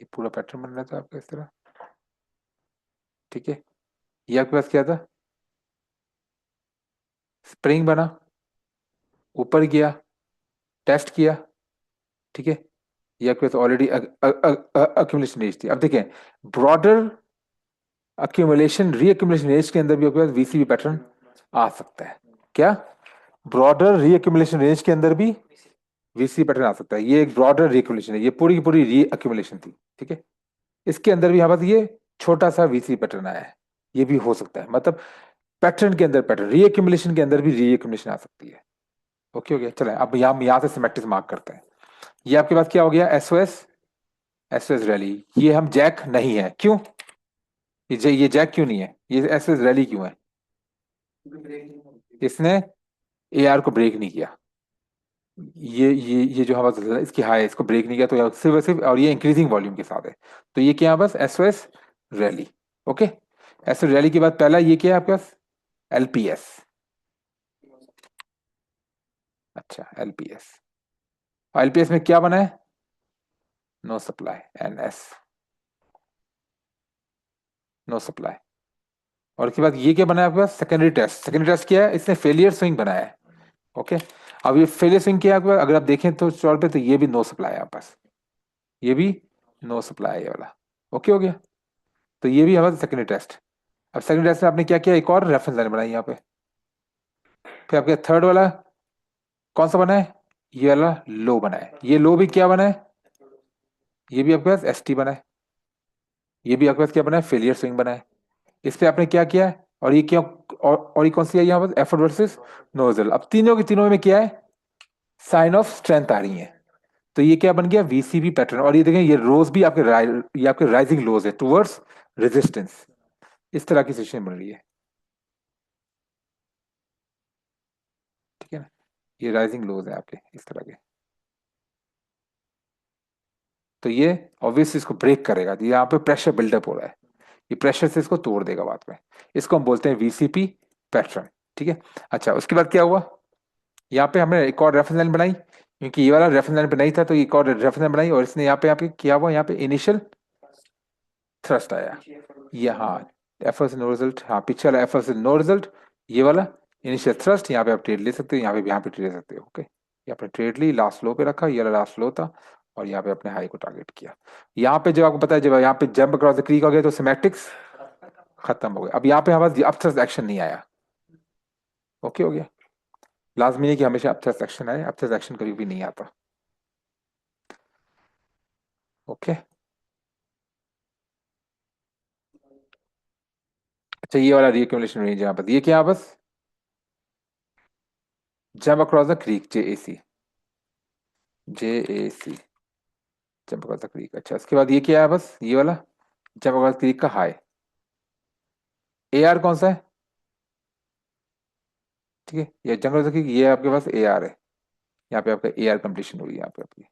ये पूरा पैटर्न बन रहा था आपका इस तरह, ठीक है। ये आपके पास क्या था, स्प्रिंग बना, ऊपर गया, टेस्ट किया, ठीक है। ये आपके पास ऑलरेडी अक्यूमुलेशन एज थी। अब देखें, ब्रॉडर अक्यूमुलेशन रीअक्यूमुलेशन एज के अंदर भी आपके पास वीसीबी पैटर्न आ सकता है, क्या, ब्रॉडर रीअक्यूमुलेशन रेंज के अंदर भी वीसी पैटर्न आ सकता है, ये एक ब्रॉडर रीअक्यूमुलेशन है, ये पूरी की पूरी रीअक्यूमुलेशन थी, ठीक है। इसके अंदर भी हमारे पास ये छोटा सा वीसी पैटर्न आया है, ये भी हो सकता है, मतलब पैटर्न के अंदर पैटर्न, रीअक्यूमुलेशन के अंदर भी रीअक्यूमुलेशन आ सकती है, ओके हो गया। चले अब यहाँ से सिमेट्रिक मार्क करते हैं। ये आपके पास क्या हो गया, एसओएस, एसओएस रैली, ये हम जैक नहीं है, क्यों, ये जैक क्यों नहीं है, ये एसओएस रैली क्यों है, इसने एआर को ब्रेक नहीं किया, ये जो हमारा इसकी हाई है, इसको ब्रेक नहीं किया, तो सिर्फ सिर्फ, और ये इंक्रीजिंग वॉल्यूम के साथ है, तो ये क्या है बस SOS rally, okay. SOS rally के बाद पहला ये क्या है आपके पास, एलपीएस, अच्छा एलपीएस, एलपीएस में क्या बना है, no supply, NS, no supply. और उसके बाद ये क्या बना है आपके पास, सेकेंडरी टेस्ट, सेकेंडरी टेस्ट क्या है, इसने फेलियर स्विंग बनाया है, ओके। अब ये फेलियर स्विंग क्या है आपके पास, अगर आप देखें तो चार्ट पे, तो ये भी नो सप्लाई है आपके पास, ये भी नो सप्लाई है ये वाला, ओके हो गया। तो ये भी हमारा सेकेंडरी टेस्ट। अब सेकंड टेस्ट में आपने क्या किया, एक और रेफरेंस लाइन बनाई यहाँ पे, फिर आपके थर्ड वाला कौन सा बना है, ये वाला लो बना है, ये लो भी क्या बना है, ये भी आपके पास एसटी बना है, ये भी आपके पास क्या बना है, फेलियर स्विंग बना है। इस पे आपने क्या किया है, और ये क्या, और ये कौन सी है यहाँ पर, एफर्ट वर्सेस नोजल, अब तीनों के तीनों में क्या है, साइन ऑफ स्ट्रेंथ आ रही है, तो ये क्या बन गया, वीसीबी पैटर्न। और ये देखें, ये रोज भी आपके ये आपके राइजिंग लोज है टुवर्ड्स रेजिस्टेंस, इस तरह की सिचुएशन बन रही है, ये राइजिंग लोज है आपके इस तरह के, तो ये ऑब्वियसली इसको ब्रेक करेगा, तो यहाँ पे प्रेशर बिल्डअप हो रहा है, ये प्रेशर से इसको तोड़ देगा बाद में। इसको हम बोलते हैं वीसीपी पैटर्न। ठीक है। अच्छा, उसके बाद क्या हुआ, यहाँ पे हमने एक और रेफरेंस लाइन बनाई, क्योंकि ये वाला रेफरेंस लाइन पे नहीं था, तो एक और रेफरेंस लाइन बनाई, और इसने यहाँ पे किया हुआ, यहाँ पे इनिशियल थ्रस्ट आया। ये हाँ, एफर्ट से नो रिजल्ट, हाँ पीछे वाला एफर्ट से नो रिजल्ट, ये वाला इनिशियल थ्रस्ट, यहाँ पे आप ट्रेड ले सकते हो, यहाँ पे ट्रेड ले सकते हो। ओके, यहाँ पे ट्रेड ली, लास्ट लो पे रखा, ये वाला लास्ट लो था, और यहाँ पे अपने हाई को टारगेट किया। यहाँ पे जब आपको पता है, जब यहाँ पे जंप अक्रॉस द क्रीक हो गया, तो सिमेटिक्स खत्म हो गया। अब यहाँ पे हमारे अब थ्रस्ट एक्शन नहीं आया। ओके हो गया, लाजमी नहीं कि हमेशा अब थ्रस्ट एक्शन आए, अब थ्रस्ट एक्शन कभी भी नहीं आता। ओके। अच्छा, ये वाला रीअक्यूमुलेशन रेंज यहाँ पर ये क्या है, बस jump across the creek, J A C, jump across the creek. अच्छा, उसके बाद ये क्या है, बस ये वाला जंप अक्रॉस क्रीक का हाई, ए आर कौन सा है, ठीक है, ये जंप अक्रॉस क्रीक, ये आपके पास ए आर है, यहाँ पे आपका ए आर कंप्लीशन हुई है, यहाँ पे आपकी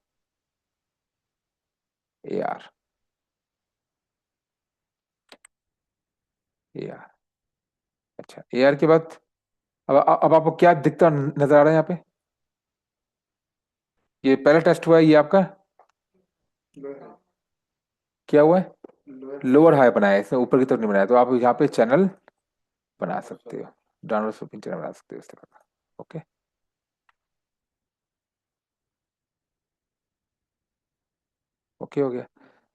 ए आर, ए आर। अच्छा, ए आर के बाद अब आपको क्या दिखता नजर आ रहा है यहाँ पे, ये पहला टेस्ट हुआ है ये आपका, क्या हुआ है, लोअर हाई बनाया है, इसने ऊपर की तरफ नहीं बनाया, तो आप यहाँ पे चैनल बना सकते हो, डाउनवर्ड स्लोपिंग चैनल बना सकते हो इस तरह का। ओके, ओके हो गया।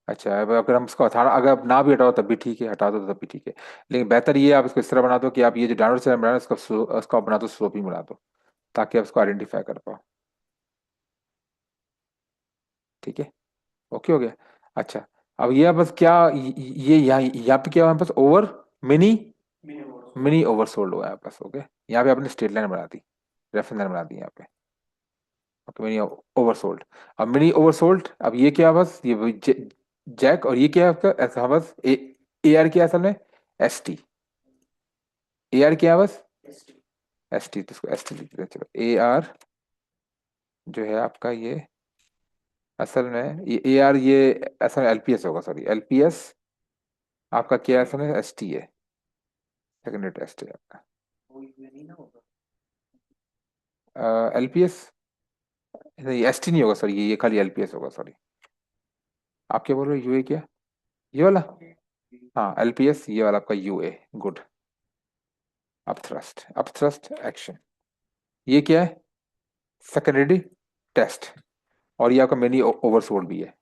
अच्छा, अब अगर हम इसको हटा, अगर आप ना भी हटाओ तब भी ठीक है, हटा दो तब भी ठीक है, लेकिन बेहतर ये है आप इसको इस तरह बना दो कि आप ये जो डाउनवर्ड चैनल बना रहे हो उसको आप बना दो, स्लोपिंग बना दो, ताकि आप इसको आइडेंटिफाई कर पाओ। ठीक है, ओके हो गया। अच्छा, अब ये बस क्या, ये यहाँ पे क्या हुआ, बस ओवर मिनी मिनी ओवरसोल्ड हुआ है बस। ओके, यहाँ पे आपने स्ट्रेट लाइन बना दी, रेफरेंस लाइन बना दी यहाँ पे। Okay, mini oversold. अब मिनी ओवरसोल्ड, अब ये क्या, बस ये जैक, और ये क्या है आपका ऐसा, बस ए आर क्या है असल में, एस टी, ए आर क्या है बस, एस टी, तो इसको एस टी लिख देते हैं, चलो ए आर जो है आपका ये, असल में ये ए आर, ये असल में एलपीएस होगा, सॉरी एलपीएस आपका क्या है, असल में एस टी है, सेकेंडरी टेस्ट है आपका एलपीएस, नहीं एस टी नहीं होगा, सॉरी ये खाली एलपीएस होगा, सॉरी। आप क्या बोल रहे हो, यूए क्या, ये वाला, हाँ एलपीएस, ये वाला आपका UA, good. Up thrust action, ये क्या है, सेकेंडरी टेस्ट, और ये आपका मिनी ओवरसोल्ड भी है,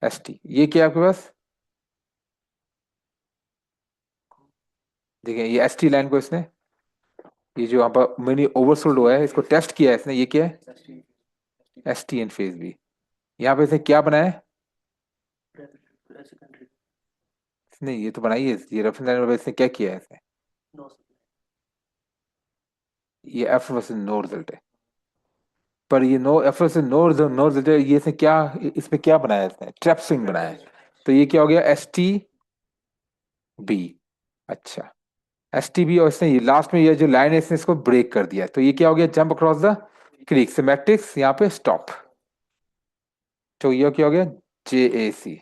एस टी। ये क्या है आपके पास, देखिए ये एस टी लाइन को इसने, ये जो यहाँ पर मिनी ओवरसोल्ड हुआ है, इसको टेस्ट किया है इसने, ये क्या है, एस टी एन फेज भी। यहाँ पे इसने क्या बनाया है, इसने ये तो बनाई है, ये रेफरेंस लाइन में इसने क्या किया है इसने, ये एफ वर्सेस नो रिजल्ट है, पर ये no F versus no result है, ये इसने क्या, इसमें क्या बनाया है इसने, ट्रैप स्विंग बनाया है, तो ये क्या हो गया, एस टी बी। अच्छा, एस टी बी, और इसने ये लास्ट में ये जो लाइन है इसने इसको ब्रेक कर दिया, तो ये क्या हो गया, जंप अक्रॉस द क्रीक, सिमेट्रिक्स यहाँ पे स्टॉप, तो ये क्या हो गया, जे ए सी,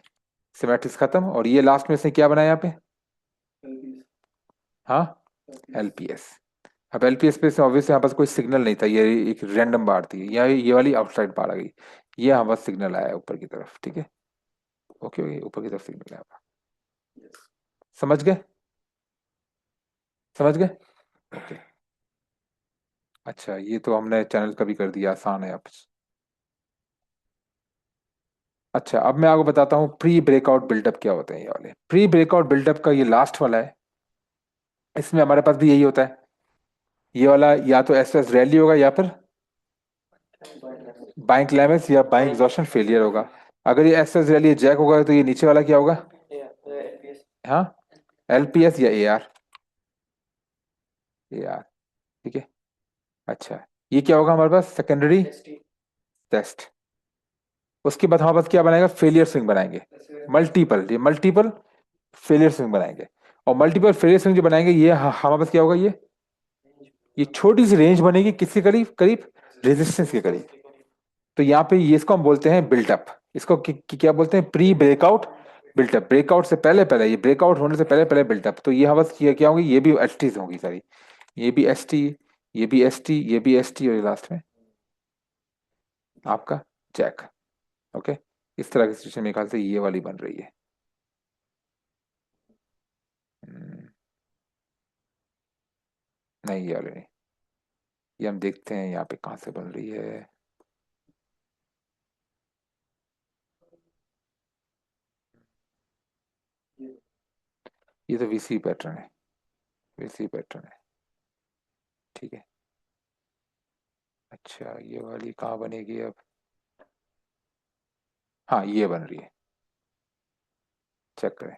सिमेट्रिक्स खत्म, और ये लास्ट में इसने क्या बनाया यहाँ पे, हाँ एलपीएस। अब एलपीएस पे से ऑब्वियसली यहाँ पास कोई सिग्नल नहीं था, ये एक रैंडम बार थी, ये वाली आउटसाइड बार आ गई, ये हमारे पास सिग्नल आया ऊपर की तरफ। ठीक है, ओके ओके, ऊपर की तरफ सिग्नल आया, समझ गए, समझ गए, ओके। अच्छा, ये तो हमने चैनल का भी कर दिया, आसान है अब। अच्छा, अब मैं आपको बताता हूँ प्री ब्रेकआउट बिल्डअप क्या होते हैं, ये वाले प्री ब्रेकआउट बिल्डअप का ये लास्ट वाला है, इसमें हमारे पास भी यही होता है, ये वाला या तो एस एस रैली होगा, या फिर बाइंग क्लाइमेक्स या बाइंग एग्जॉशन फेलियर होगा। अगर ये एस एस रैली जैक होगा, तो ये नीचे वाला क्या होगा, हाँ एलपीएस या ए आर, ए आर, ठीक है। अच्छा, ये क्या होगा हमारे पास, सेकेंडरी टेस्ट। उसके बाद हमारे पास क्या बनाएगा, फेलियर स्विंग बनाएंगे, मल्टीपल, ये मल्टीपल फेलियर स्विंग बनाएंगे, और मल्टीपल फेलियर स्विंग जो बनाएंगे, ये हमारे पास क्या होगा, ये छोटी सी रेंज बनेगी, किसके करीब करीब, रेजिस्टेंस के करीब। तो यहाँ पे ये इसको हम बोलते हैं बिल्टअप। इसको क्या बोलते हैं? Pre breakout built up. ब्रेकआउट से पहले पहले, ये ब्रेकआउट होने से पहले पहले बिल्टअप। तो ये हवस क्या होंगी? ये भी एस टीज होंगी सारी। ये भी एस टी, ये भी एस टी, ये भी एस टी, और लास्ट में आपका जैक। ओके, इस तरह की सिचुएशन मेरे ख्याल से ये वाली बन रही है। हम्म, नहीं ये वाली नहीं। ये हम देखते हैं यहाँ पे कहाँ से बन रही है। ये तो वीसी पैटर्न है, वीसी पैटर्न है। ठीक है। अच्छा, ये वाली कहाँ बनेगी अब? हाँ, ये बन रही है। चेक करें।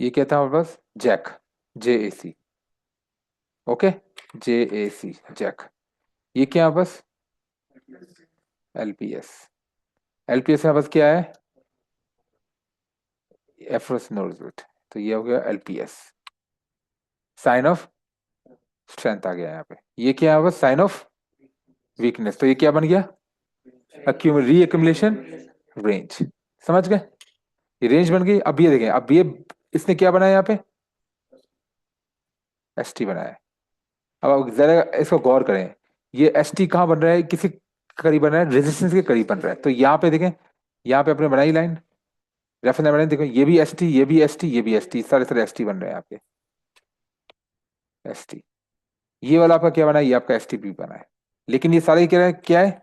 ये क्या था हमारे पास? Jack, J A C. Okay, J A C, Jack. ये क्या है बस? L P S. L P S है बस, क्या है? एफ्रोस नोजल। तो ये हो गया L P S, sign of strength आ गया यहाँ पे। ये क्या है बस? Sign of weakness. तो ये क्या बन गया? री एक्यूमुलेशन रेंज। समझ गए? ये रेंज बन गई। अब ये देखें, अब ये इसने क्या बनाया यहाँ पे? एस टी बनाया है। अब आप जरा इसको गौर करें, ये एस टी कहाँ बन रहा है? किसी करीब बन रहा है? रेजिस्टेंस के करीब बन रहा है। तो यहाँ पे देखें, यहाँ पे अपने बनाई लाइन, रेफरेंस बनाई, देखो ये भी एस टी, ये भी एस टी, ये भी एस टी, सारे सारे एस टी बन रहे हैं आपके। एस टी, ये वाला आपका क्या बना है? ये आपका एस टी भी बना है। लेकिन ये सारे क्या है?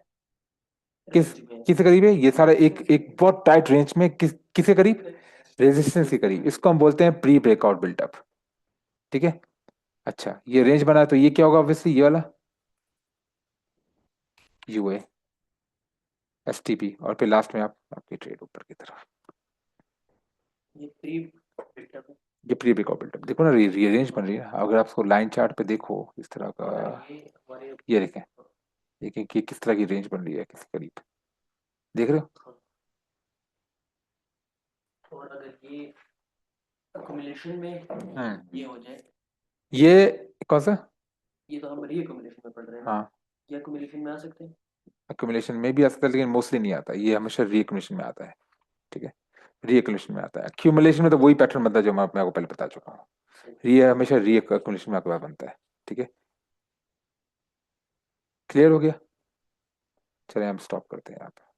किस किसके करीब है? ये सारा एक एक बहुत टाइट रेंज में, किसके करीब? रेजिस्टेंस के करीब। इसको हम बोलते हैं प्री ब्रेकआउट बिल्टअप। ठीक है। अच्छा, ये रेंज बना है, तो ये क्या होगा? ऑब्वियसली ये वाला यूए, एस टी पी, और फिर लास्ट में आप आपकी ट्रेड ऊपर की तरफ। ये प्री बिल्टअप है। ये प्री ब्रेकआउट बिल्टअप देखो ना, रेंज बन रही है। अगर आप उसको लाइन चार्ट पे देखो इस तरह का, ये हमारे ये देखें, देखिए कि किस तरह की रेंज बन रही है, किस करीब। देख रहे हो? और अगर ये अक्यूमुलेशन में हम्म। ये हो जाए, ये कौन सा? ये तो हम री अक्यूमुलेशन में पढ़ रहे हैं ना, हाँ, ये अक्यूमुलेशन में आ सकते हैं। एक्यूमुलेशन में भी आ सकता है, लेकिन मोस्टली नहीं आता। ये हमेशा रीएक्यूमुलेशन में आता है। ठीक है, रीएक्यूमुलेशन में आता है। एक्यूमुलेशन में तो वही पैटर्न बनता है जो मैं आपको पहले बता चुका हूँ। री हमेशा रीएक्यूमुलेशन में आपके पास बनता है। ठीक है, क्लियर हो गया? चलिए हम स्टॉप करते हैं यहाँ पे।